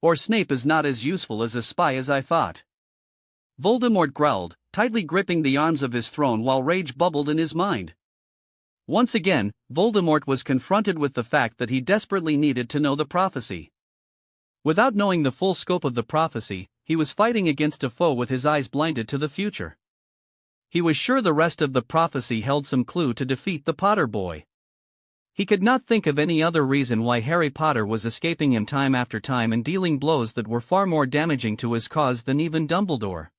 Or Snape is not as useful as a spy as I thought. Voldemort growled, tightly gripping the arms of his throne while rage bubbled in his mind. Once again, Voldemort was confronted with the fact that he desperately needed to know the prophecy. Without knowing the full scope of the prophecy, he was fighting against a foe with his eyes blinded to the future. He was sure the rest of the prophecy held some clue to defeat the Potter boy. He could not think of any other reason why Harry Potter was escaping him time after time and dealing blows that were far more damaging to his cause than even Dumbledore.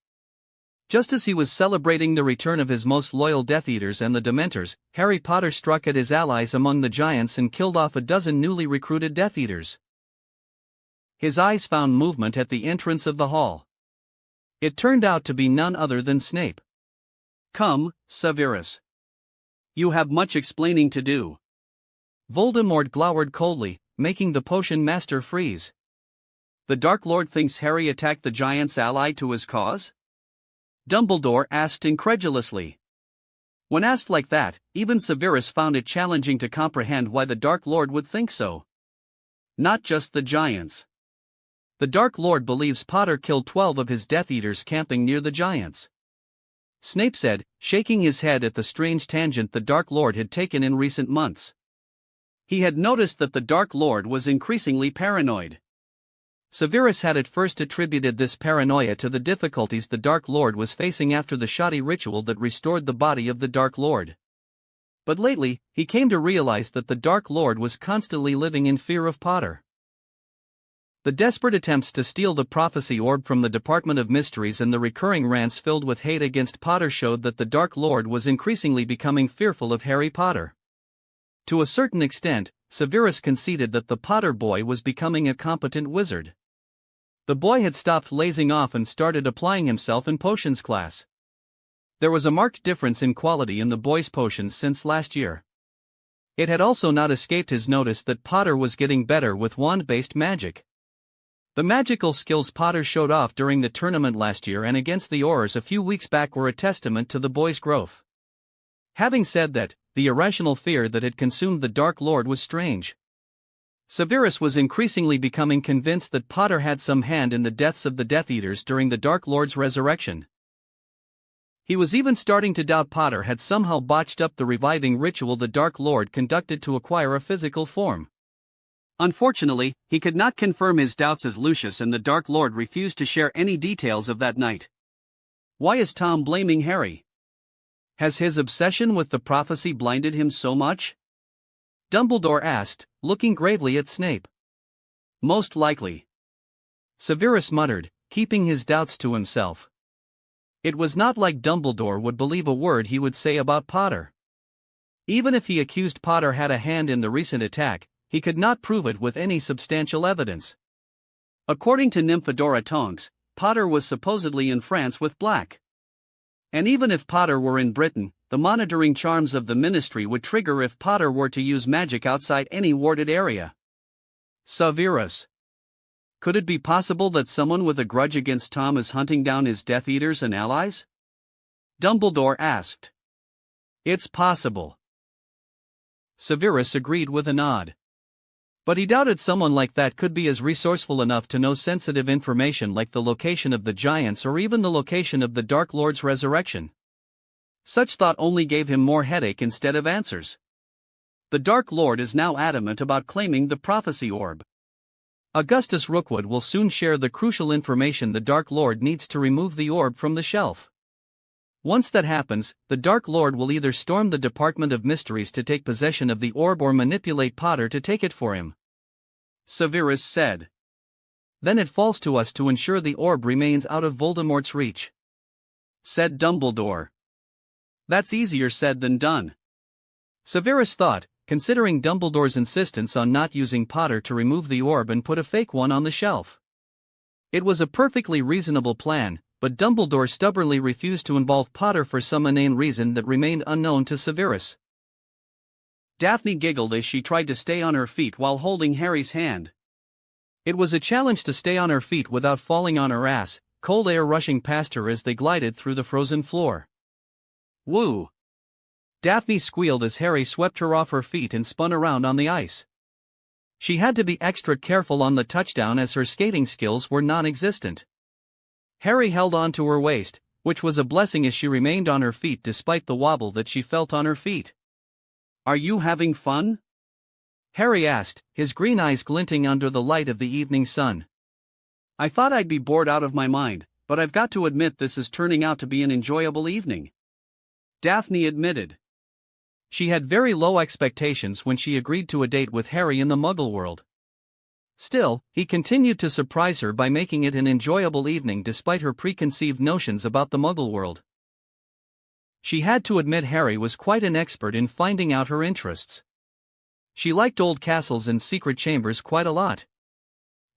Just as he was celebrating the return of his most loyal Death Eaters and the Dementors, Harry Potter struck at his allies among the giants and killed off a dozen newly recruited Death Eaters. His eyes found movement at the entrance of the hall. It turned out to be none other than Snape. Come, Severus. You have much explaining to do. Voldemort glowered coldly, making the potion master freeze. The Dark Lord thinks Harry attacked the giants allied to his cause? Dumbledore asked incredulously. When asked like that, even Severus found it challenging to comprehend why the Dark Lord would think so. Not just the giants. The Dark Lord believes Potter killed 12 of his Death Eaters camping near the giants. Snape said, shaking his head at the strange tangent the Dark Lord had taken in recent months. He had noticed that the Dark Lord was increasingly paranoid. Severus had at first attributed this paranoia to the difficulties the Dark Lord was facing after the shoddy ritual that restored the body of the Dark Lord. But lately, he came to realize that the Dark Lord was constantly living in fear of Potter. The desperate attempts to steal the prophecy orb from the Department of Mysteries and the recurring rants filled with hate against Potter showed that the Dark Lord was increasingly becoming fearful of Harry Potter. To a certain extent, Severus conceded that the Potter boy was becoming a competent wizard. The boy had stopped lazing off and started applying himself in potions class. There was a marked difference in quality in the boy's potions since last year. It had also not escaped his notice that Potter was getting better with wand-based magic. The magical skills Potter showed off during the tournament last year and against the Aurors a few weeks back were a testament to the boy's growth. Having said that, the irrational fear that had consumed the Dark Lord was strange. Severus was increasingly becoming convinced that Potter had some hand in the deaths of the Death Eaters during the Dark Lord's resurrection. He was even starting to doubt Potter had somehow botched up the reviving ritual the Dark Lord conducted to acquire a physical form. Unfortunately, he could not confirm his doubts as Lucius and the Dark Lord refused to share any details of that night. Why is Tom blaming Harry? Has his obsession with the prophecy blinded him so much? Dumbledore asked, looking gravely at Snape. Most likely. Severus muttered, keeping his doubts to himself. It was not like Dumbledore would believe a word he would say about Potter. Even if he accused Potter had a hand in the recent attack, he could not prove it with any substantial evidence. According to Nymphadora Tonks, Potter was supposedly in France with Black. And even if Potter were in Britain, the monitoring charms of the Ministry would trigger if Potter were to use magic outside any warded area. Severus. Could it be possible that someone with a grudge against Tom is hunting down his Death Eaters and allies? Dumbledore asked. It's possible. Severus agreed with a nod. But he doubted someone like that could be as resourceful enough to know sensitive information like the location of the giants or even the location of the Dark Lord's resurrection. Such thought only gave him more headache instead of answers. The Dark Lord is now adamant about claiming the prophecy orb. Augustus Rookwood will soon share the crucial information the Dark Lord needs to remove the orb from the shelf. Once that happens, the Dark Lord will either storm the Department of Mysteries to take possession of the orb or manipulate Potter to take it for him. Severus said. Then it falls to us to ensure the orb remains out of Voldemort's reach. Said Dumbledore. That's easier said than done. Severus thought, considering Dumbledore's insistence on not using Potter to remove the orb and put a fake one on the shelf. It was a perfectly reasonable plan, but Dumbledore stubbornly refused to involve Potter for some inane reason that remained unknown to Severus. Daphne giggled as she tried to stay on her feet while holding Harry's hand. It was a challenge to stay on her feet without falling on her ass, cold air rushing past her as they glided through the frozen floor. Woo! Daphne squealed as Harry swept her off her feet and spun around on the ice. She had to be extra careful on the touchdown as her skating skills were non-existent. Harry held on to her waist, which was a blessing as she remained on her feet despite the wobble that she felt on her feet. Are you having fun? Harry asked, his green eyes glinting under the light of the evening sun. I thought I'd be bored out of my mind, but I've got to admit this is turning out to be an enjoyable evening. Daphne admitted. She had very low expectations when she agreed to a date with Harry in the Muggle world. Still, he continued to surprise her by making it an enjoyable evening despite her preconceived notions about the Muggle world. She had to admit Harry was quite an expert in finding out her interests. She liked old castles and secret chambers quite a lot.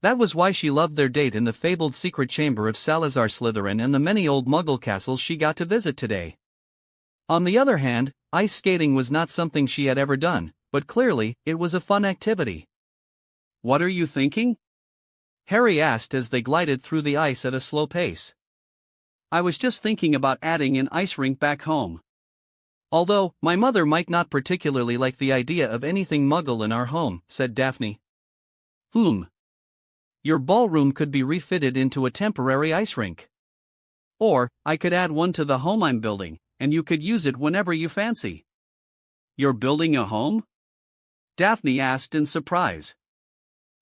That was why she loved their date in the fabled secret chamber of Salazar Slytherin and the many old Muggle castles she got to visit today. On the other hand, ice skating was not something she had ever done, but clearly, it was a fun activity. What are you thinking? Harry asked as they glided through the ice at a slow pace. I was just thinking about adding an ice rink back home. Although, my mother might not particularly like the idea of anything Muggle in our home, said Daphne. Your ballroom could be refitted into a temporary ice rink. Or, I could add one to the home I'm building, and you could use it whenever you fancy. You're building a home? Daphne asked in surprise.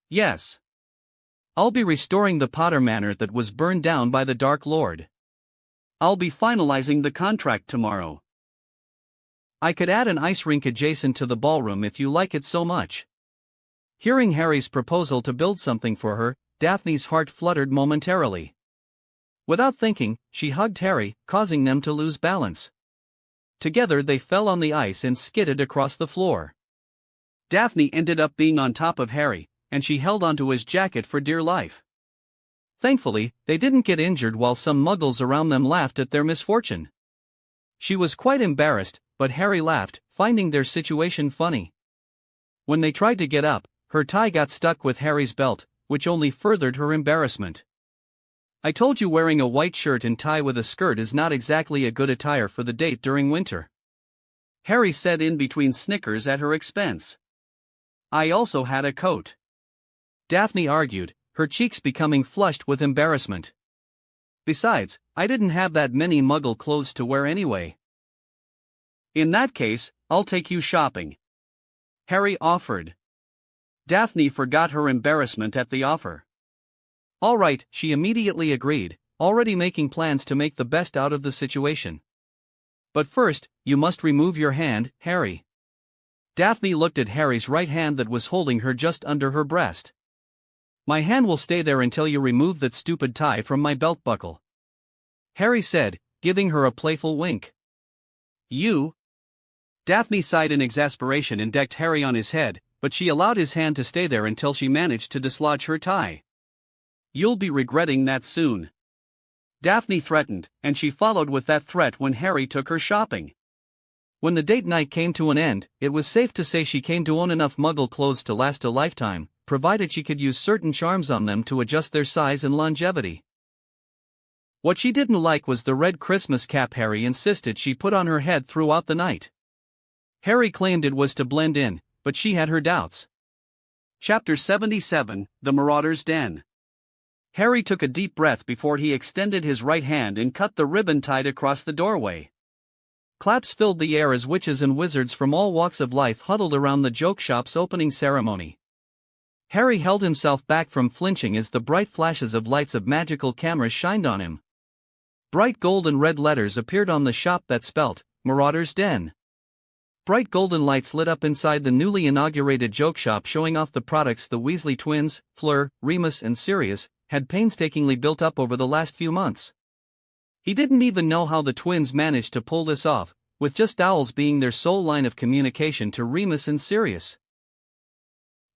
Yes. I'll be restoring the Potter Manor that was burned down by the Dark Lord. I'll be finalizing the contract tomorrow. I could add an ice rink adjacent to the ballroom if you like it so much. Hearing Harry's proposal to build something for her, Daphne's heart fluttered momentarily. Without thinking, she hugged Harry, causing them to lose balance. Together they fell on the ice and skidded across the floor. Daphne ended up being on top of Harry, and she held onto his jacket for dear life. Thankfully, they didn't get injured while some muggles around them laughed at their misfortune. She was quite embarrassed, but Harry laughed, finding their situation funny. When they tried to get up, her tie got stuck with Harry's belt, which only furthered her embarrassment. I told you wearing a white shirt and tie with a skirt is not exactly a good attire for the date during winter, Harry said in between snickers at her expense. I also had a coat, Daphne argued, her cheeks becoming flushed with embarrassment. Besides, I didn't have that many muggle clothes to wear anyway. In that case, I'll take you shopping, Harry offered. Daphne forgot her embarrassment at the offer. All right, she immediately agreed, already making plans to make the best out of the situation. But first, you must remove your hand, Harry. Daphne looked at Harry's right hand that was holding her just under her breast. My hand will stay there until you remove that stupid tie from my belt buckle, Harry said, giving her a playful wink. You? Daphne sighed in exasperation and decked Harry on his head, but she allowed his hand to stay there until she managed to dislodge her tie. You'll be regretting that soon, Daphne threatened, and she followed with that threat when Harry took her shopping. When the date night came to an end, it was safe to say she came to own enough muggle clothes to last a lifetime, provided she could use certain charms on them to adjust their size and longevity. What she didn't like was the red Christmas cap Harry insisted she put on her head throughout the night. Harry claimed it was to blend in, but she had her doubts. Chapter 77, The Marauder's Den. Harry took a deep breath before he extended his right hand and cut the ribbon tied across the doorway. Claps filled the air as witches and wizards from all walks of life huddled around the joke shop's opening ceremony. Harry held himself back from flinching as the bright flashes of lights of magical cameras shined on him. Bright gold and red letters appeared on the shop that spelt, Marauder's Den. Bright golden lights lit up inside the newly inaugurated joke shop, showing off the products the Weasley twins, Fleur, Remus and Sirius, had painstakingly built up over the last few months. He didn't even know how the twins managed to pull this off, with just owls being their sole line of communication to Remus and Sirius.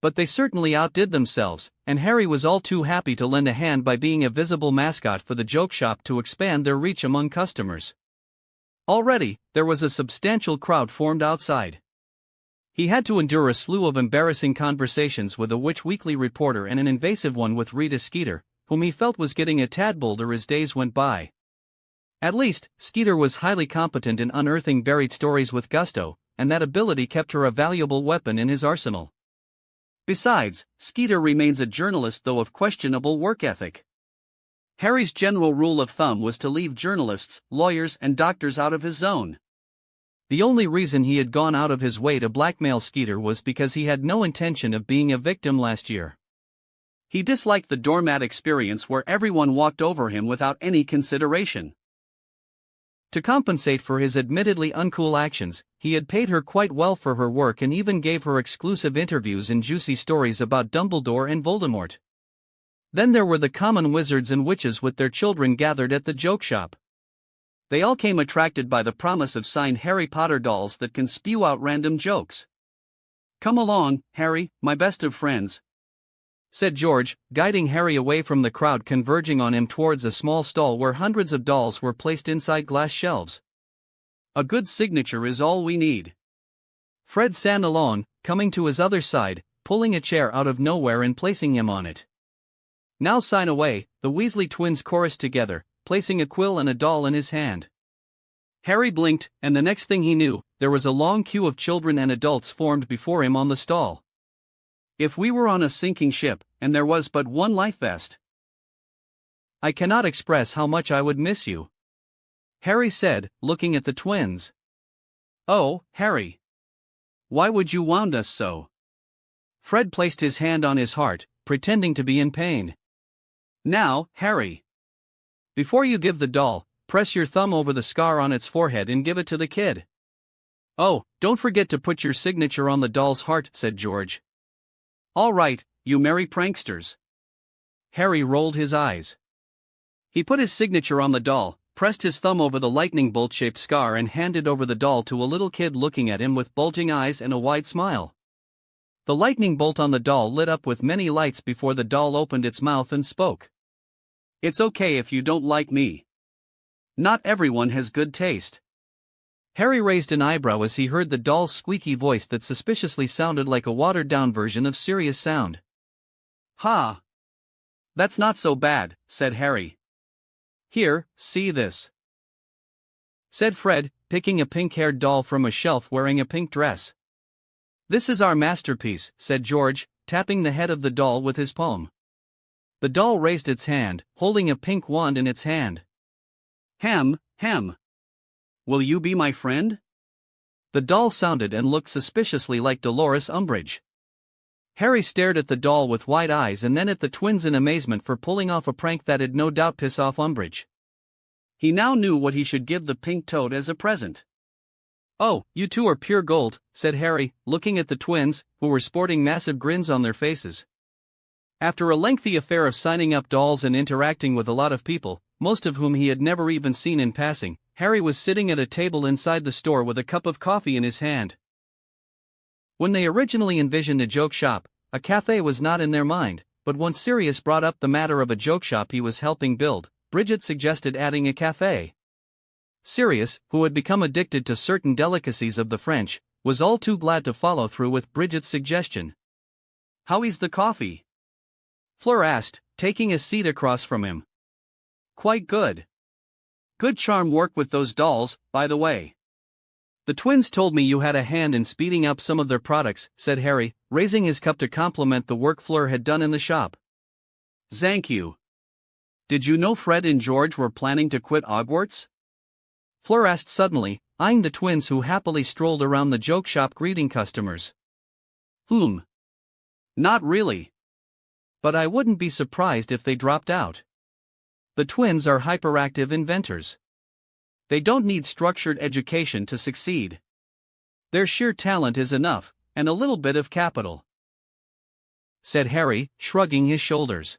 But they certainly outdid themselves, and Harry was all too happy to lend a hand by being a visible mascot for the joke shop to expand their reach among customers. Already, there was a substantial crowd formed outside. He had to endure a slew of embarrassing conversations with a Witch Weekly reporter and an invasive one with Rita Skeeter, whom he felt was getting a tad bolder as days went by. At least, Skeeter was highly competent in unearthing buried stories with gusto, and that ability kept her a valuable weapon in his arsenal. Besides, Skeeter remains a journalist, though of questionable work ethic. Harry's general rule of thumb was to leave journalists, lawyers and doctors out of his zone. The only reason he had gone out of his way to blackmail Skeeter was because he had no intention of being a victim last year. He disliked the doormat experience where everyone walked over him without any consideration. To compensate for his admittedly uncool actions, he had paid her quite well for her work and even gave her exclusive interviews and juicy stories about Dumbledore and Voldemort. Then there were the common wizards and witches with their children gathered at the joke shop. They all came attracted by the promise of signed Harry Potter dolls that can spew out random jokes. "Come along, Harry, my best of friends," said George, guiding Harry away from the crowd converging on him towards a small stall where hundreds of dolls were placed inside glass shelves. "A good signature is all we need." Fred sang along, coming to his other side, pulling a chair out of nowhere and placing him on it. "Now sign away," the Weasley twins chorused together, placing a quill and a doll in his hand. Harry blinked, and the next thing he knew, there was a long queue of children and adults formed before him on the stall. If we were on a sinking ship, and there was but one life vest. "I cannot express how much I would miss you," Harry said, looking at the twins. "Oh, Harry. Why would you wound us so?" Fred placed his hand on his heart, pretending to be in pain. "Now, Harry. Before you give the doll, press your thumb over the scar on its forehead and give it to the kid." Oh, don't forget to put your signature on the doll's heart, said George. All right, you merry pranksters. Harry rolled his eyes. He put his signature on the doll, pressed his thumb over the lightning bolt-shaped scar and handed over the doll to a little kid looking at him with bulging eyes and a wide smile. The lightning bolt on the doll lit up with many lights before the doll opened its mouth and spoke. It's okay if you don't like me. Not everyone has good taste. Harry raised an eyebrow as he heard the doll's squeaky voice that suspiciously sounded like a watered-down version of Sirius sound. Ha! That's not so bad, said Harry. Here, see this, said Fred, picking a pink-haired doll from a shelf wearing a pink dress. This is our masterpiece, said George, tapping the head of the doll with his palm. The doll raised its hand, holding a pink wand in its hand. Hem. Will you be my friend? The doll sounded and looked suspiciously like Dolores Umbridge. Harry stared at the doll with wide eyes and then at the twins in amazement for pulling off a prank that'd no doubt piss off Umbridge. He now knew what he should give the pink toad as a present. Oh, you two are pure gold, said Harry, looking at the twins, who were sporting massive grins on their faces. After a lengthy affair of signing up dolls and interacting with a lot of people, most of whom he had never even seen in passing, Harry was sitting at a table inside the store with a cup of coffee in his hand. When they originally envisioned a joke shop, a cafe was not in their mind, but when Sirius brought up the matter of a joke shop he was helping build, Bridget suggested adding a cafe. Sirius, who had become addicted to certain delicacies of the French, was all too glad to follow through with Bridget's suggestion. How's the coffee? Fleur asked, taking a seat across from him. Quite good. Good charm work with those dolls, by the way. The twins told me you had a hand in speeding up some of their products, said Harry, raising his cup to compliment the work Fleur had done in the shop. Thank you. Did you know Fred and George were planning to quit Hogwarts? Fleur asked suddenly, eyeing the twins who happily strolled around the joke shop greeting customers. Not really. But I wouldn't be surprised if they dropped out. The twins are hyperactive inventors. They don't need structured education to succeed. Their sheer talent is enough, and a little bit of capital, said Harry, shrugging his shoulders.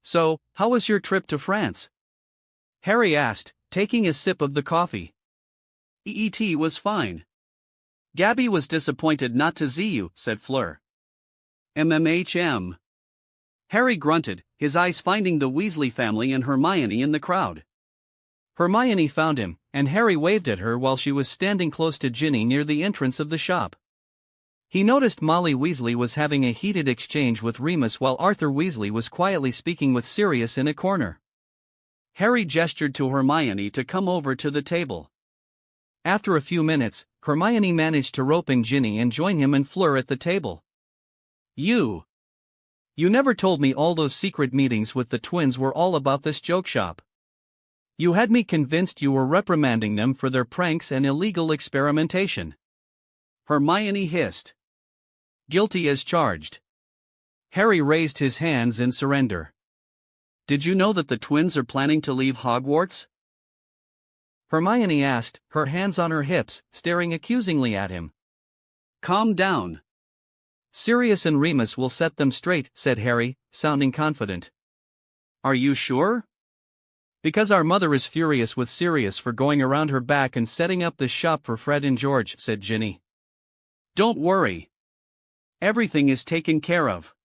So, how was your trip to France? Harry asked, taking a sip of the coffee. EET was fine. Gabby was disappointed not to see you, said Fleur. MMHM. Harry grunted, his eyes finding the Weasley family and Hermione in the crowd. Hermione found him, and Harry waved at her while she was standing close to Ginny near the entrance of the shop. He noticed Molly Weasley was having a heated exchange with Remus while Arthur Weasley was quietly speaking with Sirius in a corner. Harry gestured to Hermione to come over to the table. After a few minutes, Hermione managed to rope in Ginny and join him and Fleur at the table. You never told me all those secret meetings with the twins were all about this joke shop. You had me convinced you were reprimanding them for their pranks and illegal experimentation. Hermione hissed. Guilty as charged. Harry raised his hands in surrender. Did you know that the twins are planning to leave Hogwarts? Hermione asked, her hands on her hips, staring accusingly at him. Calm down. Sirius and Remus will set them straight, said Harry, sounding confident. Are you sure? Because our mother is furious with Sirius for going around her back and setting up this shop for Fred and George, said Ginny. Don't worry. Everything is taken care of.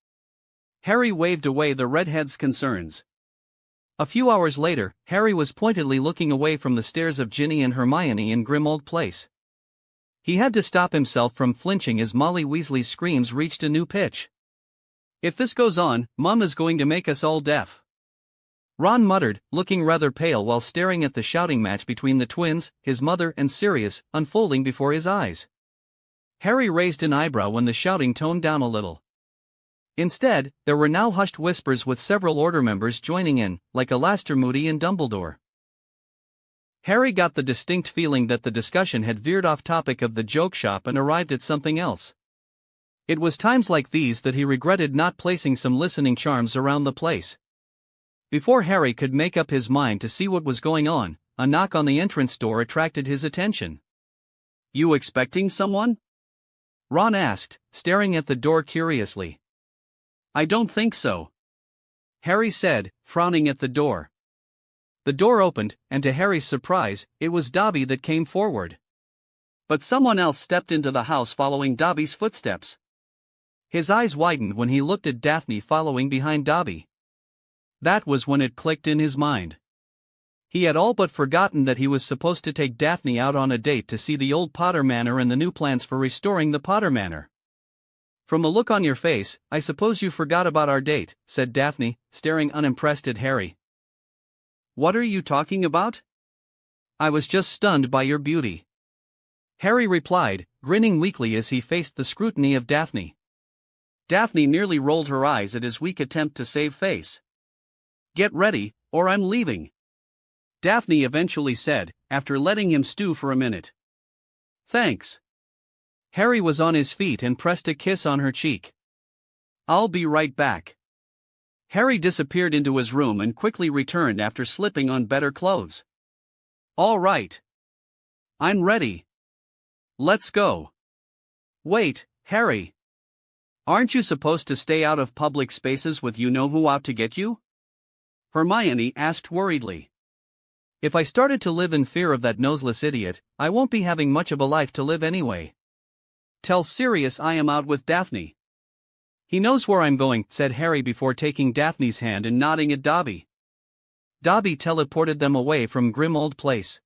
Harry waved away the redhead's concerns. A few hours later, Harry was pointedly looking away from the stares of Ginny and Hermione in Grimmauld Place. He had to stop himself from flinching as Molly Weasley's screams reached a new pitch. If this goes on, Mum is going to make us all deaf. Ron muttered, looking rather pale while staring at the shouting match between the twins, his mother and Sirius, unfolding before his eyes. Harry raised an eyebrow when the shouting toned down a little. Instead, there were now hushed whispers with several order members joining in, like Alastor Moody and Dumbledore. Harry got the distinct feeling that the discussion had veered off topic of the joke shop and arrived at something else. It was times like these that he regretted not placing some listening charms around the place. Before Harry could make up his mind to see what was going on, a knock on the entrance door attracted his attention. You expecting someone? Ron asked, staring at the door curiously. I don't think so, Harry said, frowning at the door. The door opened, and to Harry's surprise, it was Dobby that came forward. But someone else stepped into the house following Dobby's footsteps. His eyes widened when he looked at Daphne following behind Dobby. That was when it clicked in his mind. He had all but forgotten that he was supposed to take Daphne out on a date to see the old Potter Manor and the new plans for restoring the Potter Manor. From the look on your face, I suppose you forgot about our date, said Daphne, staring unimpressed at Harry. What are you talking about? I was just stunned by your beauty, Harry replied, grinning weakly as he faced the scrutiny of Daphne. Daphne nearly rolled her eyes at his weak attempt to save face. Get ready, or I'm leaving, Daphne eventually said, after letting him stew for a minute. Thanks. Harry was on his feet and pressed a kiss on her cheek. I'll be right back. Harry disappeared into his room and quickly returned after slipping on better clothes. All right. I'm ready. Let's go. Wait, Harry. Aren't you supposed to stay out of public spaces with you-know-who out to get you? Hermione asked worriedly. If I started to live in fear of that noseless idiot, I won't be having much of a life to live anyway. Tell Sirius I am out with Daphne. He knows where I'm going, said Harry before taking Daphne's hand and nodding at Dobby. Dobby teleported them away from Grimmauld Place.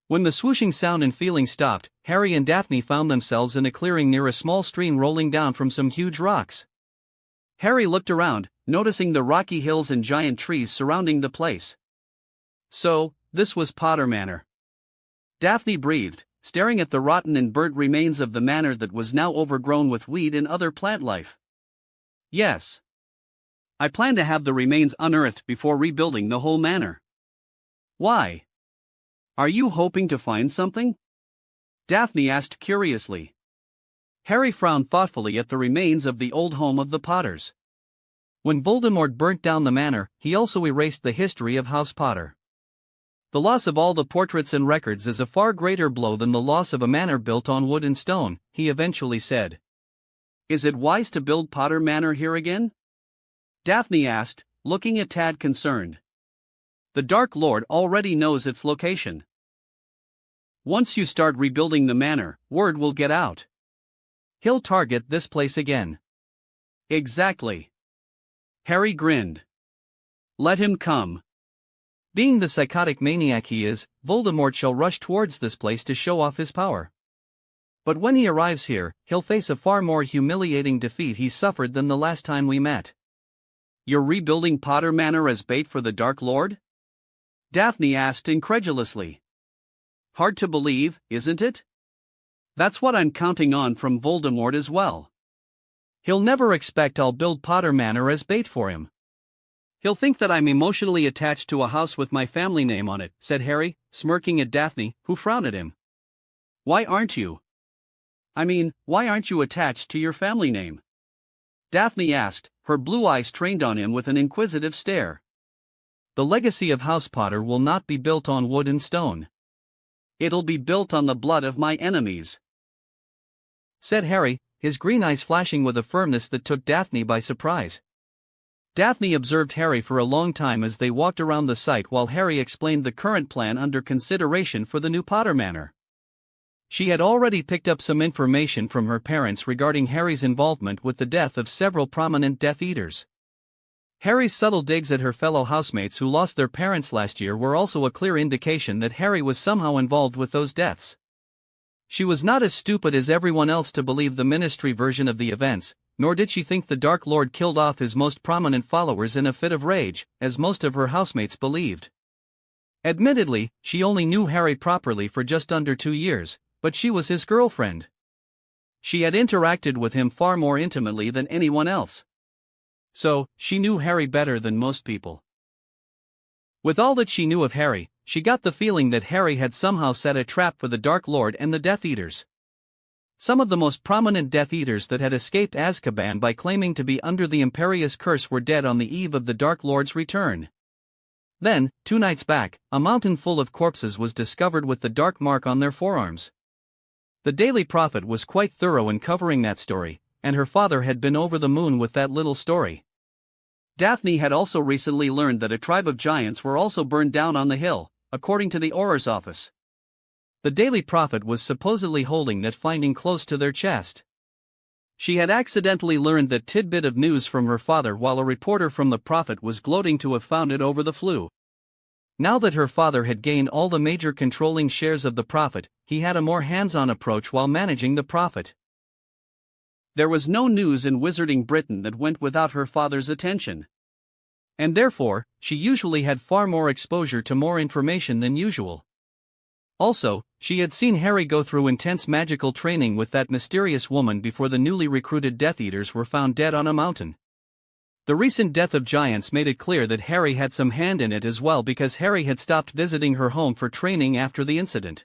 When the swooshing sound and feeling stopped, Harry and Daphne found themselves in a clearing near a small stream rolling down from some huge rocks. Harry looked around, noticing the rocky hills and giant trees surrounding the place. So, this was Potter Manor. Daphne breathed, staring at the rotten and burnt remains of the manor that was now overgrown with weed and other plant life. Yes. I plan to have the remains unearthed before rebuilding the whole manor. Why? Are you hoping to find something? Daphne asked curiously. Harry frowned thoughtfully at the remains of the old home of the Potters. When Voldemort burnt down the manor, he also erased the history of House Potter. The loss of all the portraits and records is a far greater blow than the loss of a manor built on wood and stone, he eventually said. Is it wise to build Potter Manor here again? Daphne asked, looking a tad concerned. The Dark Lord already knows its location. Once you start rebuilding the manor, word will get out. He'll target this place again. Exactly. Harry grinned. Let him come. Being the psychotic maniac he is, Voldemort shall rush towards this place to show off his power. But when he arrives here, he'll face a far more humiliating defeat he suffered than the last time we met. You're rebuilding Potter Manor as bait for the Dark Lord? Daphne asked incredulously. Hard to believe, isn't it? That's what I'm counting on from Voldemort as well. He'll never expect I'll build Potter Manor as bait for him. He'll think that I'm emotionally attached to a house with my family name on it, said Harry, smirking at Daphne, who frowned at him. Why aren't you? Why aren't you attached to your family name? Daphne asked, her blue eyes trained on him with an inquisitive stare. The legacy of House Potter will not be built on wood and stone. It'll be built on the blood of my enemies, said Harry, his green eyes flashing with a firmness that took Daphne by surprise. Daphne observed Harry for a long time as they walked around the site while Harry explained the current plan under consideration for the new Potter Manor. She had already picked up some information from her parents regarding Harry's involvement with the death of several prominent Death Eaters. Harry's subtle digs at her fellow housemates who lost their parents last year were also a clear indication that Harry was somehow involved with those deaths. She was not as stupid as everyone else to believe the Ministry version of the events, nor did she think the Dark Lord killed off his most prominent followers in a fit of rage, as most of her housemates believed. Admittedly, she only knew Harry properly for just under 2 years, but she was his girlfriend. She had interacted with him far more intimately than anyone else. So, she knew Harry better than most people. With all that she knew of Harry, she got the feeling that Harry had somehow set a trap for the Dark Lord and the Death Eaters. Some of the most prominent Death Eaters that had escaped Azkaban by claiming to be under the Imperius Curse were dead on the eve of the Dark Lord's return. Then, 2 nights back, a mountain full of corpses was discovered with the dark mark on their forearms. The Daily Prophet was quite thorough in covering that story, and her father had been over the moon with that little story. Daphne had also recently learned that a tribe of giants were also burned down on the hill, according to the Auror's office. The Daily Prophet was supposedly holding that finding close to their chest. She had accidentally learned that tidbit of news from her father while a reporter from the Prophet was gloating to have found it over the flu. Now that her father had gained all the major controlling shares of the Prophet, he had a more hands-on approach while managing the Prophet. There was no news in Wizarding Britain that went without her father's attention. And therefore, she usually had far more exposure to more information than usual. Also, she had seen Harry go through intense magical training with that mysterious woman before the newly recruited Death Eaters were found dead on a mountain. The recent death of giants made it clear that Harry had some hand in it as well, because Harry had stopped visiting her home for training after the incident.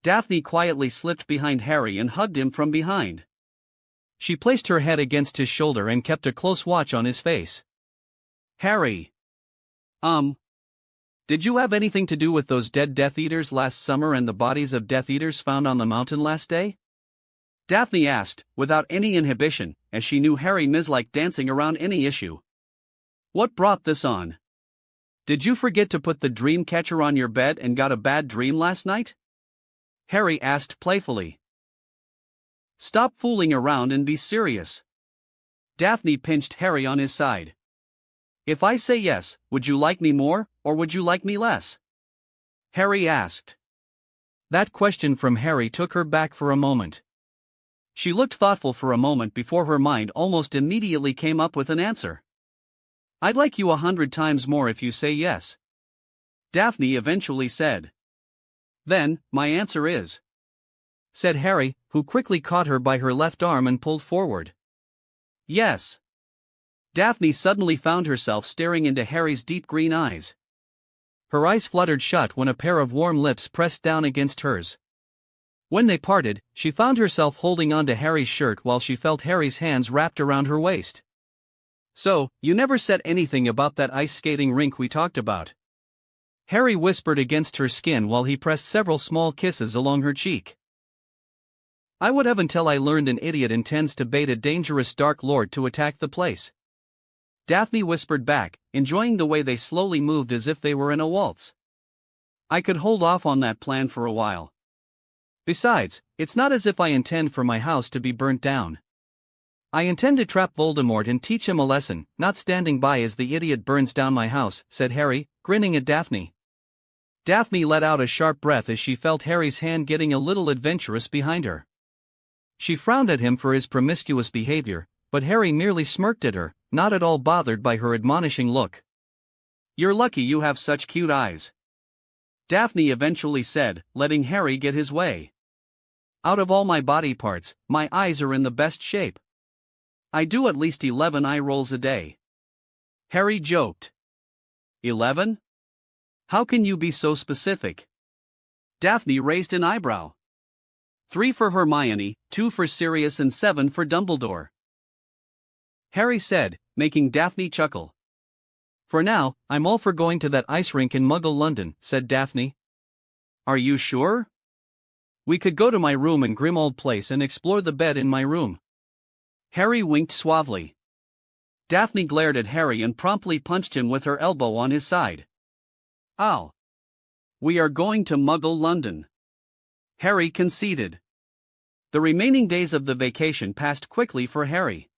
Daphne quietly slipped behind Harry and hugged him from behind. She placed her head against his shoulder and kept a close watch on his face. Harry. Did you have anything to do with those dead Death Eaters last summer and the bodies of Death Eaters found on the mountain last day? Daphne asked, without any inhibition, as she knew Harry misliked dancing around any issue. What brought this on? Did you forget to put the dream catcher on your bed and got a bad dream last night? Harry asked playfully. Stop fooling around and be serious. Daphne pinched Harry on his side. If I say yes, would you like me more, or would you like me less? Harry asked. That question from Harry took her back for a moment. She looked thoughtful for a moment before her mind almost immediately came up with an answer. I'd like you 100 times more if you say yes. Daphne eventually said. Then, my answer is, said Harry, who quickly caught her by her left arm and pulled forward. Yes. Daphne suddenly found herself staring into Harry's deep green eyes. Her eyes fluttered shut when a pair of warm lips pressed down against hers. When they parted, she found herself holding onto Harry's shirt while she felt Harry's hands wrapped around her waist. So, you never said anything about that ice skating rink we talked about? Harry whispered against her skin while he pressed several small kisses along her cheek. I would have until I learned an idiot intends to bait a dangerous Dark Lord to attack the place. Daphne whispered back, enjoying the way they slowly moved as if they were in a waltz. I could hold off on that plan for a while. Besides, it's not as if I intend for my house to be burnt down. I intend to trap Voldemort and teach him a lesson, not standing by as the idiot burns down my house, said Harry, grinning at Daphne. Daphne let out a sharp breath as she felt Harry's hand getting a little adventurous behind her. She frowned at him for his promiscuous behavior, but Harry merely smirked at her, not at all bothered by her admonishing look. You're lucky you have such cute eyes, Daphne eventually said, letting Harry get his way. Out of all my body parts, my eyes are in the best shape. I do at least 11 eye rolls a day. Harry joked. 11? How can you be so specific? Daphne raised an eyebrow. 3 for Hermione, 2 for Sirius and 7 for Dumbledore, Harry said, making Daphne chuckle. For now, I'm all for going to that ice rink in Muggle London, said Daphne. Are you sure? We could go to my room in Grimmauld Place and explore the bed in my room. Harry winked suavely. Daphne glared at Harry and promptly punched him with her elbow on his side. Ow. We are going to Muggle London, Harry conceded. The remaining days of the vacation passed quickly for Harry.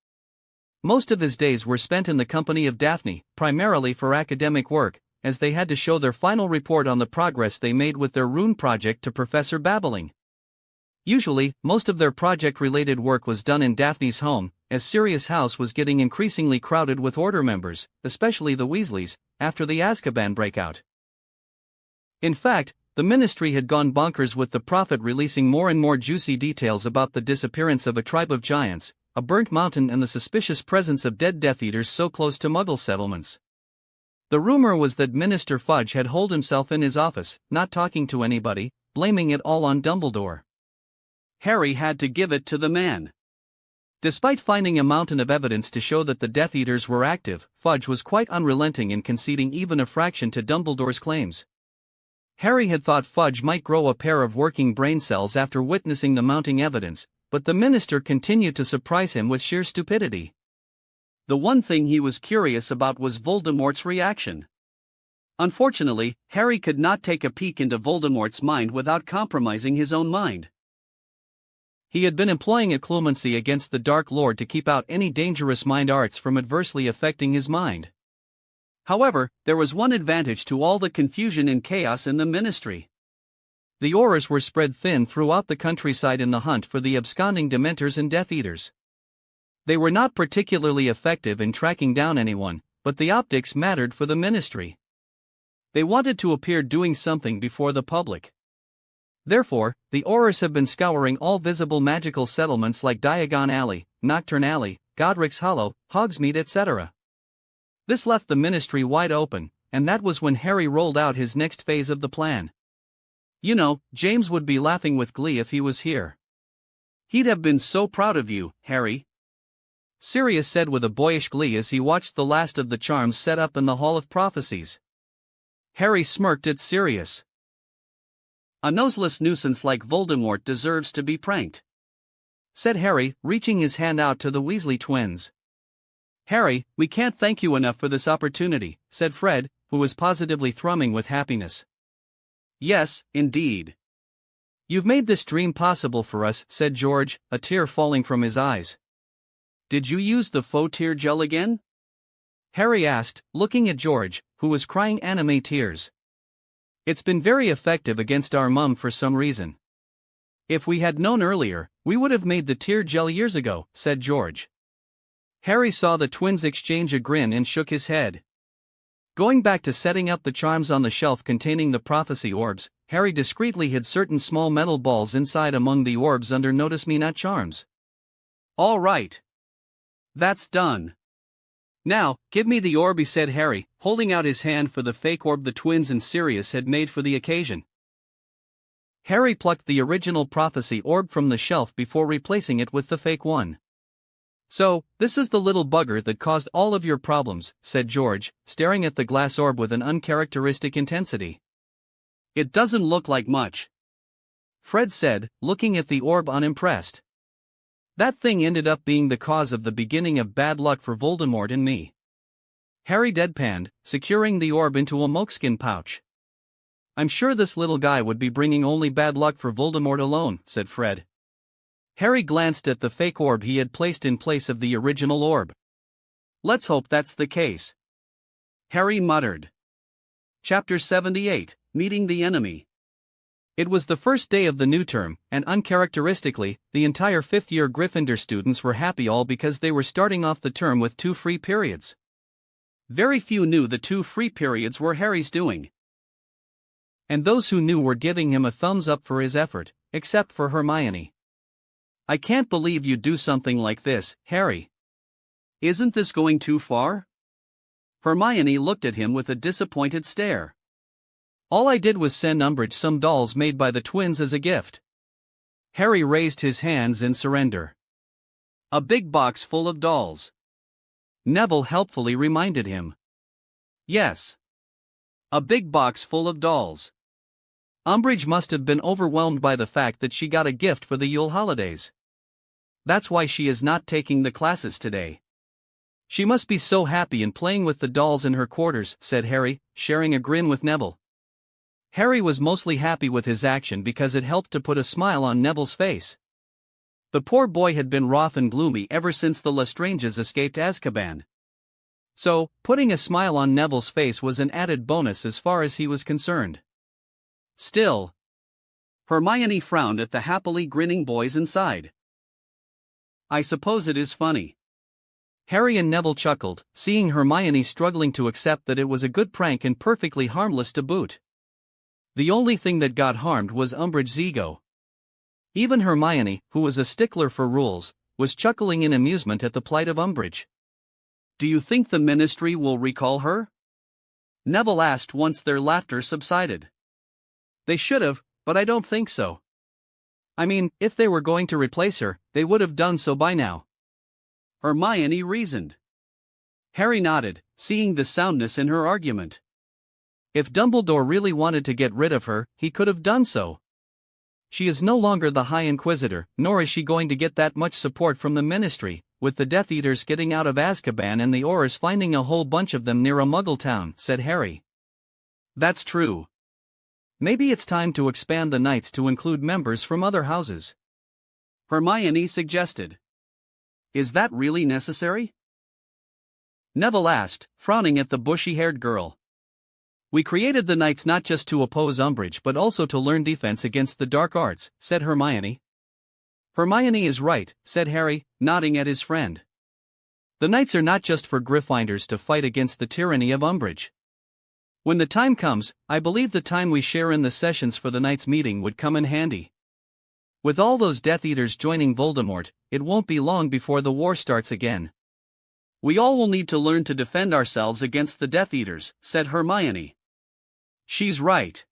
Most of his days were spent in the company of Daphne, primarily for academic work, as they had to show their final report on the progress they made with their rune project to Professor Babbling. Usually, most of their project-related work was done in Daphne's home, as Sirius House was getting increasingly crowded with Order members, especially the Weasleys, after the Azkaban breakout. In fact, the Ministry had gone bonkers with the Prophet releasing more and more juicy details about the disappearance of a tribe of giants, a burnt mountain and the suspicious presence of dead Death Eaters so close to Muggle settlements. The rumor was that Minister Fudge had holed himself in his office, not talking to anybody, blaming it all on Dumbledore. Harry had to give it to the man. Despite finding a mountain of evidence to show that the Death Eaters were active, Fudge was quite unrelenting in conceding even a fraction to Dumbledore's claims. Harry had thought Fudge might grow a pair of working brain cells after witnessing the mounting evidence, but the minister continued to surprise him with sheer stupidity. The one thing he was curious about was Voldemort's reaction. Unfortunately, Harry could not take a peek into Voldemort's mind without compromising his own mind. He had been employing occlumency against the Dark Lord to keep out any dangerous mind arts from adversely affecting his mind. However, there was one advantage to all the confusion and chaos in the ministry. The Aurors were spread thin throughout the countryside in the hunt for the absconding Dementors and Death Eaters. They were not particularly effective in tracking down anyone, but the optics mattered for the ministry. They wanted to appear doing something before the public. Therefore, the Aurors have been scouring all visible magical settlements like Diagon Alley, Nocturne Alley, Godric's Hollow, Hogsmeade, etc. This left the ministry wide open, and that was when Harry rolled out his next phase of the plan. You know, James would be laughing with glee if he was here. He'd have been so proud of you, Harry. Sirius said with a boyish glee as he watched the last of the charms set up in the Hall of Prophecies. Harry smirked at Sirius. A noseless nuisance like Voldemort deserves to be pranked, said Harry, reaching his hand out to the Weasley twins. Harry, we can't thank you enough for this opportunity, said Fred, who was positively thrumming with happiness. Yes, indeed. You've made this dream possible for us, said George, a tear falling from his eyes. Did you use the faux tear gel again? Harry asked, looking at George, who was crying anime tears. It's been very effective against our mum for some reason. If we had known earlier, we would have made the tear gel years ago, said George. Harry saw the twins exchange a grin and shook his head. Going back to setting up the charms on the shelf containing the prophecy orbs, Harry discreetly hid certain small metal balls inside among the orbs under Notice Me Not charms. All right. That's done. Now, give me the orb, said Harry, holding out his hand for the fake orb the twins and Sirius had made for the occasion. Harry plucked the original prophecy orb from the shelf before replacing it with the fake one. So, this is the little bugger that caused all of your problems, said George, staring at the glass orb with an uncharacteristic intensity. It doesn't look like much, Fred said, looking at the orb unimpressed. That thing ended up being the cause of the beginning of bad luck for Voldemort and me. Harry deadpanned, securing the orb into a moleskin pouch. I'm sure this little guy would be bringing only bad luck for Voldemort alone, said Fred. Harry glanced at the fake orb he had placed in place of the original orb. Let's hope that's the case, Harry muttered. Chapter 78, Meeting the Enemy. It was the first day of the new term, and uncharacteristically, the entire fifth-year Gryffindor students were happy all because they were starting off the term with 2 free periods. Very few knew the 2 free periods were Harry's doing. And those who knew were giving him a thumbs up for his effort, except for Hermione. I can't believe you'd do something like this, Harry. Isn't this going too far? Hermione looked at him with a disappointed stare. All I did was send Umbridge some dolls made by the twins as a gift. Harry raised his hands in surrender. A big box full of dolls, Neville helpfully reminded him. Yes. A big box full of dolls. Umbridge must have been overwhelmed by the fact that she got a gift for the Yule holidays. That's why she is not taking the classes today. She must be so happy in playing with the dolls in her quarters, said Harry, sharing a grin with Neville. Harry was mostly happy with his action because it helped to put a smile on Neville's face. The poor boy had been wroth and gloomy ever since the Lestranges escaped Azkaban. So, putting a smile on Neville's face was an added bonus as far as he was concerned. Still, Hermione frowned at the happily grinning boys inside. I suppose it is funny. Harry and Neville chuckled, seeing Hermione struggling to accept that it was a good prank and perfectly harmless to boot. The only thing that got harmed was Umbridge's ego. Even Hermione, who was a stickler for rules, was chuckling in amusement at the plight of Umbridge. Do you think the Ministry will recall her? Neville asked once their laughter subsided. They should have, but I don't think so. I mean, if they were going to replace her, they would have done so by now. Hermione reasoned. Harry nodded, seeing the soundness in her argument. If Dumbledore really wanted to get rid of her, he could have done so. She is no longer the High Inquisitor, nor is she going to get that much support from the Ministry, with the Death Eaters getting out of Azkaban and the Aurors finding a whole bunch of them near a Muggle town, said Harry. That's true. Maybe it's time to expand the Knights to include members from other houses, Hermione suggested. Is that really necessary? Neville asked, frowning at the bushy-haired girl. We created the Knights not just to oppose Umbridge but also to learn defense against the dark arts, said Hermione. Hermione is right, said Harry, nodding at his friend. The Knights are not just for Gryffindors to fight against the tyranny of Umbridge. When the time comes, I believe the time we share in the sessions for the Knights meeting would come in handy. With all those Death Eaters joining Voldemort, it won't be long before the war starts again. We all will need to learn to defend ourselves against the Death Eaters, said Hermione. She's right,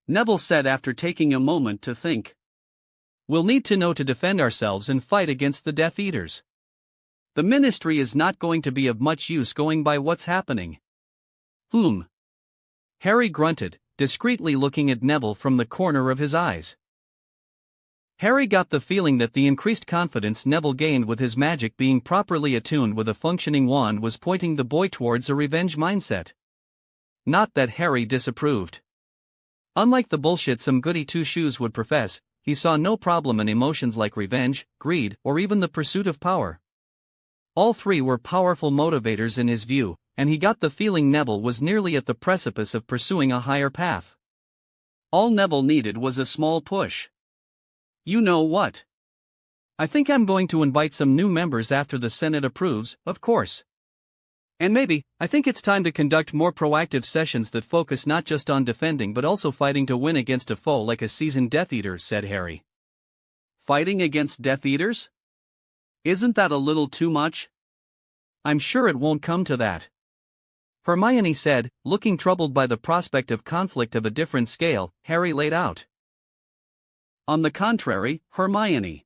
Neville said after taking a moment to think. We'll need to know to defend ourselves and fight against the Death Eaters. The Ministry is not going to be of much use going by what's happening. Harry grunted, discreetly looking at Neville from the corner of his eyes. Harry got the feeling that the increased confidence Neville gained with his magic being properly attuned with a functioning wand was pointing the boy towards a revenge mindset. Not that Harry disapproved. Unlike the bullshit some goody two-shoes would profess, he saw no problem in emotions like revenge, greed, or even the pursuit of power. All three were powerful motivators in his view, and he got the feeling Neville was nearly at the precipice of pursuing a higher path. All Neville needed was a small push. You know what? I think I'm going to invite some new members after the Senate approves, of course. And maybe, I think it's time to conduct more proactive sessions that focus not just on defending but also fighting to win against a foe like a seasoned Death Eater, said Harry. Fighting against Death Eaters? Isn't that a little too much? I'm sure it won't come to that, Hermione said, looking troubled by the prospect of conflict of a different scale. Harry laid out. On the contrary, Hermione.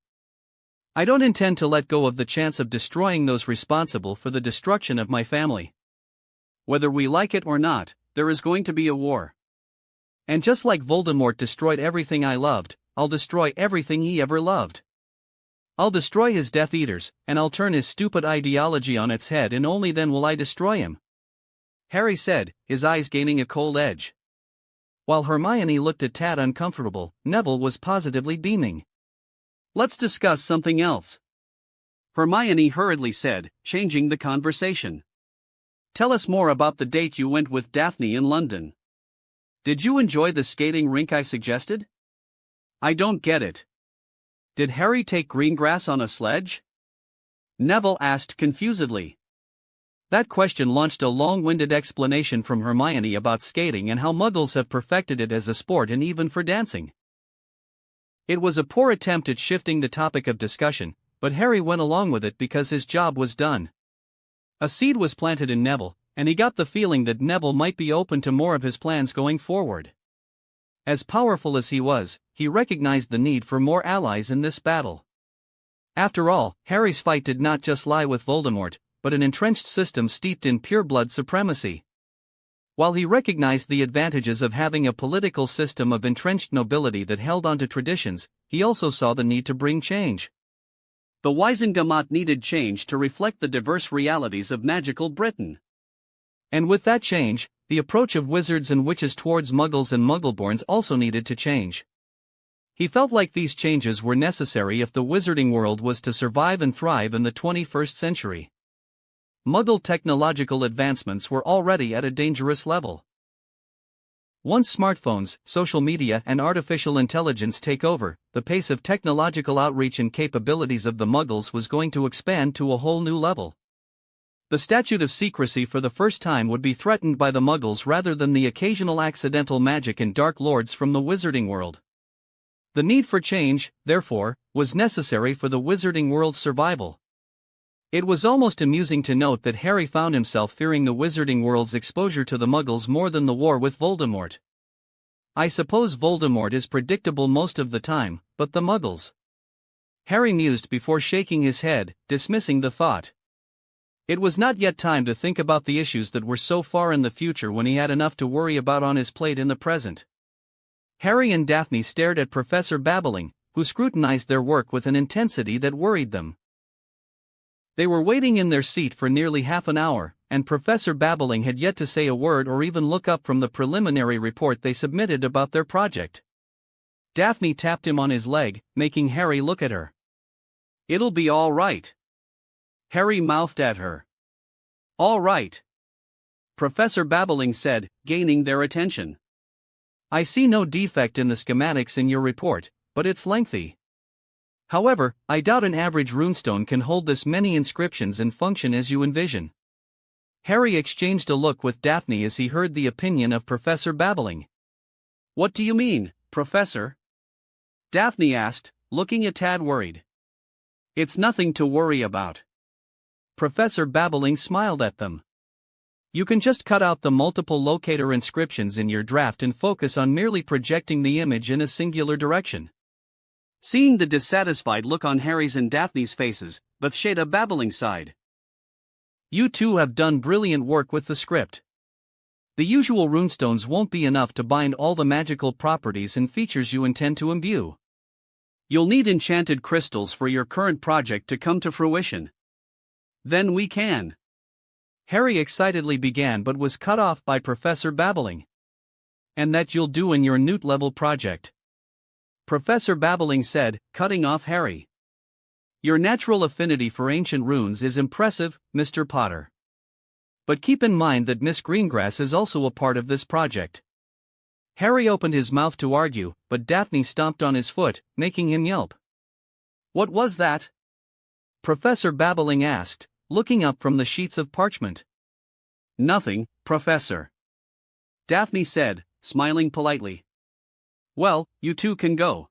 I don't intend to let go of the chance of destroying those responsible for the destruction of my family. Whether we like it or not, there is going to be a war. And just like Voldemort destroyed everything I loved, I'll destroy everything he ever loved. I'll destroy his Death Eaters, and I'll turn his stupid ideology on its head, and only then will I destroy him, Harry said, his eyes gaining a cold edge. While Hermione looked a tad uncomfortable, Neville was positively beaming. Let's discuss something else, Hermione hurriedly said, changing the conversation. Tell us more about the date you went with Daphne in London. Did you enjoy the skating rink I suggested? I don't get it. Did Harry take Greengrass on a sledge? Neville asked confusedly. That question launched a long-winded explanation from Hermione about skating and how Muggles have perfected it as a sport and even for dancing. It was a poor attempt at shifting the topic of discussion, but Harry went along with it because his job was done. A seed was planted in Neville, and he got the feeling that Neville might be open to more of his plans going forward. As powerful as he was, he recognized the need for more allies in this battle. After all, Harry's fight did not just lie with Voldemort, but an entrenched system steeped in pureblood supremacy. While he recognized the advantages of having a political system of entrenched nobility that held onto traditions, he also saw the need to bring change. The Wizengamot needed change to reflect the diverse realities of magical Britain. And with that change, the approach of wizards and witches towards Muggles and Muggleborns also needed to change. He felt like these changes were necessary if the wizarding world was to survive and thrive in the 21st century. Muggle technological advancements were already at a dangerous level. Once smartphones, social media and artificial intelligence take over, the pace of technological outreach and capabilities of the Muggles was going to expand to a whole new level. The statute of secrecy for the first time would be threatened by the Muggles rather than the occasional accidental magic and dark lords from the wizarding world. The need for change, therefore, was necessary for the wizarding world's survival. It was almost amusing to note that Harry found himself fearing the wizarding world's exposure to the Muggles more than the war with Voldemort. I suppose Voldemort is predictable most of the time, but the Muggles? Harry mused before shaking his head, dismissing the thought. It was not yet time to think about the issues that were so far in the future when he had enough to worry about on his plate in the present. Harry and Daphne stared at Professor Babbling, who scrutinized their work with an intensity that worried them. They were waiting in their seat for nearly half an hour, and Professor Babbling had yet to say a word or even look up from the preliminary report they submitted about their project. Daphne tapped him on his leg, making Harry look at her. "It'll be all right," Harry mouthed at her. "All right," Professor Babbling said, gaining their attention. "I see no defect in the schematics in your report, but it's lengthy. However, I doubt an average runestone can hold this many inscriptions and function as you envision." Harry exchanged a look with Daphne as he heard the opinion of Professor Babbling. "What do you mean, Professor?" Daphne asked, looking a tad worried. "It's nothing to worry about." Professor Babbling smiled at them. "You can just cut out the multiple locator inscriptions in your draft and focus on merely projecting the image in a singular direction." Seeing the dissatisfied look on Harry's and Daphne's faces, Bathsheba Babbling sighed. "You two have done brilliant work with the script. The usual runestones won't be enough to bind all the magical properties and features you intend to imbue. You'll need enchanted crystals for your current project to come to fruition. Then we can." Harry excitedly began but was cut off by Professor Babbling. "And that you'll do in your Newt-level project," Professor Babbling said, cutting off Harry. "Your natural affinity for ancient runes is impressive, Mr. Potter. But keep in mind that Miss Greengrass is also a part of this project." Harry opened his mouth to argue, but Daphne stomped on his foot, making him yelp. "What was that?" Professor Babbling asked, looking up from the sheets of parchment. "Nothing, Professor," Daphne said, smiling politely. "Well, you two can go.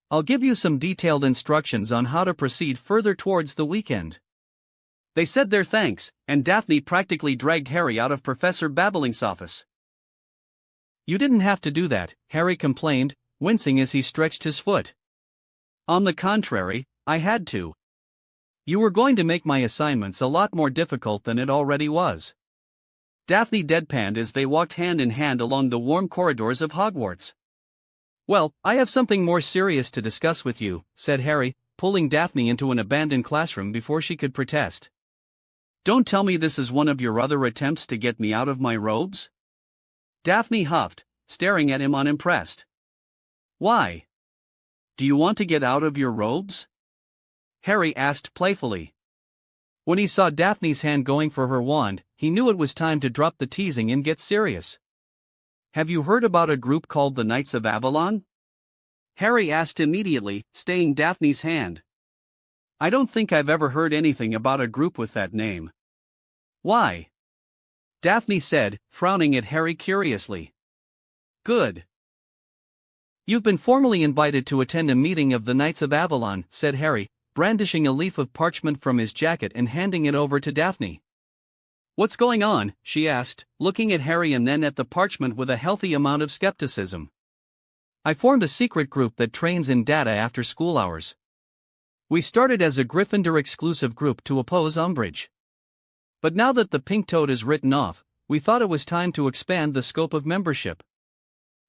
I'll give you some detailed instructions on how to proceed further towards the weekend." They said their thanks, and Daphne practically dragged Harry out of Professor Babbling's office. "You didn't have to do that," Harry complained, wincing as he stretched his foot. "On the contrary, I had to. You were going to make my assignments a lot more difficult than it already was." Daphne deadpanned as they walked hand in hand along the warm corridors of Hogwarts. "Well, I have something more serious to discuss with you," said Harry, pulling Daphne into an abandoned classroom before she could protest. "Don't tell me this is one of your other attempts to get me out of my robes?" Daphne huffed, staring at him unimpressed. "Why? Do you want to get out of your robes?" Harry asked playfully. When he saw Daphne's hand going for her wand, he knew it was time to drop the teasing and get serious. "Have you heard about a group called the Knights of Avalon?" Harry asked immediately, staying Daphne's hand. "I don't think I've ever heard anything about a group with that name." "Why?" Daphne said, frowning at Harry curiously. "Good. You've been formally invited to attend a meeting of the Knights of Avalon," said Harry, brandishing a leaf of parchment from his jacket and handing it over to Daphne. "What's going on?" she asked, looking at Harry and then at the parchment with a healthy amount of skepticism. "I formed a secret group that trains in data after school hours. We started as a Gryffindor-exclusive group to oppose Umbridge. But now that the pink toad is written off, we thought it was time to expand the scope of membership."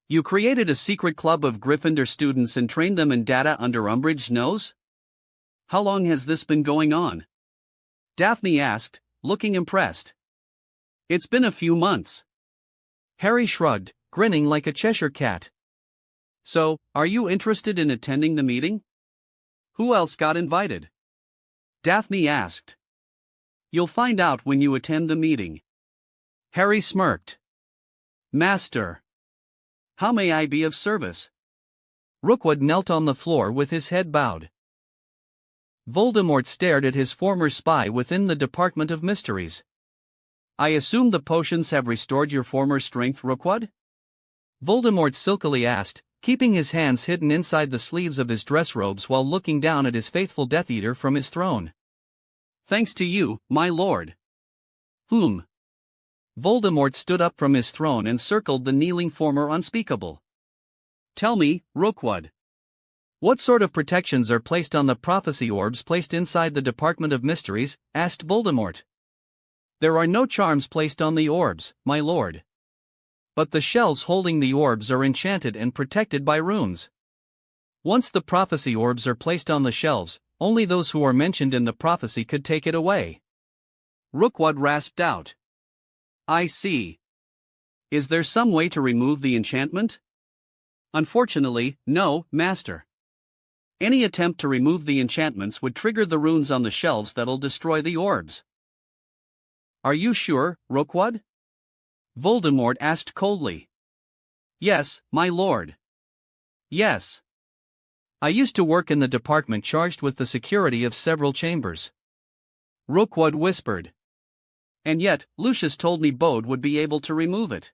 "You created a secret club of Gryffindor students and trained them in data under Umbridge's nose? How long has this been going on?" Daphne asked, looking impressed. "It's been a few months." Harry shrugged, grinning like a Cheshire cat. "So, are you interested in attending the meeting? Who else got invited?" Daphne asked. "You'll find out when you attend the meeting." Harry smirked. "Master, how may I be of service?" Rookwood knelt on the floor with his head bowed. Voldemort stared at his former spy within the Department of Mysteries. "I assume the potions have restored your former strength, Rookwood?" Voldemort silkily asked, keeping his hands hidden inside the sleeves of his dress robes while looking down at his faithful Death Eater from his throne. "Thanks to you, my lord." Voldemort stood up from his throne and circled the kneeling former unspeakable. "Tell me, Rookwood, what sort of protections are placed on the prophecy orbs placed inside the Department of Mysteries?" asked Voldemort. There are no charms placed on the orbs, my lord. But the shelves holding the orbs are enchanted and protected by runes. Once the prophecy orbs are placed on the shelves, only those who are mentioned in the prophecy could take it away. Rookwood rasped out. I see. Is there some way to remove the enchantment? Unfortunately, no, master. Any attempt to remove the enchantments would trigger the runes on the shelves that'll destroy the orbs. Are you sure, Rookwood? Voldemort asked coldly. Yes, my lord. Yes. I used to work in the department charged with the security of several chambers. Rookwood whispered. And yet, Lucius told me Bode would be able to remove it.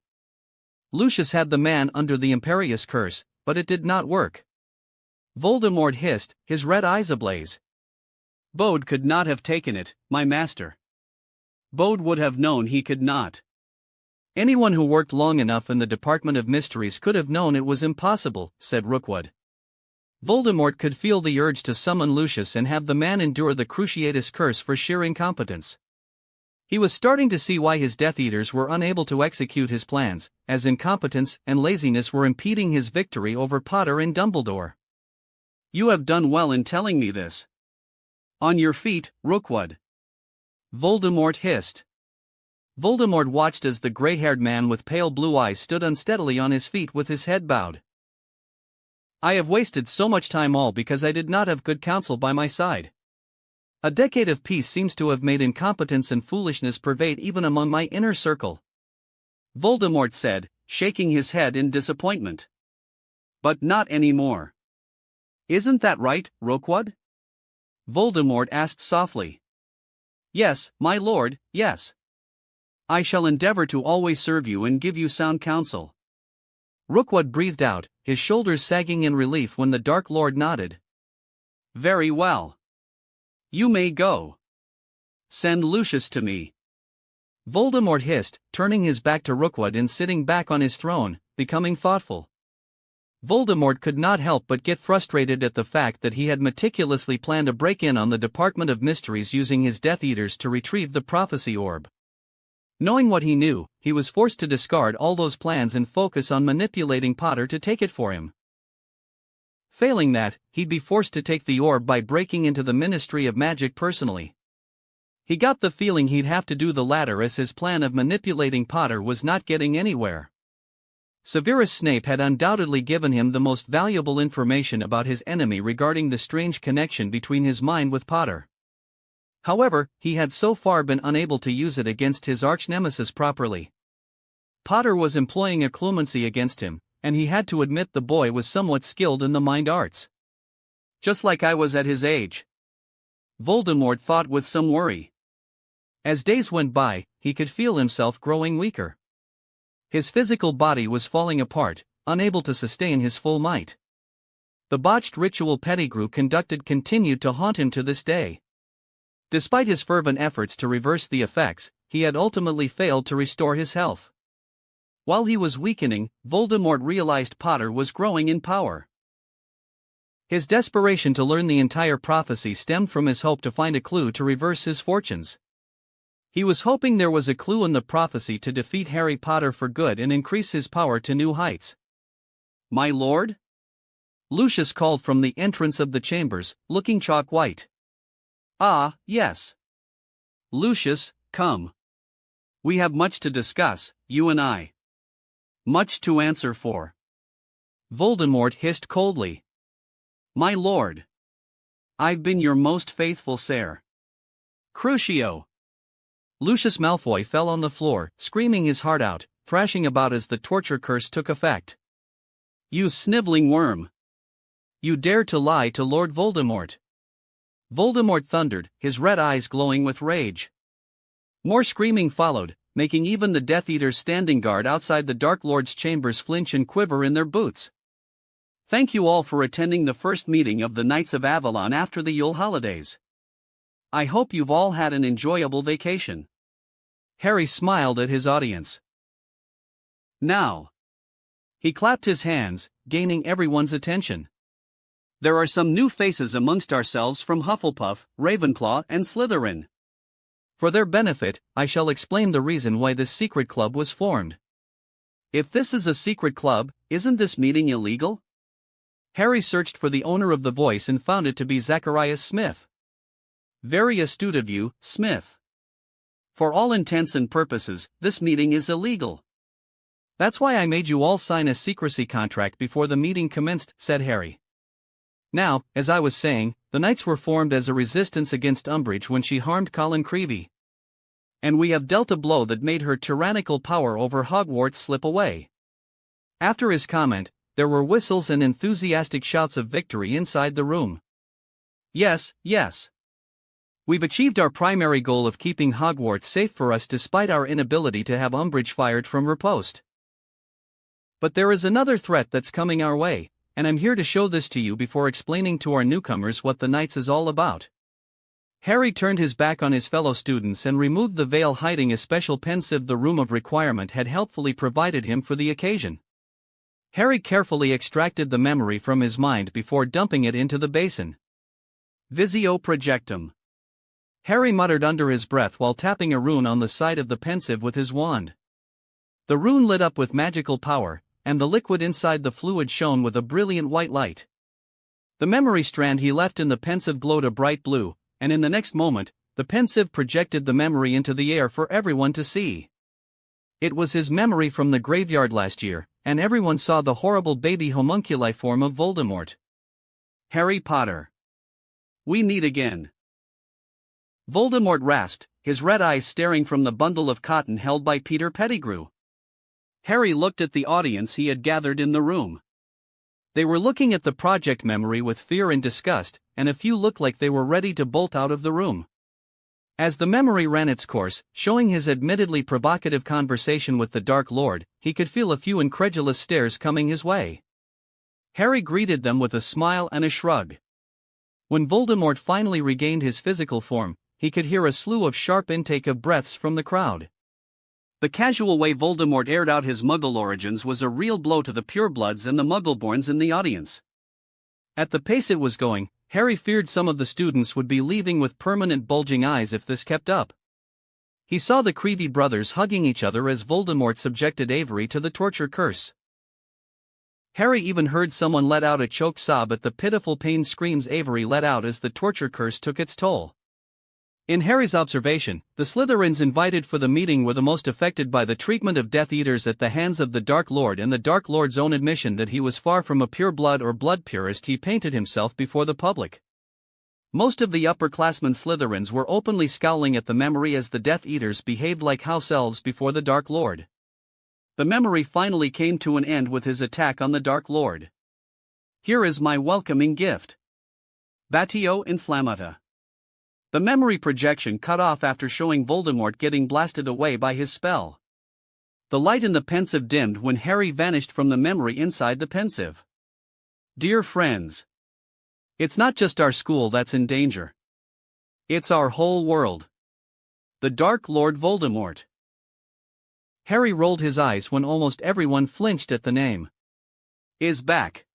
Lucius had the man under the Imperious curse, but it did not work. Voldemort hissed, his red eyes ablaze. Bode could not have taken it, my master. Bode would have known he could not. Anyone who worked long enough in the Department of Mysteries could have known it was impossible, said Rookwood. Voldemort could feel the urge to summon Lucius and have the man endure the Cruciatus curse for sheer incompetence. He was starting to see why his Death Eaters were unable to execute his plans, as incompetence and laziness were impeding his victory over Potter and Dumbledore. You have done well in telling me this. On your feet, Rookwood. Voldemort hissed. Voldemort watched as the gray-haired man with pale blue eyes stood unsteadily on his feet with his head bowed. I have wasted so much time all because I did not have good counsel by my side. A decade of peace seems to have made incompetence and foolishness pervade even among my inner circle. Voldemort said, shaking his head in disappointment. But not anymore. Isn't that right, Rookwood? Voldemort asked softly. Yes, my lord, yes. I shall endeavor to always serve you and give you sound counsel. Rookwood breathed out, his shoulders sagging in relief when the Dark Lord nodded. Very well. You may go. Send Lucius to me. Voldemort hissed, turning his back to Rookwood and sitting back on his throne, becoming thoughtful. Voldemort could not help but get frustrated at the fact that he had meticulously planned a break-in on the Department of Mysteries using his Death Eaters to retrieve the prophecy orb. Knowing what he knew, he was forced to discard all those plans and focus on manipulating Potter to take it for him. Failing that, he'd be forced to take the orb by breaking into the Ministry of Magic personally. He got the feeling he'd have to do the latter as his plan of manipulating Potter was not getting anywhere. Severus Snape had undoubtedly given him the most valuable information about his enemy regarding the strange connection between his mind with Potter. However, he had so far been unable to use it against his arch-nemesis properly. Potter was employing a clemency against him, and he had to admit the boy was somewhat skilled in the mind arts. Just like I was at his age. Voldemort thought with some worry. As days went by, he could feel himself growing weaker. His physical body was falling apart, unable to sustain his full might. The botched ritual Pettigrew conducted continued to haunt him to this day. Despite his fervent efforts to reverse the effects, he had ultimately failed to restore his health. While he was weakening, Voldemort realized Potter was growing in power. His desperation to learn the entire prophecy stemmed from his hope to find a clue to reverse his fortunes. He was hoping there was a clue in the prophecy to defeat Harry Potter for good and increase his power to new heights. My lord? Lucius called from the entrance of the chambers, looking chalk white. Ah, yes. Lucius, come. We have much to discuss, you and I. Much to answer for. Voldemort hissed coldly. My lord. I've been your most faithful sire. Crucio. Lucius Malfoy fell on the floor, screaming his heart out, thrashing about as the torture curse took effect. You sniveling worm. You dare to lie to Lord Voldemort. Voldemort thundered, his red eyes glowing with rage. More screaming followed, making even the Death Eaters standing guard outside the Dark Lord's chambers flinch and quiver in their boots. Thank you all for attending the first meeting of the Knights of Avalon after the Yule holidays. I hope you've all had an enjoyable vacation. Harry smiled at his audience. Now. He clapped his hands, gaining everyone's attention. There are some new faces amongst ourselves from Hufflepuff, Ravenclaw, and Slytherin. For their benefit, I shall explain the reason why this secret club was formed. If this is a secret club, isn't this meeting illegal? Harry searched for the owner of the voice and found it to be Zacharias Smith. Very astute of you, Smith. For all intents and purposes, this meeting is illegal. That's why I made you all sign a secrecy contract before the meeting commenced, said Harry. Now, as I was saying, the Knights were formed as a resistance against Umbridge when she harmed Colin Creevey. And we have dealt a blow that made her tyrannical power over Hogwarts slip away. After his comment, there were whistles and enthusiastic shouts of victory inside the room. Yes, yes. We've achieved our primary goal of keeping Hogwarts safe for us despite our inability to have Umbridge fired from her post. But there is another threat that's coming our way, and I'm here to show this to you before explaining to our newcomers what the Knights is all about. Harry turned his back on his fellow students and removed the veil hiding a special pensieve the Room of Requirement had helpfully provided him for the occasion. Harry carefully extracted the memory from his mind before dumping it into the basin. Visio projectum. Harry muttered under his breath while tapping a rune on the side of the pensieve with his wand. The rune lit up with magical power, and the liquid inside the fluid shone with a brilliant white light. The memory strand he left in the pensieve glowed a bright blue, and in the next moment, the pensieve projected the memory into the air for everyone to see. It was his memory from the graveyard last year, and everyone saw the horrible baby homunculi form of Voldemort. Harry Potter. We meet again. Voldemort rasped, his red eyes staring from the bundle of cotton held by Peter Pettigrew. Harry looked at the audience he had gathered in the room. They were looking at the project memory with fear and disgust, and a few looked like they were ready to bolt out of the room. As the memory ran its course, showing his admittedly provocative conversation with the Dark Lord, he could feel a few incredulous stares coming his way. Harry greeted them with a smile and a shrug. When Voldemort finally regained his physical form, he could hear a slew of sharp intake of breaths from the crowd. The casual way Voldemort aired out his Muggle origins was a real blow to the purebloods and the Muggleborns in the audience. At the pace it was going, Harry feared some of the students would be leaving with permanent bulging eyes if this kept up. He saw the Creevey brothers hugging each other as Voldemort subjected Avery to the torture curse. Harry even heard someone let out a choked sob at the pitiful pain screams Avery let out as the torture curse took its toll. In Harry's observation, the Slytherins invited for the meeting were the most affected by the treatment of Death Eaters at the hands of the Dark Lord, and the Dark Lord's own admission that he was far from a pure-blood or blood purist he painted himself before the public. Most of the upperclassmen Slytherins were openly scowling at the memory as the Death Eaters behaved like house elves before the Dark Lord. The memory finally came to an end with his attack on the Dark Lord. Here is my welcoming gift. Batio Inflammata. The memory projection cut off after showing Voldemort getting blasted away by his spell. The light in the pensieve dimmed when Harry vanished from the memory inside the pensieve. Dear friends. It's not just our school that's in danger. It's our whole world. The Dark Lord Voldemort. Harry rolled his eyes when almost everyone flinched at the name. Is back.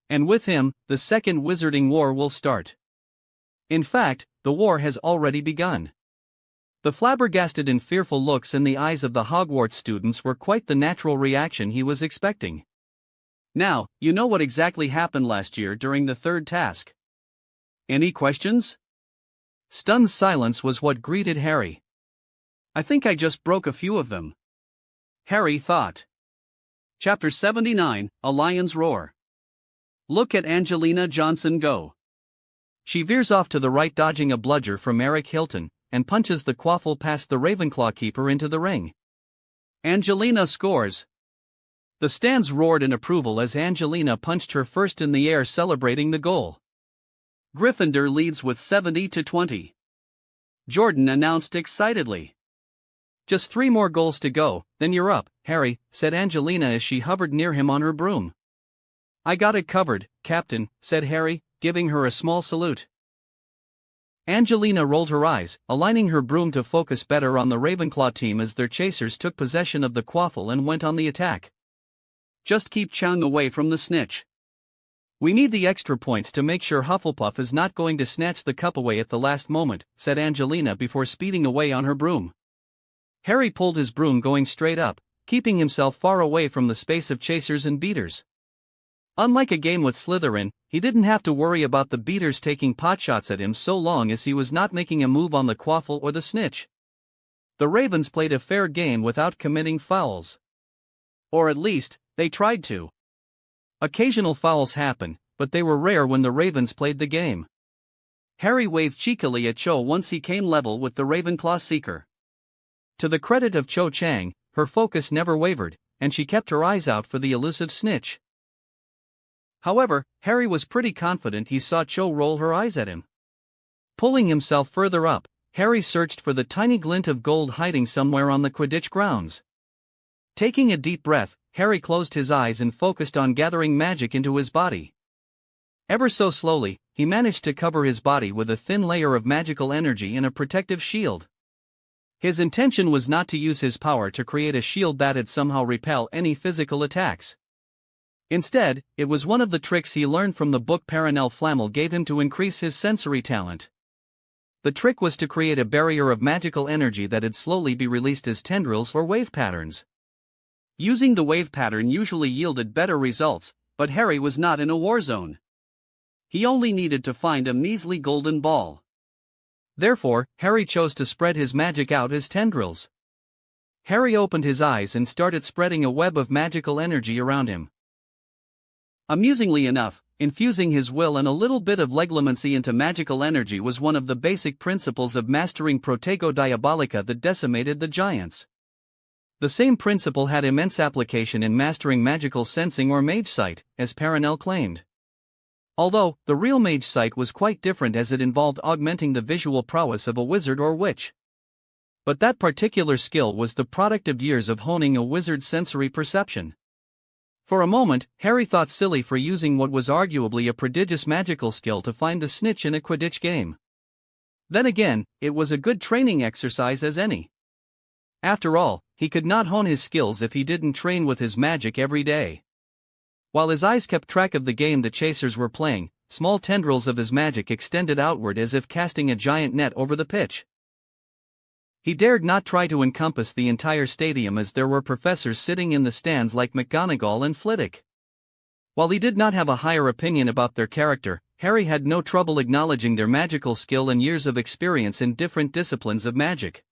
And with him, the Second Wizarding War will start. In fact, the war has already begun. The flabbergasted and fearful looks in the eyes of the Hogwarts students were quite the natural reaction he was expecting. Now, you know what exactly happened last year during the third task. Any questions? Stunned silence was what greeted Harry. I think I just broke a few of them. Harry thought. Chapter 79, A Lion's Roar. Look at Angelina Johnson go. She veers off to the right, dodging a bludger from Eric Hilton, and punches the quaffle past the Ravenclaw keeper into the ring. Angelina scores. The stands roared in approval as Angelina punched her first in the air, celebrating the goal. Gryffindor leads with 70-20. Jordan announced excitedly. Just 3 more goals to go, then you're up, Harry, said Angelina as she hovered near him on her broom. I got it covered, Captain, said Harry, giving her a small salute. Angelina rolled her eyes, aligning her broom to focus better on the Ravenclaw team as their chasers took possession of the quaffle and went on the attack. Just keep chowing away from the snitch. "We need the extra points to make sure Hufflepuff is not going to snatch the cup away at the last moment," said Angelina before speeding away on her broom. Harry pulled his broom going straight up, keeping himself far away from the space of chasers and beaters. Unlike a game with Slytherin, he didn't have to worry about the beaters taking potshots at him so long as he was not making a move on the quaffle or the snitch. The Ravens played a fair game without committing fouls. Or at least, they tried to. Occasional fouls happen, but they were rare when the Ravens played the game. Harry waved cheekily at Cho once he came level with the Ravenclaw seeker. To the credit of Cho Chang, her focus never wavered, and she kept her eyes out for the elusive snitch. However, Harry was pretty confident he saw Cho roll her eyes at him. Pulling himself further up, Harry searched for the tiny glint of gold hiding somewhere on the Quidditch grounds. Taking a deep breath, Harry closed his eyes and focused on gathering magic into his body. Ever so slowly, he managed to cover his body with a thin layer of magical energy and a protective shield. His intention was not to use his power to create a shield that'd somehow repel any physical attacks. Instead, it was one of the tricks he learned from the book Paranel Flammel gave him to increase his sensory talent. The trick was to create a barrier of magical energy that'd slowly be released as tendrils or wave patterns. Using the wave pattern usually yielded better results, but Harry was not in a war zone. He only needed to find a measly golden ball. Therefore, Harry chose to spread his magic out as tendrils. Harry opened his eyes and started spreading a web of magical energy around him. Amusingly enough, infusing his will and a little bit of legilimency into magical energy was one of the basic principles of mastering Protego Diabolica that decimated the giants. The same principle had immense application in mastering magical sensing or mage sight, as Paranel claimed. Although, the real mage sight was quite different as it involved augmenting the visual prowess of a wizard or witch. But that particular skill was the product of years of honing a wizard's sensory perception. For a moment, Harry thought silly for using what was arguably a prodigious magical skill to find the snitch in a Quidditch game. Then again, it was a good training exercise as any. After all, he could not hone his skills if he didn't train with his magic every day. While his eyes kept track of the game the chasers were playing, small tendrils of his magic extended outward as if casting a giant net over the pitch. He dared not try to encompass the entire stadium as there were professors sitting in the stands like McGonagall and Flitwick. While he did not have a higher opinion about their character, Harry had no trouble acknowledging their magical skill and years of experience in different disciplines of magic.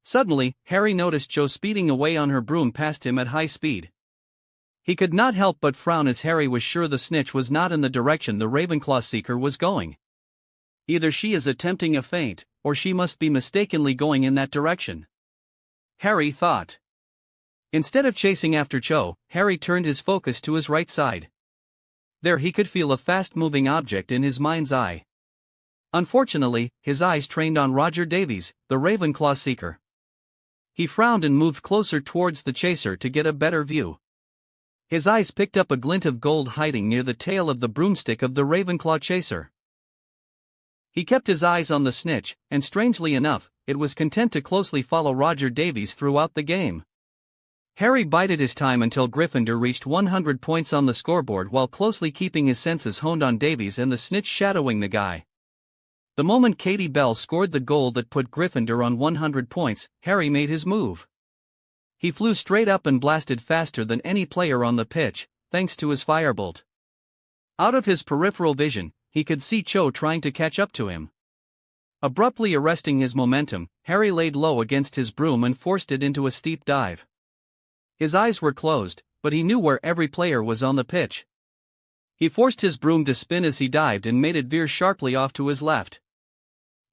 Suddenly, Harry noticed Jo speeding away on her broom past him at high speed. He could not help but frown as Harry was sure the snitch was not in the direction the Ravenclaw seeker was going. Either she is attempting a feint, or she must be mistakenly going in that direction, Harry thought. Instead of chasing after Cho, Harry turned his focus to his right side. There he could feel a fast-moving object in his mind's eye. Unfortunately, his eyes trained on Roger Davies, the Ravenclaw seeker. He frowned and moved closer towards the chaser to get a better view. His eyes picked up a glint of gold hiding near the tail of the broomstick of the Ravenclaw chaser. He kept his eyes on the snitch, and strangely enough, it was content to closely follow Roger Davies throughout the game. Harry bided his time until Gryffindor reached 100 points on the scoreboard while closely keeping his senses honed on Davies and the snitch shadowing the guy. The moment Katie Bell scored the goal that put Gryffindor on 100 points, Harry made his move. He flew straight up and blasted faster than any player on the pitch, thanks to his firebolt. Out of his peripheral vision, he could see Cho trying to catch up to him. Abruptly arresting his momentum, Harry laid low against his broom and forced it into a steep dive. His eyes were closed, but he knew where every player was on the pitch. He forced his broom to spin as he dived and made it veer sharply off to his left.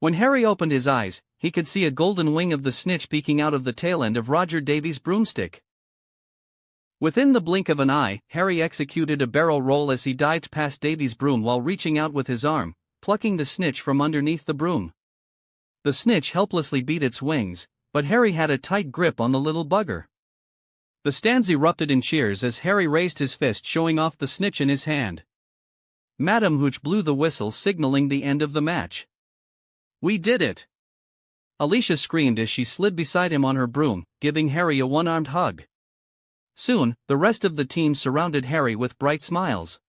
When Harry opened his eyes, he could see a golden wing of the snitch peeking out of the tail end of Roger Davies' broomstick. Within the blink of an eye, Harry executed a barrel roll as he dived past Davies' broom while reaching out with his arm, plucking the snitch from underneath the broom. The snitch helplessly beat its wings, but Harry had a tight grip on the little bugger. The stands erupted in cheers as Harry raised his fist, showing off the snitch in his hand. Madame Hooch blew the whistle, signaling the end of the match. "We did it!" Alicia screamed as she slid beside him on her broom, giving Harry a one-armed hug. Soon, the rest of the team surrounded Harry with bright smiles.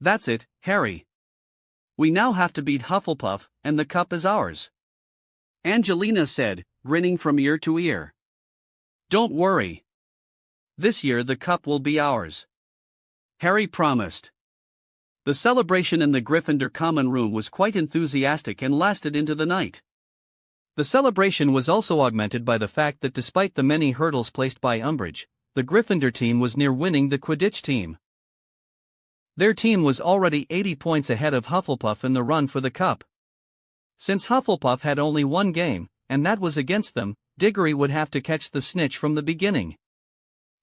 That's it, Harry. We now have to beat Hufflepuff, and the cup is ours. Angelina said, grinning from ear to ear. Don't worry. This year the cup will be ours. Harry promised. The celebration in the Gryffindor common room was quite enthusiastic and lasted into the night. The celebration was also augmented by the fact that despite the many hurdles placed by Umbridge, the Gryffindor team was near winning the Quidditch team. Their team was already 80 points ahead of Hufflepuff in the run for the cup. Since Hufflepuff had only one game, and that was against them, Diggory would have to catch the snitch from the beginning.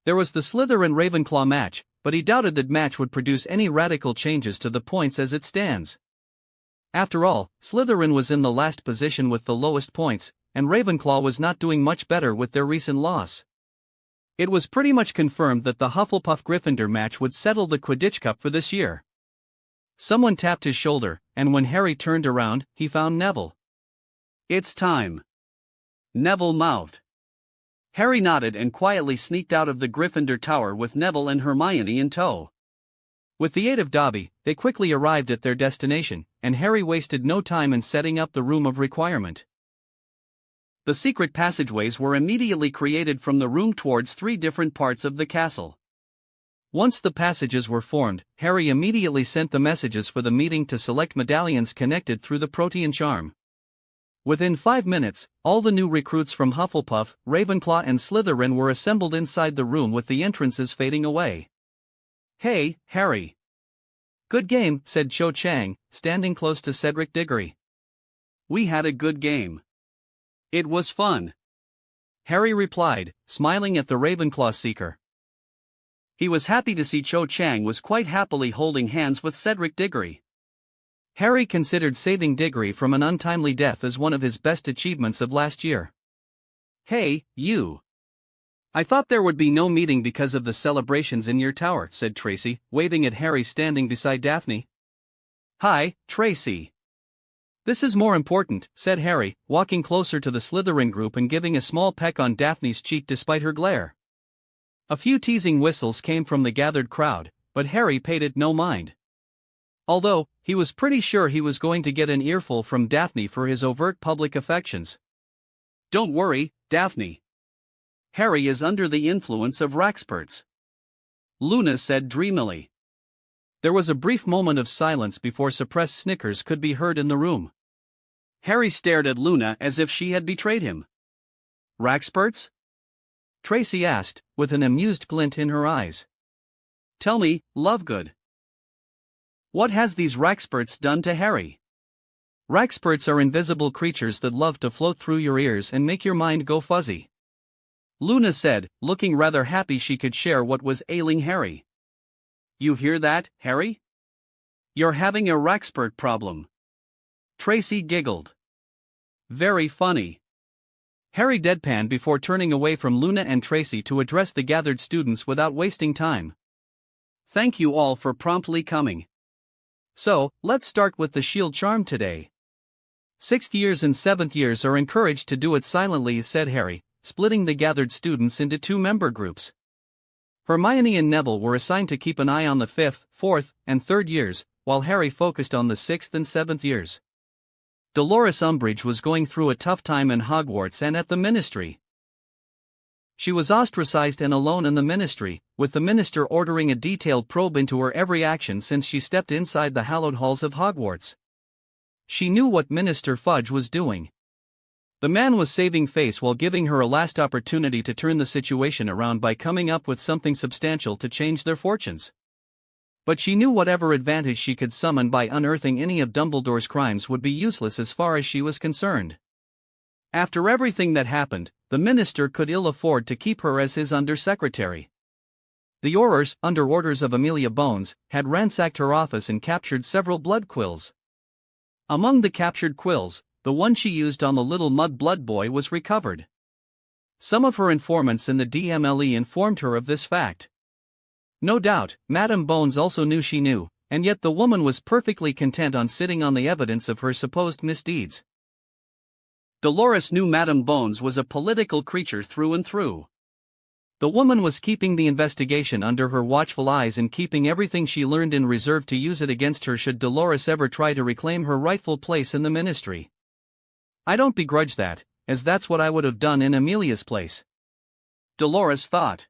There was the Slytherin-Ravenclaw match, but he doubted that match would produce any radical changes to the points as it stands. After all, Slytherin was in the last position with the lowest points, and Ravenclaw was not doing much better with their recent loss. It was pretty much confirmed that the Hufflepuff-Gryffindor match would settle the Quidditch Cup for this year. Someone tapped his shoulder, and when Harry turned around, he found Neville. It's time. Neville mouthed. Harry nodded and quietly sneaked out of the Gryffindor Tower with Neville and Hermione in tow. With the aid of Dobby, they quickly arrived at their destination, and Harry wasted no time in setting up the room of requirement. The secret passageways were immediately created from the room towards 3 different parts of the castle. Once the passages were formed, Harry immediately sent the messages for the meeting to select medallions connected through the Protean charm. Within 5 minutes, all the new recruits from Hufflepuff, Ravenclaw and Slytherin were assembled inside the room with the entrances fading away. Hey, Harry. Good game, said Cho Chang, standing close to Cedric Diggory. We had a good game. It was fun. Harry replied, smiling at the Ravenclaw seeker. He was happy to see Cho Chang was quite happily holding hands with Cedric Diggory. Harry considered saving Diggory from an untimely death as one of his best achievements of last year. Hey, you. I thought there would be no meeting because of the celebrations in your tower, said Tracy, waving at Harry standing beside Daphne. Hi, Tracy. This is more important, said Harry, walking closer to the Slytherin group and giving a small peck on Daphne's cheek despite her glare. A few teasing whistles came from the gathered crowd, but Harry paid it no mind. Although, he was pretty sure he was going to get an earful from Daphne for his overt public affections. Don't worry, Daphne. Harry is under the influence of Raxperts. Luna said dreamily. There was a brief moment of silence before suppressed snickers could be heard in the room. Harry stared at Luna as if she had betrayed him. Raxperts? Tracy asked, with an amused glint in her eyes. Tell me, Lovegood. What has these Raxperts done to Harry? Raxperts are invisible creatures that love to float through your ears and make your mind go fuzzy. Luna said, looking rather happy she could share what was ailing Harry. You hear that, Harry? You're having a Raxpert problem. Tracy giggled. Very funny. Harry deadpanned before turning away from Luna and Tracy to address the gathered students without wasting time. Thank you all for promptly coming. So, let's start with the shield charm today. 6th years and 7th years are encouraged to do it silently, said Harry, splitting the gathered students into 2 member groups. Hermione and Neville were assigned to keep an eye on the 5th, 4th, and 3rd years, while Harry focused on the 6th and 7th years. Dolores Umbridge was going through a tough time in Hogwarts and at the Ministry. She was ostracized and alone in the Ministry, with the Minister ordering a detailed probe into her every action since she stepped inside the hallowed halls of Hogwarts. She knew what Minister Fudge was doing. The man was saving face while giving her a last opportunity to turn the situation around by coming up with something substantial to change their fortunes. But she knew whatever advantage she could summon by unearthing any of Dumbledore's crimes would be useless as far as she was concerned. After everything that happened, the minister could ill afford to keep her as his undersecretary. The Aurors, under orders of Amelia Bones, had ransacked her office and captured several blood quills. Among the captured quills, the one she used on the little mud-blood boy was recovered. Some of her informants in the DMLE informed her of this fact. No doubt, Madame Bones also knew she knew, and yet the woman was perfectly content on sitting on the evidence of her supposed misdeeds. Dolores knew Madame Bones was a political creature through and through. The woman was keeping the investigation under her watchful eyes and keeping everything she learned in reserve to use it against her should Dolores ever try to reclaim her rightful place in the ministry. I don't begrudge that, as that's what I would have done in Amelia's place. Dolores thought.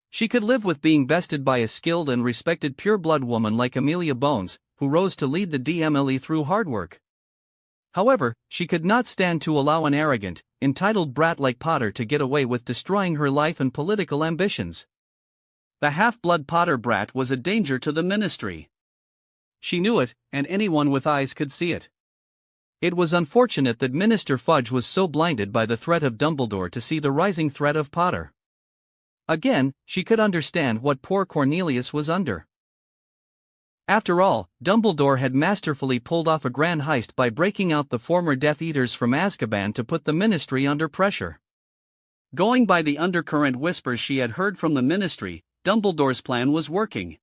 She could live with being bested by a skilled and respected pure-blood woman like Amelia Bones, who rose to lead the DMLE through hard work. However, she could not stand to allow an arrogant, entitled brat like Potter to get away with destroying her life and political ambitions. The half-blood Potter brat was a danger to the ministry. She knew it, and anyone with eyes could see it. It was unfortunate that Minister Fudge was so blinded by the threat of Dumbledore to see the rising threat of Potter. Again, she could understand what poor Cornelius was under. After all, Dumbledore had masterfully pulled off a grand heist by breaking out the former Death Eaters from Azkaban to put the ministry under pressure. Going by the undercurrent whispers she had heard from the ministry, Dumbledore's plan was working.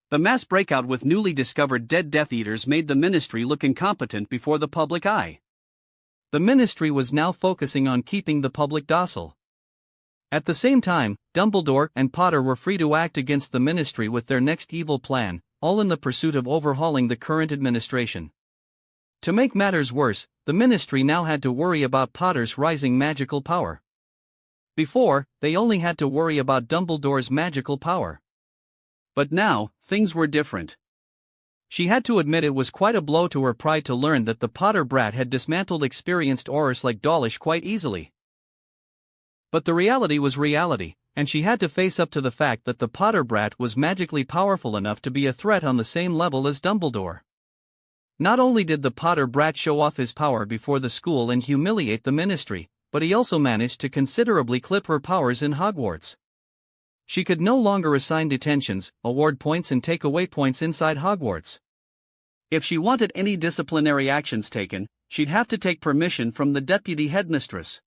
The mass breakout with newly discovered dead Death Eaters made the ministry look incompetent before the public eye. The ministry was now focusing on keeping the public docile. At the same time, Dumbledore and Potter were free to act against the ministry with their next evil plan, all in the pursuit of overhauling the current administration. To make matters worse, the ministry now had to worry about Potter's rising magical power. Before, they only had to worry about Dumbledore's magical power. But now, things were different. She had to admit it was quite a blow to her pride to learn that the Potter brat had dismantled experienced Aurors like Dawlish quite easily. But the reality was reality, and she had to face up to the fact that the Potter brat was magically powerful enough to be a threat on the same level as Dumbledore. Not only did the Potter brat show off his power before the school and humiliate the ministry, but he also managed to considerably clip her powers in Hogwarts. She could no longer assign detentions, award points and take away points inside Hogwarts. If she wanted any disciplinary actions taken, she'd have to take permission from the deputy headmistress.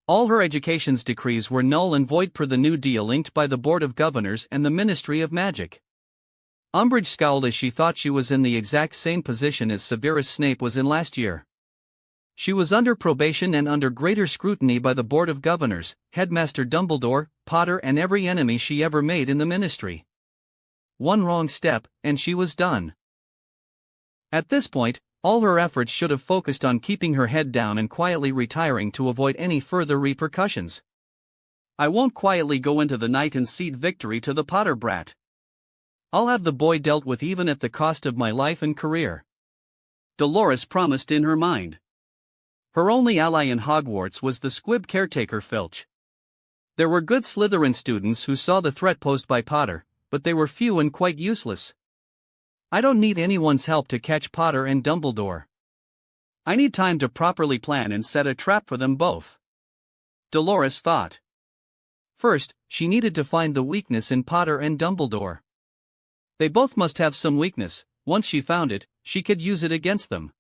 All her education's decrees were null and void per the new deal inked by the Board of Governors and the Ministry of Magic. Umbridge scowled as she thought she was in the exact same position as Severus Snape was in last year. She was under probation and under greater scrutiny by the Board of Governors, Headmaster Dumbledore, Potter and every enemy she ever made in the ministry. One wrong step, and she was done. At this point, all her efforts should have focused on keeping her head down and quietly retiring to avoid any further repercussions. I won't quietly go into the night and cede victory to the Potter brat. I'll have the boy dealt with even at the cost of my life and career. Dolores promised in her mind. Her only ally in Hogwarts was the squib caretaker Filch. There were good Slytherin students who saw the threat posed by Potter, but they were few and quite useless. I don't need anyone's help to catch Potter and Dumbledore. I need time to properly plan and set a trap for them both. Dolores thought. First, she needed to find the weakness in Potter and Dumbledore. They both must have some weakness. Once she found it, she could use it against them.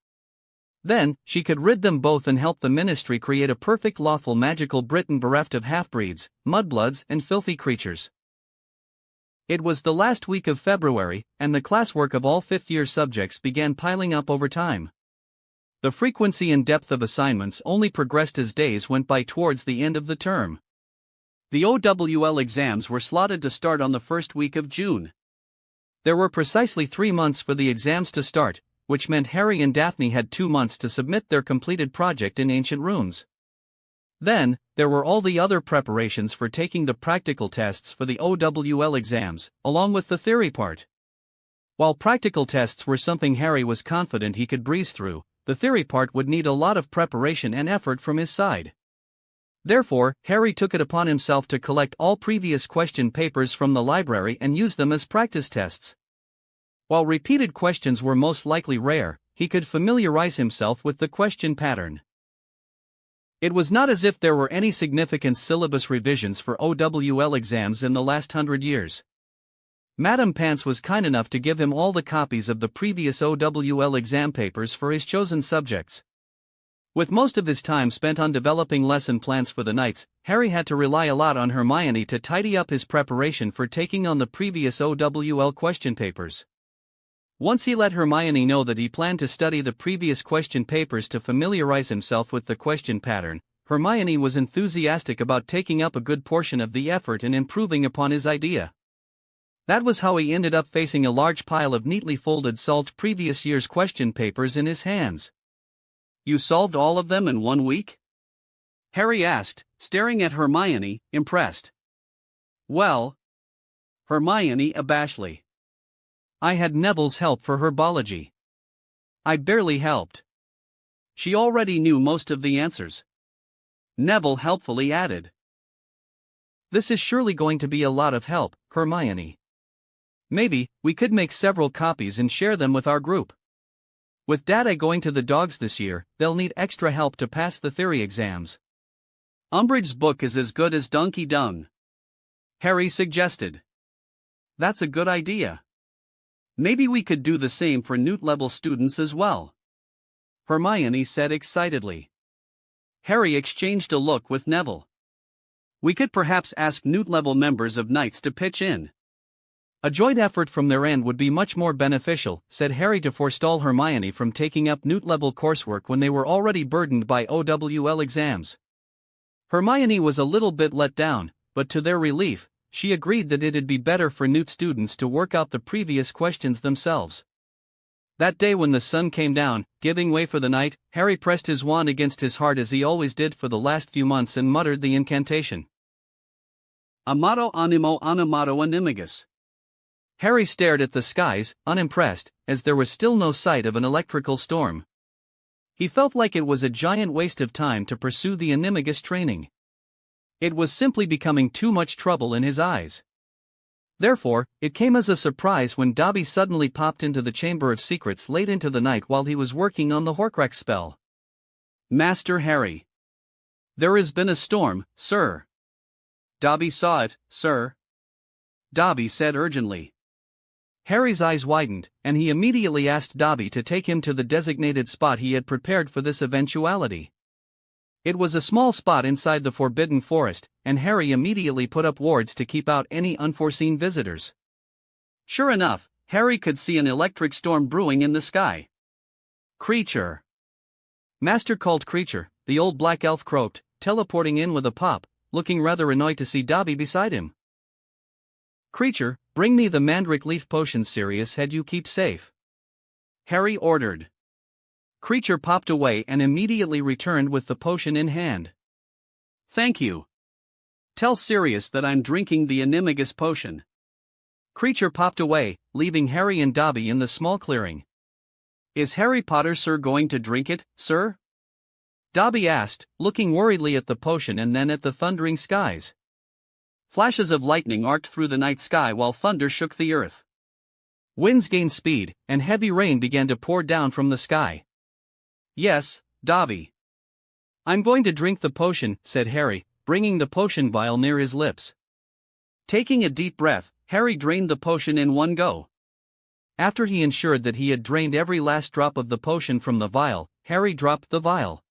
Then, she could rid them both and help the ministry create a perfect lawful magical Britain bereft of half-breeds, mudbloods and filthy creatures. It was the last week of February, and the classwork of all fifth-year subjects began piling up over time. The frequency and depth of assignments only progressed as days went by towards the end of the term. The OWL exams were slotted to start on the first week of June. There were precisely 3 months for the exams to start, which meant Harry and Daphne had 2 months to submit their completed project in Ancient Runes. Then, there were all the other preparations for taking the practical tests for the OWL exams, along with the theory part. While practical tests were something Harry was confident he could breeze through, the theory part would need a lot of preparation and effort from his side. Therefore, Harry took it upon himself to collect all previous question papers from the library and use them as practice tests. While repeated questions were most likely rare, he could familiarize himself with the question pattern. It was not as if there were any significant syllabus revisions for OWL exams in the last 100 years. Madame Pants was kind enough to give him all the copies of the previous OWL exam papers for his chosen subjects. With most of his time spent on developing lesson plans for the Knights, Harry had to rely a lot on Hermione to tidy up his preparation for taking on the previous OWL question papers. Once he let Hermione know that he planned to study the previous question papers to familiarize himself with the question pattern, Hermione was enthusiastic about taking up a good portion of the effort and improving upon his idea. That was how he ended up facing a large pile of neatly folded solved previous year's question papers in his hands. "You solved all of them in 1 week?" Harry asked, staring at Hermione, impressed. "Well," Hermione abashedly, "I had Neville's help for herbology. I barely helped." She already knew most of the answers. Neville helpfully added, "This is surely going to be a lot of help, Hermione. Maybe we could make several copies and share them with our group. With Dada going to the dogs this year, they'll need extra help to pass the theory exams." "Umbridge's book is as good as Donkey Dung," Harry suggested. "That's a good idea. Maybe we could do the same for Newt-level students as well," Hermione said excitedly. Harry exchanged a look with Neville. "We could perhaps ask Newt-level members of Knights to pitch in. A joint effort from their end would be much more beneficial," said Harry to forestall Hermione from taking up Newt-level coursework when they were already burdened by OWL exams. Hermione was a little bit let down, but to their relief, she agreed that it'd be better for Newt students to work out the previous questions themselves. That day when the sun came down, giving way for the night, Harry pressed his wand against his heart as he always did for the last few months and muttered the incantation. Amato animo animato animagus. Harry stared at the skies, unimpressed, as there was still no sight of an electrical storm. He felt like it was a giant waste of time to pursue the animagus training. It was simply becoming too much trouble in his eyes. Therefore, it came as a surprise when Dobby suddenly popped into the Chamber of Secrets late into the night while he was working on the Horcrux spell. "Master Harry. There has been a storm, sir." "Dobby saw it, sir," Dobby said urgently. Harry's eyes widened, and he immediately asked Dobby to take him to the designated spot he had prepared for this eventuality. It was a small spot inside the Forbidden Forest, and Harry immediately put up wards to keep out any unforeseen visitors. Sure enough, Harry could see an electric storm brewing in the sky. "Creature!" Master called Creature, the old black elf croaked, teleporting in with a pop, looking rather annoyed to see Dobby beside him. "Creature, bring me the Mandrake Leaf Potion Sirius had you keep safe," Harry ordered. Creature popped away and immediately returned with the potion in hand. "Thank you. Tell Sirius that I'm drinking the animagus potion." Creature popped away, leaving Harry and Dobby in the small clearing. "Is Harry Potter sir going to drink it, sir?" Dobby asked, looking worriedly at the potion and then at the thundering skies. Flashes of lightning arced through the night sky while thunder shook the earth. Winds gained speed, and heavy rain began to pour down from the sky. "Yes, Dobby. I'm going to drink the potion," said Harry, bringing the potion vial near his lips. Taking a deep breath, Harry drained the potion in one go. After he ensured that he had drained every last drop of the potion from the vial, Harry dropped the vial.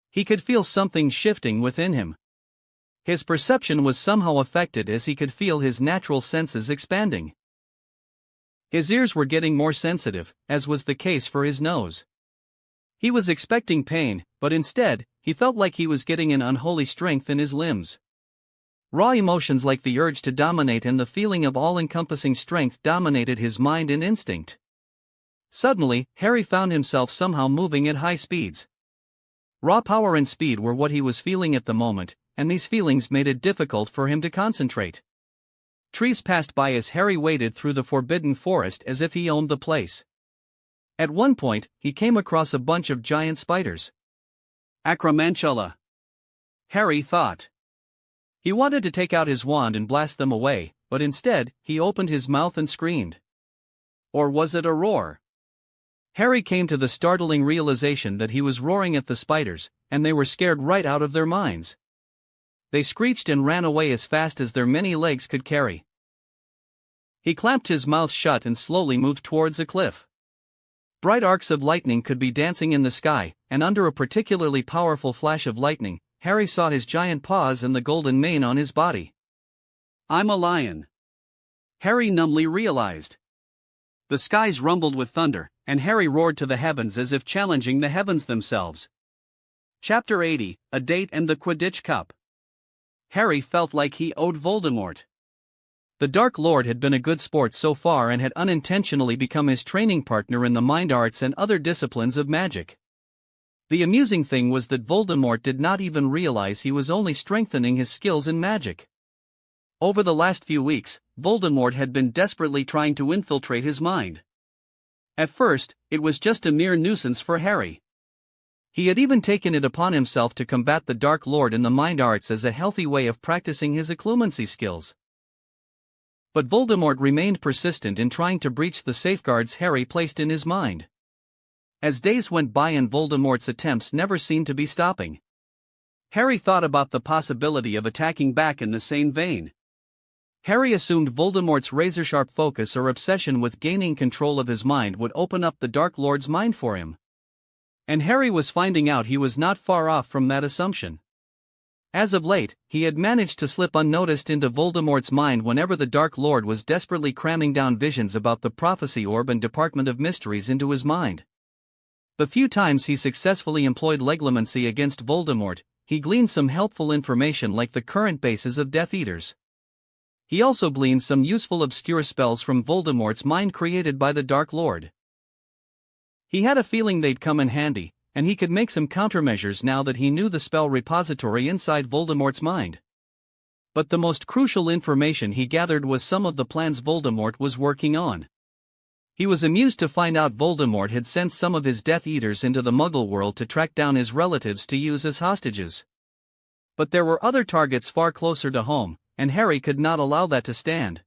He could feel something shifting within him. His perception was somehow affected as he could feel his natural senses expanding. His ears were getting more sensitive, as was the case for his nose. He was expecting pain, but instead, he felt like he was getting an unholy strength in his limbs. Raw emotions like the urge to dominate and the feeling of all-encompassing strength dominated his mind and instinct. Suddenly, Harry found himself somehow moving at high speeds. Raw power and speed were what he was feeling at the moment, and these feelings made it difficult for him to concentrate. Trees passed by as Harry waded through the Forbidden Forest as if he owned the place. At one point, he came across a bunch of giant spiders. Acromantula, Harry thought. He wanted to take out his wand and blast them away, but instead, he opened his mouth and screamed. Or was it a roar? Harry came to the startling realization that he was roaring at the spiders, and they were scared right out of their minds. They screeched and ran away as fast as their many legs could carry. He clamped his mouth shut and slowly moved towards a cliff. Bright arcs of lightning could be dancing in the sky, and under a particularly powerful flash of lightning, Harry saw his giant paws and the golden mane on his body. "I'm a lion," Harry numbly realized. The skies rumbled with thunder, and Harry roared to the heavens as if challenging the heavens themselves. Chapter 80, A Date and the Quidditch Cup. Harry felt like he owed Voldemort. The Dark Lord had been a good sport so far and had unintentionally become his training partner in the mind arts and other disciplines of magic. The amusing thing was that Voldemort did not even realize he was only strengthening his skills in magic. Over the last few weeks, Voldemort had been desperately trying to infiltrate his mind. At first, it was just a mere nuisance for Harry. He had even taken it upon himself to combat the Dark Lord in the mind arts as a healthy way of practicing his occlumency skills. But Voldemort remained persistent in trying to breach the safeguards Harry placed in his mind. As days went by and Voldemort's attempts never seemed to be stopping, Harry thought about the possibility of attacking back in the same vein. Harry assumed Voldemort's razor-sharp focus or obsession with gaining control of his mind would open up the Dark Lord's mind for him. And Harry was finding out he was not far off from that assumption. As of late, he had managed to slip unnoticed into Voldemort's mind whenever the Dark Lord was desperately cramming down visions about the Prophecy Orb and Department of Mysteries into his mind. The few times he successfully employed legilimency against Voldemort, he gleaned some helpful information like the current bases of Death Eaters. He also gleaned some useful obscure spells from Voldemort's mind created by the Dark Lord. He had a feeling they'd come in handy, and he could make some countermeasures now that he knew the spell repository inside Voldemort's mind. But the most crucial information he gathered was some of the plans Voldemort was working on. He was amused to find out Voldemort had sent some of his Death Eaters into the Muggle world to track down his relatives to use as hostages. But there were other targets far closer to home, and Harry could not allow that to stand.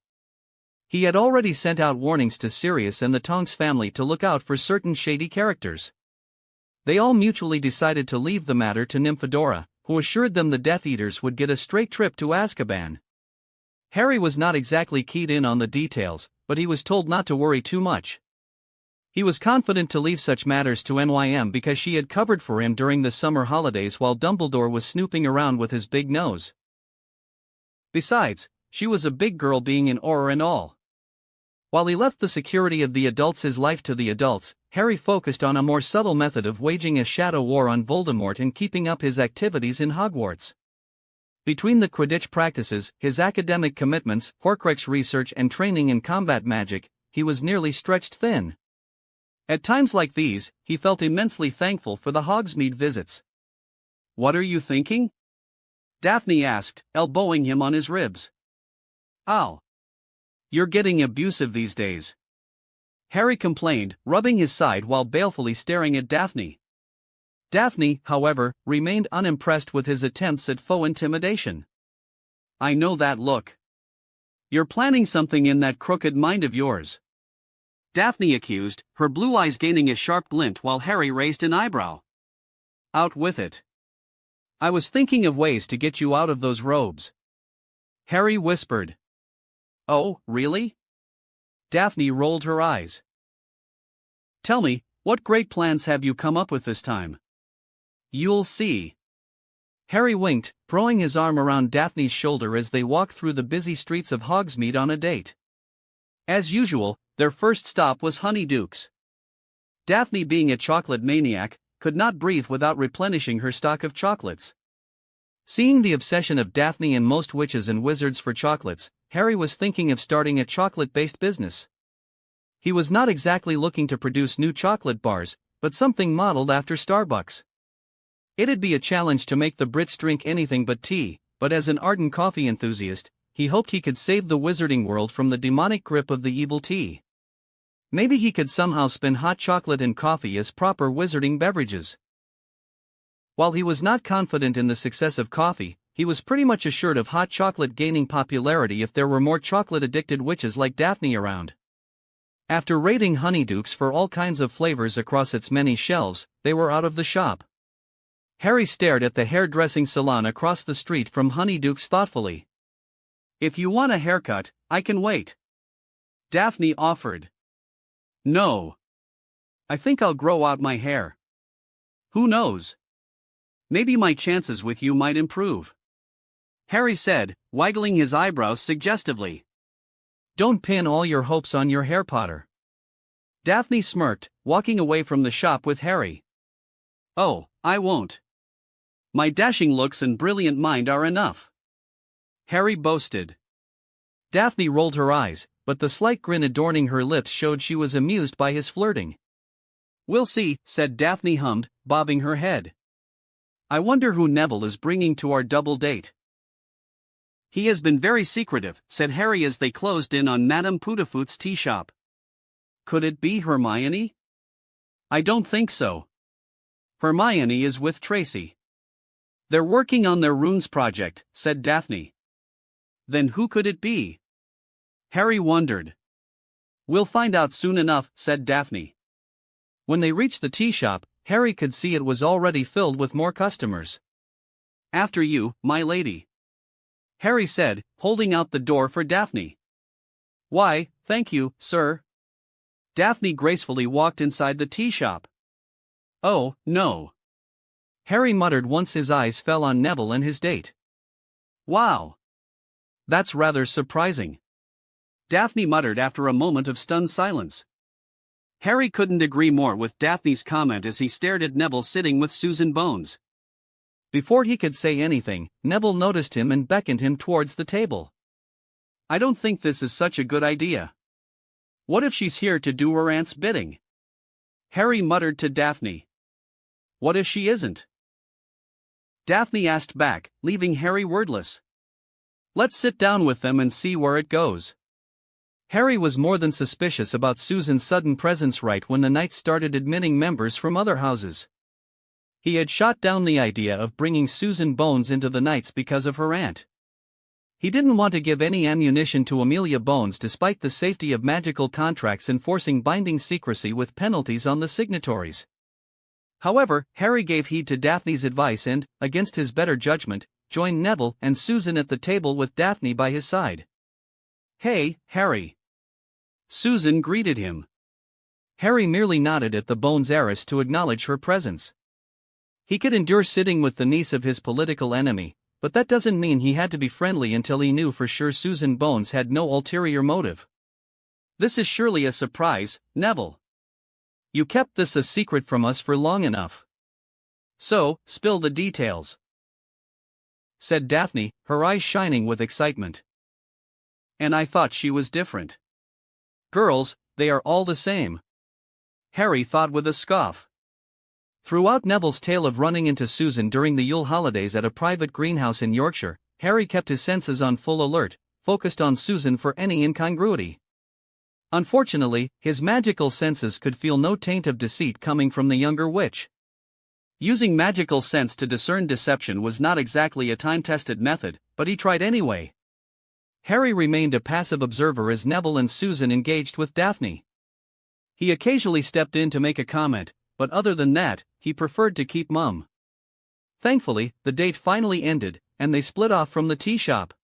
He had already sent out warnings to Sirius and the Tonks family to look out for certain shady characters. They all mutually decided to leave the matter to Nymphadora, who assured them the Death Eaters would get a straight trip to Azkaban. Harry was not exactly keyed in on the details, but he was told not to worry too much. He was confident to leave such matters to NYM because she had covered for him during the summer holidays while Dumbledore was snooping around with his big nose. Besides, she was a big girl being an Auror and all. While he left the security of the adults' his life to the adults, Harry focused on a more subtle method of waging a shadow war on Voldemort and keeping up his activities in Hogwarts. Between the Quidditch practices, his academic commitments, Horcrux research and training in combat magic, he was nearly stretched thin. At times like these, he felt immensely thankful for the Hogsmeade visits. "What are you thinking?" Daphne asked, elbowing him on his ribs. "Ow. You're getting abusive these days," Harry complained, rubbing his side while balefully staring at Daphne. Daphne, however, remained unimpressed with his attempts at faux intimidation. "I know that look. You're planning something in that crooked mind of yours," Daphne accused, her blue eyes gaining a sharp glint while Harry raised an eyebrow. "Out with it. I was thinking of ways to get you out of those robes," Harry whispered. "Oh, really?" Daphne rolled her eyes. "Tell me, what great plans have you come up with this time?" "You'll see." Harry winked, throwing his arm around Daphne's shoulder as they walked through the busy streets of Hogsmeade on a date. As usual, their first stop was Honeyduke's. Daphne, being a chocolate maniac, could not breathe without replenishing her stock of chocolates. Seeing the obsession of Daphne and most witches and wizards for chocolates, Harry was thinking of starting a chocolate-based business. He was not exactly looking to produce new chocolate bars, but something modeled after Starbucks. It'd be a challenge to make the Brits drink anything but tea, but as an ardent coffee enthusiast, he hoped he could save the wizarding world from the demonic grip of the evil tea. Maybe he could somehow spin hot chocolate and coffee as proper wizarding beverages. While he was not confident in the success of coffee, he was pretty much assured of hot chocolate gaining popularity if there were more chocolate-addicted witches like Daphne around. After raiding Honeyduke's for all kinds of flavors across its many shelves, they were out of the shop. Harry stared at the hairdressing salon across the street from Honeyduke's thoughtfully. "If you want a haircut, I can wait," Daphne offered. "No. I think I'll grow out my hair. Who knows? Maybe my chances with you might improve," Harry said, waggling his eyebrows suggestively. "Don't pin all your hopes on your hair, Potter." Daphne smirked, walking away from the shop with Harry. "Oh, I won't. My dashing looks and brilliant mind are enough," Harry boasted. Daphne rolled her eyes, but the slight grin adorning her lips showed she was amused by his flirting. "We'll see," said Daphne, bobbing her head. "I wonder who Neville is bringing to our double date." "He has been very secretive," said Harry as they closed in on Madame Putafoot's tea shop. "Could it be Hermione?" "I don't think so. Hermione is with Tracy. They're working on their runes project," said Daphne. "Then who could it be?" Harry wondered. "We'll find out soon enough," said Daphne. When they reached the tea shop, Harry could see it was already filled with more customers. "After you, my lady," Harry said, holding out the door for Daphne. "Why, thank you, sir." Daphne gracefully walked inside the tea shop. "Oh, no," Harry muttered once his eyes fell on Neville and his date. "Wow. That's rather surprising," Daphne muttered after a moment of stunned silence. Harry couldn't agree more with Daphne's comment as he stared at Neville sitting with Susan Bones. Before he could say anything, Neville noticed him and beckoned him towards the table. "I don't think this is such a good idea. What if she's here to do her aunt's bidding?" Harry muttered to Daphne. "What if she isn't?" Daphne asked back, leaving Harry wordless. "Let's sit down with them and see where it goes." Harry was more than suspicious about Susan's sudden presence right when the Knights started admitting members from other houses. He had shot down the idea of bringing Susan Bones into the Knights because of her aunt. He didn't want to give any ammunition to Amelia Bones despite the safety of magical contracts enforcing binding secrecy with penalties on the signatories. However, Harry gave heed to Daphne's advice and, against his better judgment, joined Neville and Susan at the table with Daphne by his side. "Hey, Harry," Susan greeted him. Harry merely nodded at the Bones heiress to acknowledge her presence. He could endure sitting with the niece of his political enemy, but that doesn't mean he had to be friendly until he knew for sure Susan Bones had no ulterior motive. "This is surely a surprise, Neville. You kept this a secret from us for long enough. So, spill the details," said Daphne, her eyes shining with excitement. "And I thought she was different. Girls, they are all the same," Harry thought with a scoff. Throughout Neville's tale of running into Susan during the Yule holidays at a private greenhouse in Yorkshire, Harry kept his senses on full alert, focused on Susan for any incongruity. Unfortunately, his magical senses could feel no taint of deceit coming from the younger witch. Using magical sense to discern deception was not exactly a time-tested method, but he tried anyway. Harry remained a passive observer as Neville and Susan engaged with Daphne. He occasionally stepped in to make a comment, but other than that, he preferred to keep mum. Thankfully, the date finally ended, and they split off from the tea shop.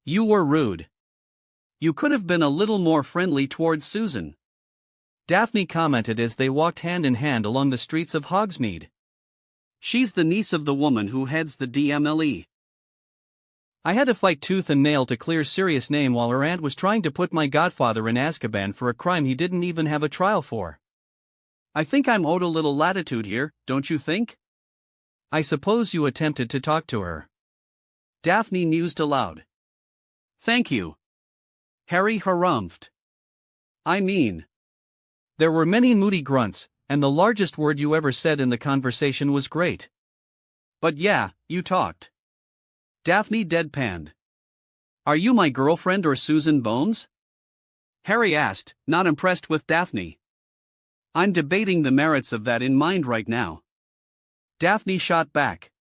"You were rude. You could have been a little more friendly towards Susan," Daphne commented as they walked hand in hand along the streets of Hogsmeade. "She's the niece of the woman who heads the DMLE. I had to fight tooth and nail to clear Sirius' name while her aunt was trying to put my godfather in Azkaban for a crime he didn't even have a trial for. I think I'm owed a little latitude here, don't you think?" "I suppose you attempted to talk to her," Daphne mused aloud. "Thank you," Harry harumphed. "I mean..." There were many moody grunts, and the largest word you ever said in the conversation was great. "But yeah, you talked," Daphne deadpanned. "Are you my girlfriend or Susan Bones?" Harry asked, not impressed with Daphne. "I'm debating the merits of that in mind right now," Daphne shot back.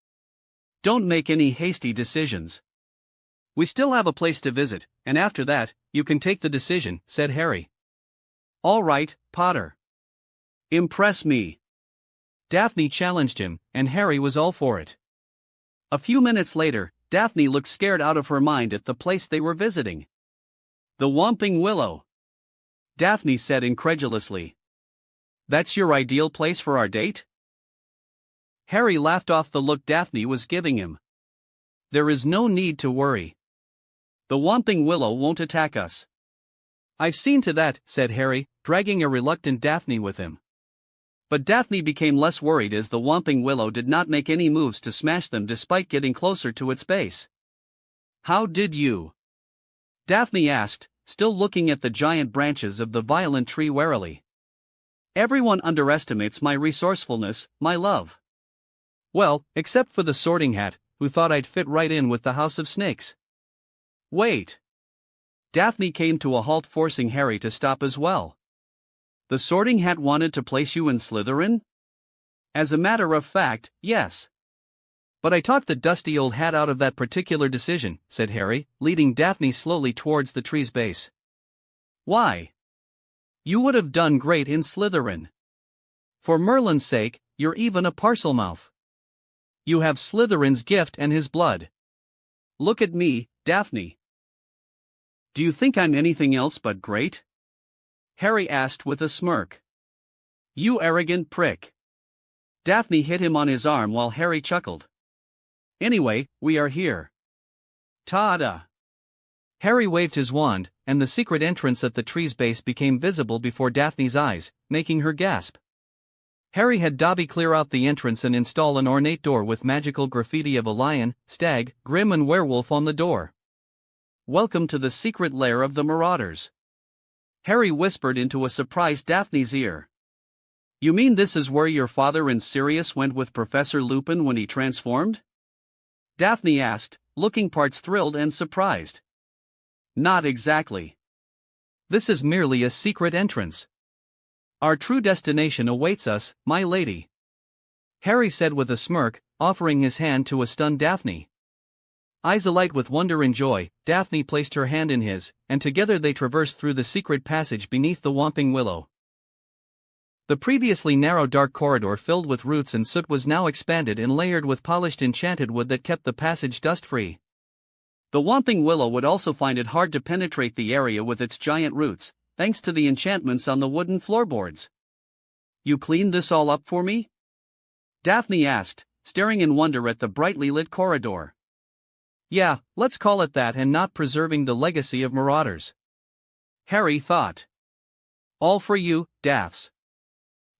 "Don't make any hasty decisions. We still have a place to visit, and after that, you can take the decision," said Harry. "All right, Potter. Impress me," Daphne challenged him, and Harry was all for it. A few minutes later, Daphne looked scared out of her mind at the place they were visiting. "The Whomping Willow," Daphne said incredulously. "That's your ideal place for our date?" Harry laughed off the look Daphne was giving him. "There is no need to worry. The Whomping Willow won't attack us." "I've seen to that," said Harry, dragging a reluctant Daphne with him. But Daphne became less worried as the Whomping Willow did not make any moves to smash them despite getting closer to its base. "How did you?" Daphne asked, still looking at the giant branches of the violent tree warily. "Everyone underestimates my resourcefulness, my love." "Well, except for the Sorting Hat, who thought I'd fit right in with the House of Snakes." "Wait." Daphne came to a halt, forcing Harry to stop as well. "The Sorting Hat wanted to place you in Slytherin?" "As a matter of fact, yes. But I talked the dusty old hat out of that particular decision," said Harry, leading Daphne slowly towards the tree's base. "Why?" "You would have done great in Slytherin. For Merlin's sake, you're even a Parselmouth. You have Slytherin's gift and his blood. Look at me, Daphne. Do you think I'm anything else but great?" Harry asked with a smirk. "You arrogant prick." Daphne hit him on his arm while Harry chuckled. "Anyway, we are here. Ta-da!" Harry waved his wand, and the secret entrance at the tree's base became visible before Daphne's eyes, making her gasp. Harry had Dobby clear out the entrance and install an ornate door with magical graffiti of a lion, stag, grim and werewolf on the door. "Welcome to the secret lair of the Marauders," Harry whispered into a surprised Daphne's ear. "You mean this is where your father and Sirius went with Professor Lupin when he transformed?" Daphne asked, looking parts thrilled and surprised. "Not exactly. This is merely a secret entrance. Our true destination awaits us, my lady," Harry said with a smirk, offering his hand to a stunned Daphne. Eyes alight with wonder and joy, Daphne placed her hand in his, and together they traversed through the secret passage beneath the Whomping Willow. The previously narrow dark corridor filled with roots and soot was now expanded and layered with polished enchanted wood that kept the passage dust-free. The Whomping Willow would also find it hard to penetrate the area with its giant roots, thanks to the enchantments on the wooden floorboards. "You cleaned this all up for me?" Daphne asked, staring in wonder at the brightly lit corridor. "Yeah, let's call it that, and not preserving the legacy of Marauders," Harry thought. "All for you, Daphs."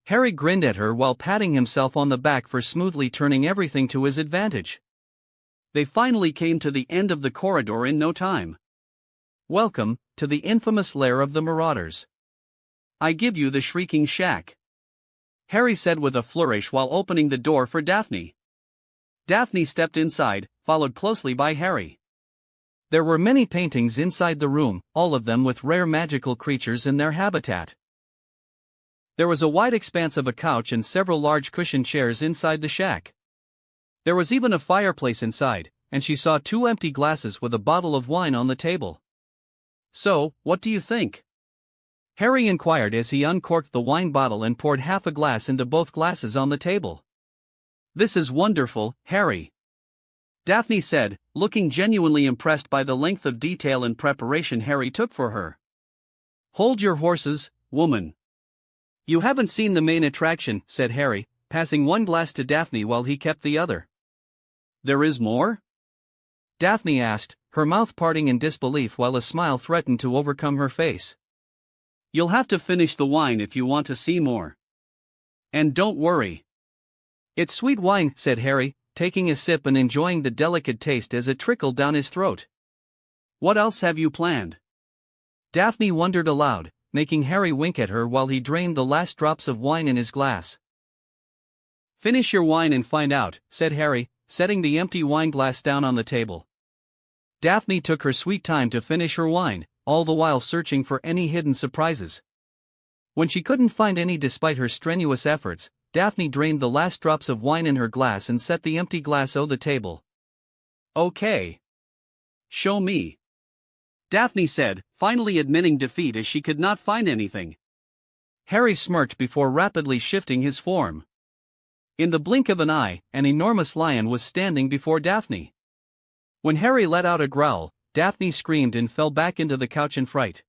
Harry grinned at her while patting himself on the back for smoothly turning everything to his advantage. They finally came to the end of the corridor in no time. "Welcome to the infamous lair of the Marauders. I give you the Shrieking Shack," Harry said with a flourish while opening the door for Daphne. Daphne stepped inside, followed closely by Harry. There were many paintings inside the room, all of them with rare magical creatures in their habitat. There was a wide expanse of a couch and several large cushioned chairs inside the shack. There was even a fireplace inside, and she saw 2 empty glasses with a bottle of wine on the table. "So, what do you think?" Harry inquired as he uncorked the wine bottle and poured half a glass into both glasses on the table. "This is wonderful, Harry," Daphne said, looking genuinely impressed by the length of detail and preparation Harry took for her. "Hold your horses, woman. You haven't seen the main attraction," said Harry, passing one glass to Daphne while he kept the other. "There is more?" Daphne asked, her mouth parting in disbelief while a smile threatened to overcome her face. "You'll have to finish the wine if you want to see more. And don't worry. It's sweet wine," said Harry, taking a sip and enjoying the delicate taste as it trickled down his throat. "What else have you planned?" Daphne wondered aloud, making Harry wink at her while he drained the last drops of wine in his glass. "Finish your wine and find out," said Harry, setting the empty wine glass down on the table. Daphne took her sweet time to finish her wine, all the while searching for any hidden surprises. When she couldn't find any despite her strenuous efforts, Daphne drained the last drops of wine in her glass and set the empty glass on the table. "Okay. Show me," Daphne said, finally admitting defeat as she could not find anything. Harry smirked before rapidly shifting his form. In the blink of an eye, an enormous lion was standing before Daphne. When Harry let out a growl, Daphne screamed and fell back into the couch in fright.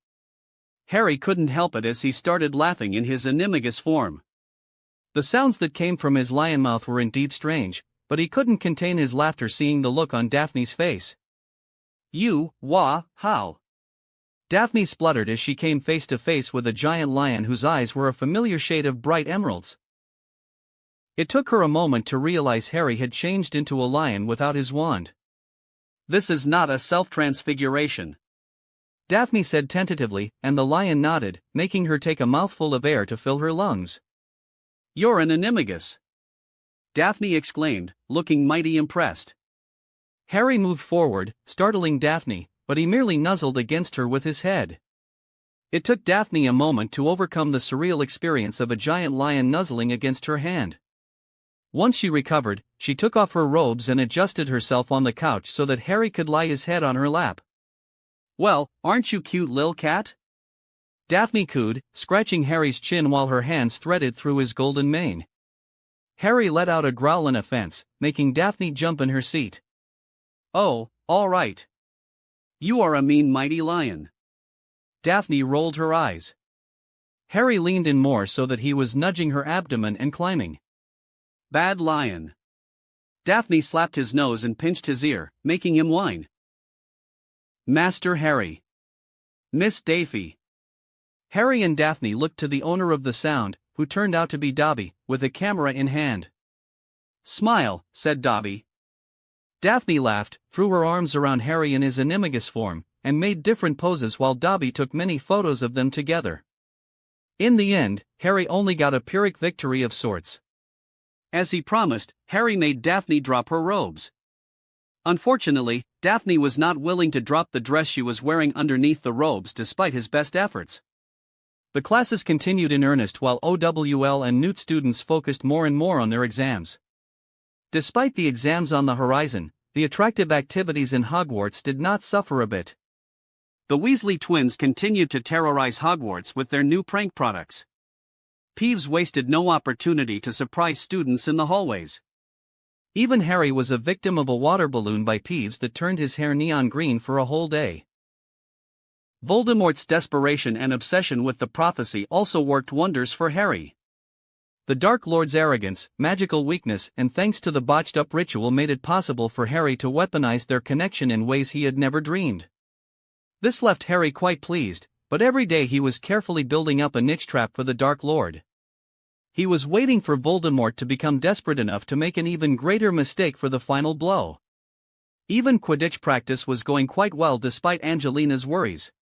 Harry couldn't help it as he started laughing in his animagus form. The sounds that came from his lion mouth were indeed strange, but he couldn't contain his laughter seeing the look on Daphne's face. How?" Daphne spluttered as she came face to face with a giant lion whose eyes were a familiar shade of bright emeralds. It took her a moment to realize Harry had changed into a lion without his wand. "This is not a self-transfiguration," Daphne said tentatively, and the lion nodded, making her take a mouthful of air to fill her lungs. "You're an animagus," Daphne exclaimed, looking mighty impressed. Harry moved forward, startling Daphne, but he merely nuzzled against her with his head. It took Daphne a moment to overcome the surreal experience of a giant lion nuzzling against her hand. Once she recovered, she took off her robes and adjusted herself on the couch so that Harry could lie his head on her lap. "Well, aren't you cute, lil' cat?" Daphne cooed, scratching Harry's chin while her hands threaded through his golden mane. Harry let out a growl in offense, making Daphne jump in her seat. "Oh, all right. You are a mean mighty lion." Daphne rolled her eyes. Harry leaned in more so that he was nudging her abdomen and climbing. "Bad lion." Daphne slapped his nose and pinched his ear, making him whine. "Master Harry. Miss Daffy." Harry and Daphne looked to the owner of the sound, who turned out to be Dobby, with a camera in hand. "Smile," said Dobby. Daphne laughed, threw her arms around Harry in his animagus form, and made different poses while Dobby took many photos of them together. In the end, Harry only got a Pyrrhic victory of sorts. As he promised, Harry made Daphne drop her robes. Unfortunately, Daphne was not willing to drop the dress she was wearing underneath the robes despite his best efforts. The classes continued in earnest while OWL and Newt students focused more and more on their exams. Despite the exams on the horizon, the attractive activities in Hogwarts did not suffer a bit. The Weasley twins continued to terrorize Hogwarts with their new prank products. Peeves wasted no opportunity to surprise students in the hallways. Even Harry was a victim of a water balloon by Peeves that turned his hair neon green for a whole day. Voldemort's desperation and obsession with the prophecy also worked wonders for Harry. The Dark Lord's arrogance, magical weakness, and thanks to the botched-up ritual made it possible for Harry to weaponize their connection in ways he had never dreamed. This left Harry quite pleased, but every day he was carefully building up a niche trap for the Dark Lord. He was waiting for Voldemort to become desperate enough to make an even greater mistake for the final blow. Even Quidditch practice was going quite well despite Angelina's worries.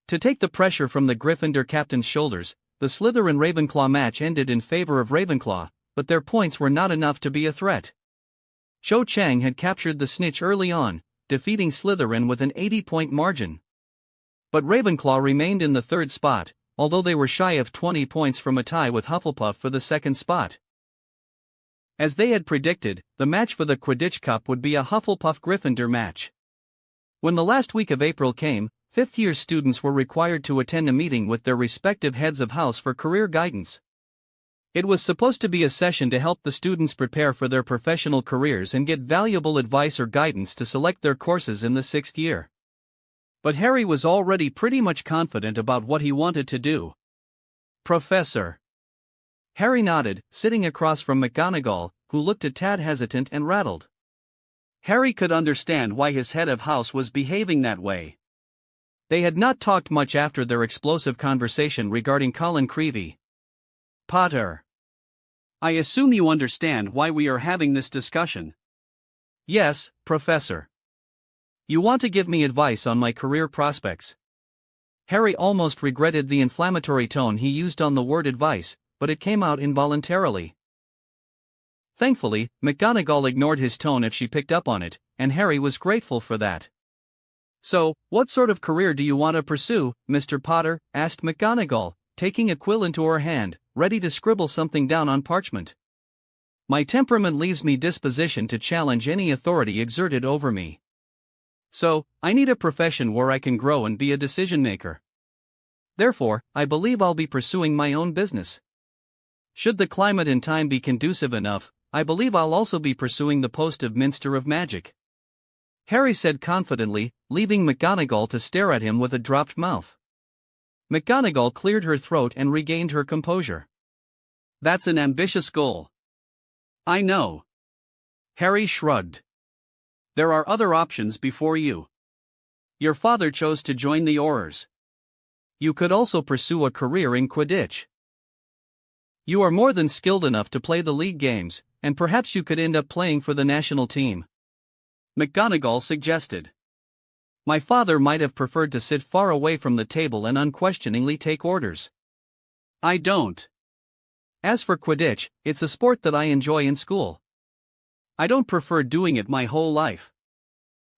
To take the pressure from the Gryffindor captain's shoulders, the Slytherin-Ravenclaw match ended in favor of Ravenclaw, but their points were not enough to be a threat. Cho Chang had captured the snitch early on, defeating Slytherin with an 80-point margin. But Ravenclaw remained in the third spot, although they were shy of 20 points from a tie with Hufflepuff for the second spot. As they had predicted, the match for the Quidditch Cup would be a Hufflepuff-Gryffindor match. When the last week of April came, fifth-year students were required to attend a meeting with their respective heads of house for career guidance. It was supposed to be a session to help the students prepare for their professional careers and get valuable advice or guidance to select their courses in the sixth year. But Harry was already pretty much confident about what he wanted to do. "Professor." Harry nodded, sitting across from McGonagall, who looked a tad hesitant and rattled. Harry could understand why his head of house was behaving that way. They had not talked much after their explosive conversation regarding Colin Creevey. "Potter. I assume you understand why we are having this discussion." "Yes, Professor. You want to give me advice on my career prospects." Harry almost regretted the inflammatory tone he used on the word advice, but it came out involuntarily. Thankfully, McGonagall ignored his tone if she picked up on it, and Harry was grateful for that. "So, what sort of career do you want to pursue, Mr. Potter?" asked McGonagall, taking a quill into her hand, ready to scribble something down on parchment. "My temperament leaves me disposition to challenge any authority exerted over me. So, I need a profession where I can grow and be a decision-maker. Therefore, I believe I'll be pursuing my own business. Should the climate and time be conducive enough, I believe I'll also be pursuing the post of Minister of Magic," Harry said confidently, leaving McGonagall to stare at him with a dropped mouth. McGonagall cleared her throat and regained her composure. "That's an ambitious goal." "I know." Harry shrugged. "There are other options before you. Your father chose to join the Aurors. You could also pursue a career in Quidditch." You are more than skilled enough to play the league games, and perhaps you could end up playing for the national team. McGonagall suggested. My father might have preferred to sit far away from the table and unquestioningly take orders. I don't. As for Quidditch, it's a sport that I enjoy in school. I don't prefer doing it my whole life.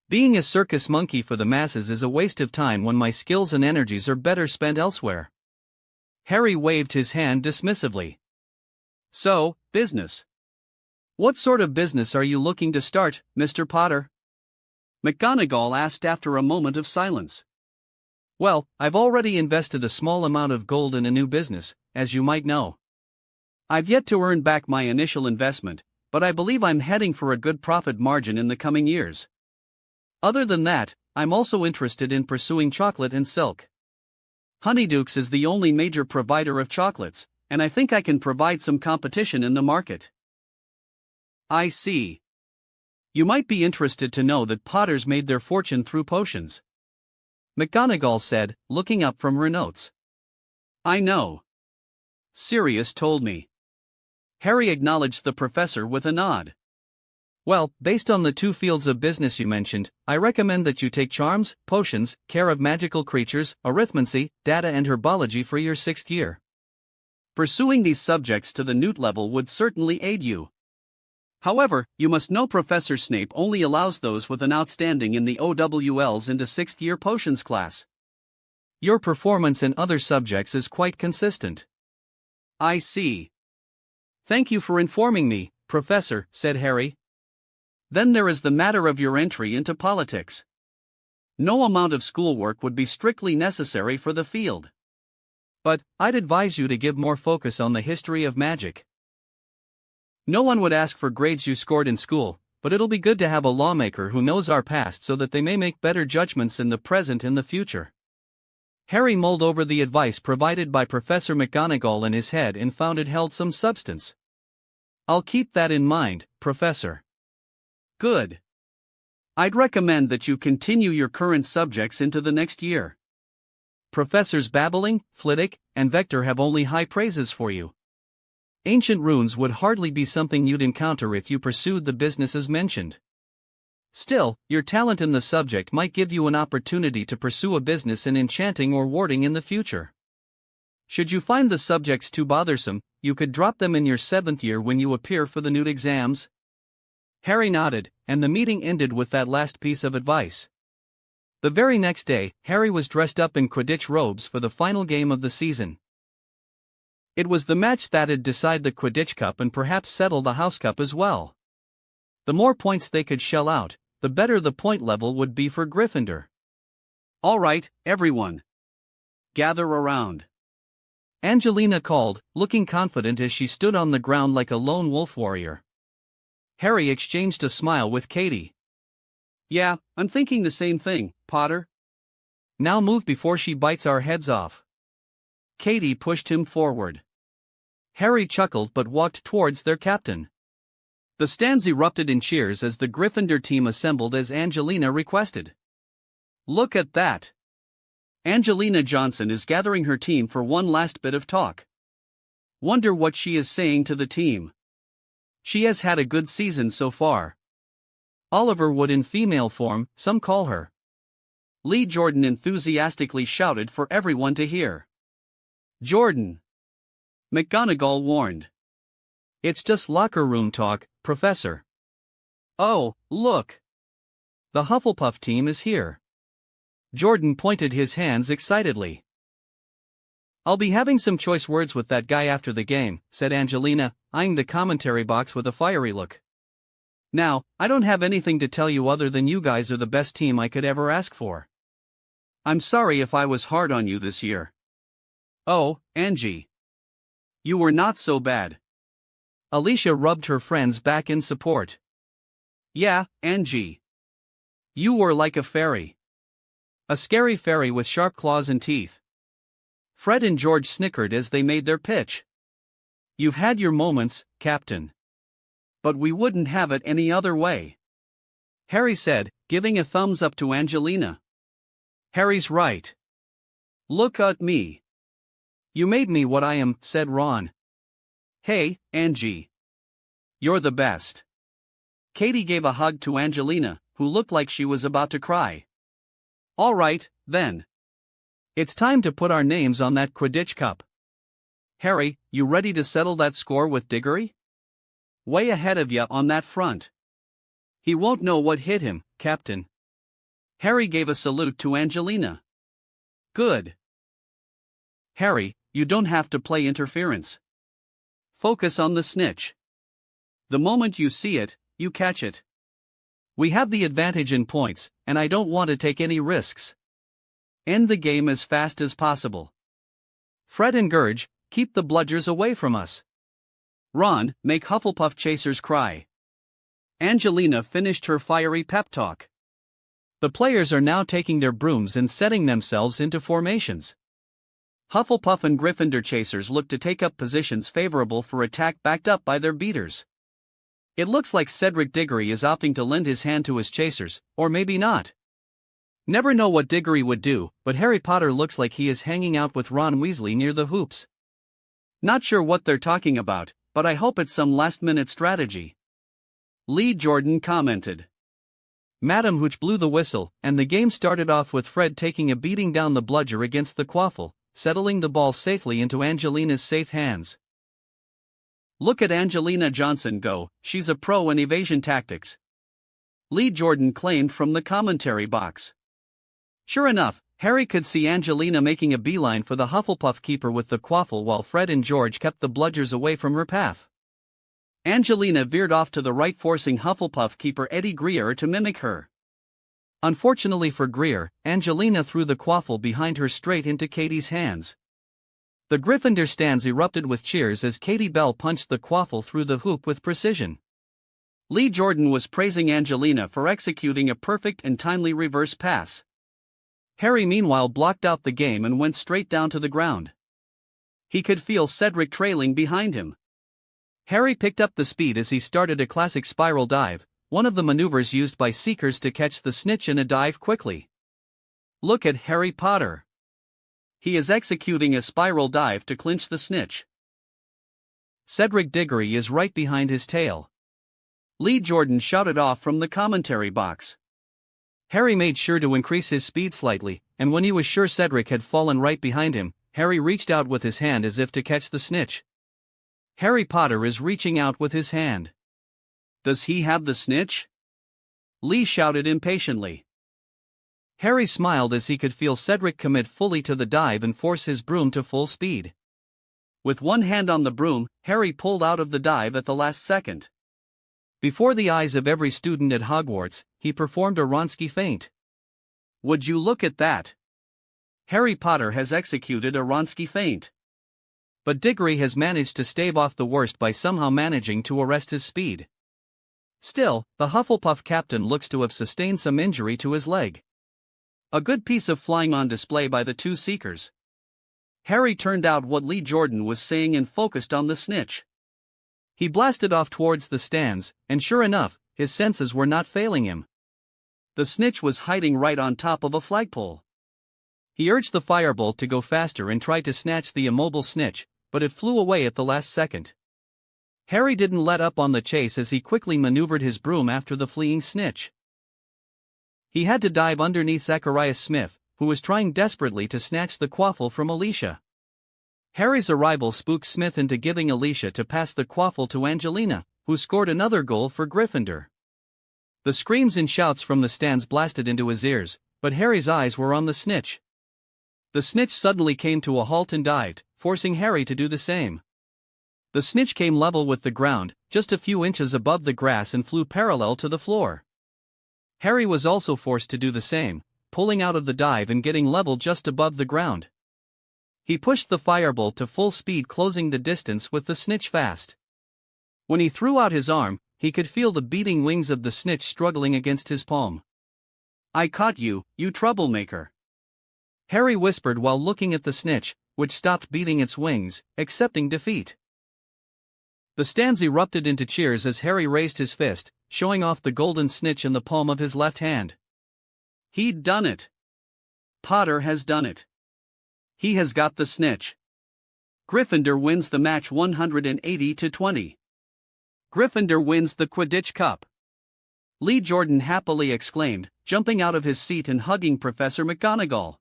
Being a circus monkey for the masses is a waste of time when my skills and energies are better spent elsewhere. Harry waved his hand dismissively. So, business. What sort of business are you looking to start, Mr. Potter? McGonagall asked after a moment of silence. Well, I've already invested a small amount of gold in a new business, as you might know. I've yet to earn back my initial investment, but I believe I'm heading for a good profit margin in the coming years. Other than that, I'm also interested in pursuing chocolate and silk. Honeydukes is the only major provider of chocolates, and I think I can provide some competition in the market. I see. You might be interested to know that Potters made their fortune through potions. McGonagall said, looking up from her notes. I know. Sirius told me. Harry acknowledged the professor with a nod. Well, based on the two fields of business you mentioned, I recommend that you take charms, potions, care of magical creatures, arithmancy, data and herbology for your 6th year. Pursuing these subjects to the Newt level would certainly aid you. However, you must know Professor Snape only allows those with an outstanding in the OWLs into 6th year potions class. Your performance in other subjects is quite consistent. I see. Thank you for informing me, Professor, said Harry. Then there is the matter of your entry into politics. No amount of schoolwork would be strictly necessary for the field. But, I'd advise you to give more focus on the history of magic. No one would ask for grades you scored in school, but it'll be good to have a lawmaker who knows our past so that they may make better judgments in the present and the future. Harry mulled over the advice provided by Professor McGonagall in his head and found it held some substance. I'll keep that in mind, Professor. Good. I'd recommend that you continue your current subjects into the next year. Professors Babbling, Flitwick, and Vector have only high praises for you. Ancient runes would hardly be something you'd encounter if you pursued the businesses mentioned. Still, your talent in the subject might give you an opportunity to pursue a business in enchanting or warding in the future. Should you find the subjects too bothersome, you could drop them in your 7th year when you appear for the Newt exams. Harry nodded, and the meeting ended with that last piece of advice. The very next day, Harry was dressed up in Quidditch robes for the final game of the season. It was the match that'd decide the Quidditch Cup and perhaps settle the House Cup as well. The more points they could shell out, the better the point level would be for Gryffindor. All right, everyone. Gather around. Angelina called, looking confident as she stood on the ground like a lone wolf warrior. Harry exchanged a smile with Katie. Yeah, I'm thinking the same thing, Potter. Now move before she bites our heads off. Katie pushed him forward. Harry chuckled but walked towards their captain. The stands erupted in cheers as the Gryffindor team assembled as Angelina requested. Look at that! Angelina Johnson is gathering her team for one last bit of talk. Wonder what she is saying to the team. She has had a good season so far. Oliver Wood in female form, some call her. Lee Jordan enthusiastically shouted for everyone to hear. Jordan! McGonagall warned. It's just locker room talk, Professor. Oh, look! The Hufflepuff team is here. Jordan pointed his hands excitedly. I'll be having some choice words with that guy after the game, said Angelina, eyeing the commentary box with a fiery look. Now, I don't have anything to tell you other than you guys are the best team I could ever ask for. I'm sorry if I was hard on you this year. Oh, Angie. You were not so bad. Alicia rubbed her friend's back in support. Yeah, Angie. You were like a fairy. A scary fairy with sharp claws and teeth. Fred and George snickered as they made their pitch. You've had your moments, Captain. But we wouldn't have it any other way. Harry said, giving a thumbs up to Angelina. Harry's right. Look at me. You made me what I am, said Ron. Hey, Angie. You're the best. Katie gave a hug to Angelina, who looked like she was about to cry. All right, then. It's time to put our names on that Quidditch cup. Harry, you ready to settle that score with Diggory? Way ahead of ya on that front. He won't know what hit him, Captain. Harry gave a salute to Angelina. Good. Harry, you don't have to play interference. Focus on the snitch. The moment you see it, you catch it. We have the advantage in points, and I don't want to take any risks. End the game as fast as possible. Fred and Gurge, keep the bludgers away from us. Ron, make Hufflepuff chasers cry. Angelina finished her fiery pep talk. The players are now taking their brooms and setting themselves into formations. Hufflepuff and Gryffindor chasers look to take up positions favorable for attack backed up by their beaters. It looks like Cedric Diggory is opting to lend his hand to his chasers, or maybe not. Never know what Diggory would do, but Harry Potter looks like he is hanging out with Ron Weasley near the hoops. Not sure what they're talking about, but I hope it's some last-minute strategy. Lee Jordan commented. Madam Hooch blew the whistle, and the game started off with Fred taking a beating down the bludger against the quaffle, settling the ball safely into Angelina's safe hands. Look at Angelina Johnson go, she's a pro in evasion tactics. Lee Jordan claimed from the commentary box. Sure enough, Harry could see Angelina making a beeline for the Hufflepuff keeper with the quaffle while Fred and George kept the bludgers away from her path. Angelina veered off to the right, forcing Hufflepuff keeper Eddie Greer to mimic her. Unfortunately for Greer, Angelina threw the quaffle behind her straight into Katie's hands. The Gryffindor stands erupted with cheers as Katie Bell punched the quaffle through the hoop with precision. Lee Jordan was praising Angelina for executing a perfect and timely reverse pass. Harry meanwhile blocked out the game and went straight down to the ground. He could feel Cedric trailing behind him. Harry picked up the speed as he started a classic spiral dive, one of the maneuvers used by seekers to catch the snitch in a dive quickly. Look at Harry Potter. He is executing a spiral dive to clinch the snitch. Cedric Diggory is right behind his tail. Lee Jordan shouted off from the commentary box. Harry made sure to increase his speed slightly, and when he was sure Cedric had fallen right behind him, Harry reached out with his hand as if to catch the snitch. Harry Potter is reaching out with his hand. Does he have the snitch? Lee shouted impatiently. Harry smiled as he could feel Cedric commit fully to the dive and force his broom to full speed. With one hand on the broom, Harry pulled out of the dive at the last second. Before the eyes of every student at Hogwarts, he performed a Wronski feint. Would you look at that? Harry Potter has executed a Wronski feint. But Diggory has managed to stave off the worst by somehow managing to arrest his speed. Still, the Hufflepuff captain looks to have sustained some injury to his leg. A good piece of flying on display by the two seekers. Harry turned out what Lee Jordan was saying and focused on the snitch. He blasted off towards the stands, and sure enough, his senses were not failing him. The snitch was hiding right on top of a flagpole. He urged the firebolt to go faster and tried to snatch the immobile snitch, but it flew away at the last second. Harry didn't let up on the chase as he quickly maneuvered his broom after the fleeing snitch. He had to dive underneath Zacharias Smith, who was trying desperately to snatch the quaffle from Alicia. Harry's arrival spooked Smith into giving Alicia to pass the quaffle to Angelina, who scored another goal for Gryffindor. The screams and shouts from the stands blasted into his ears, but Harry's eyes were on the snitch. The snitch suddenly came to a halt and dived, forcing Harry to do the same. The snitch came level with the ground, just a few inches above the grass, and flew parallel to the floor. Harry was also forced to do the same, pulling out of the dive and getting level just above the ground. He pushed the firebolt to full speed, closing the distance with the snitch fast. When he threw out his arm, he could feel the beating wings of the snitch struggling against his palm. "I caught you, you troublemaker," Harry whispered while looking at the snitch, which stopped beating its wings, accepting defeat. The stands erupted into cheers as Harry raised his fist, showing off the golden snitch in the palm of his left hand. He'd done it. Potter has done it. He has got the snitch. Gryffindor wins the match 180-20. Gryffindor wins the Quidditch Cup. Lee Jordan happily exclaimed, jumping out of his seat and hugging Professor McGonagall.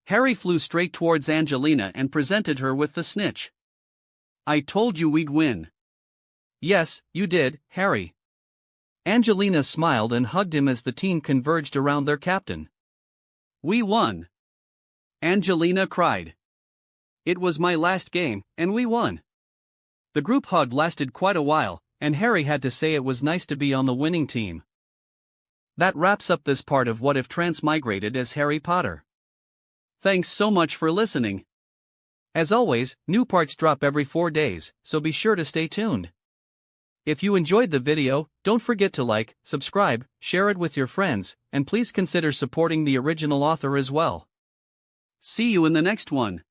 Harry flew straight towards Angelina and presented her with the snitch. "I told you we'd win." "Yes, you did, Harry." Angelina smiled and hugged him as the team converged around their captain. "We won!" Angelina cried. "It was my last game, and we won." The group hug lasted quite a while, and Harry had to say it was nice to be on the winning team. That wraps up this part of What If Transmigrated as Harry Potter. Thanks so much for listening. As always, new parts drop every 4 days, so be sure to stay tuned. If you enjoyed the video, don't forget to like, subscribe, share it with your friends, and please consider supporting the original author as well. See you in the next one.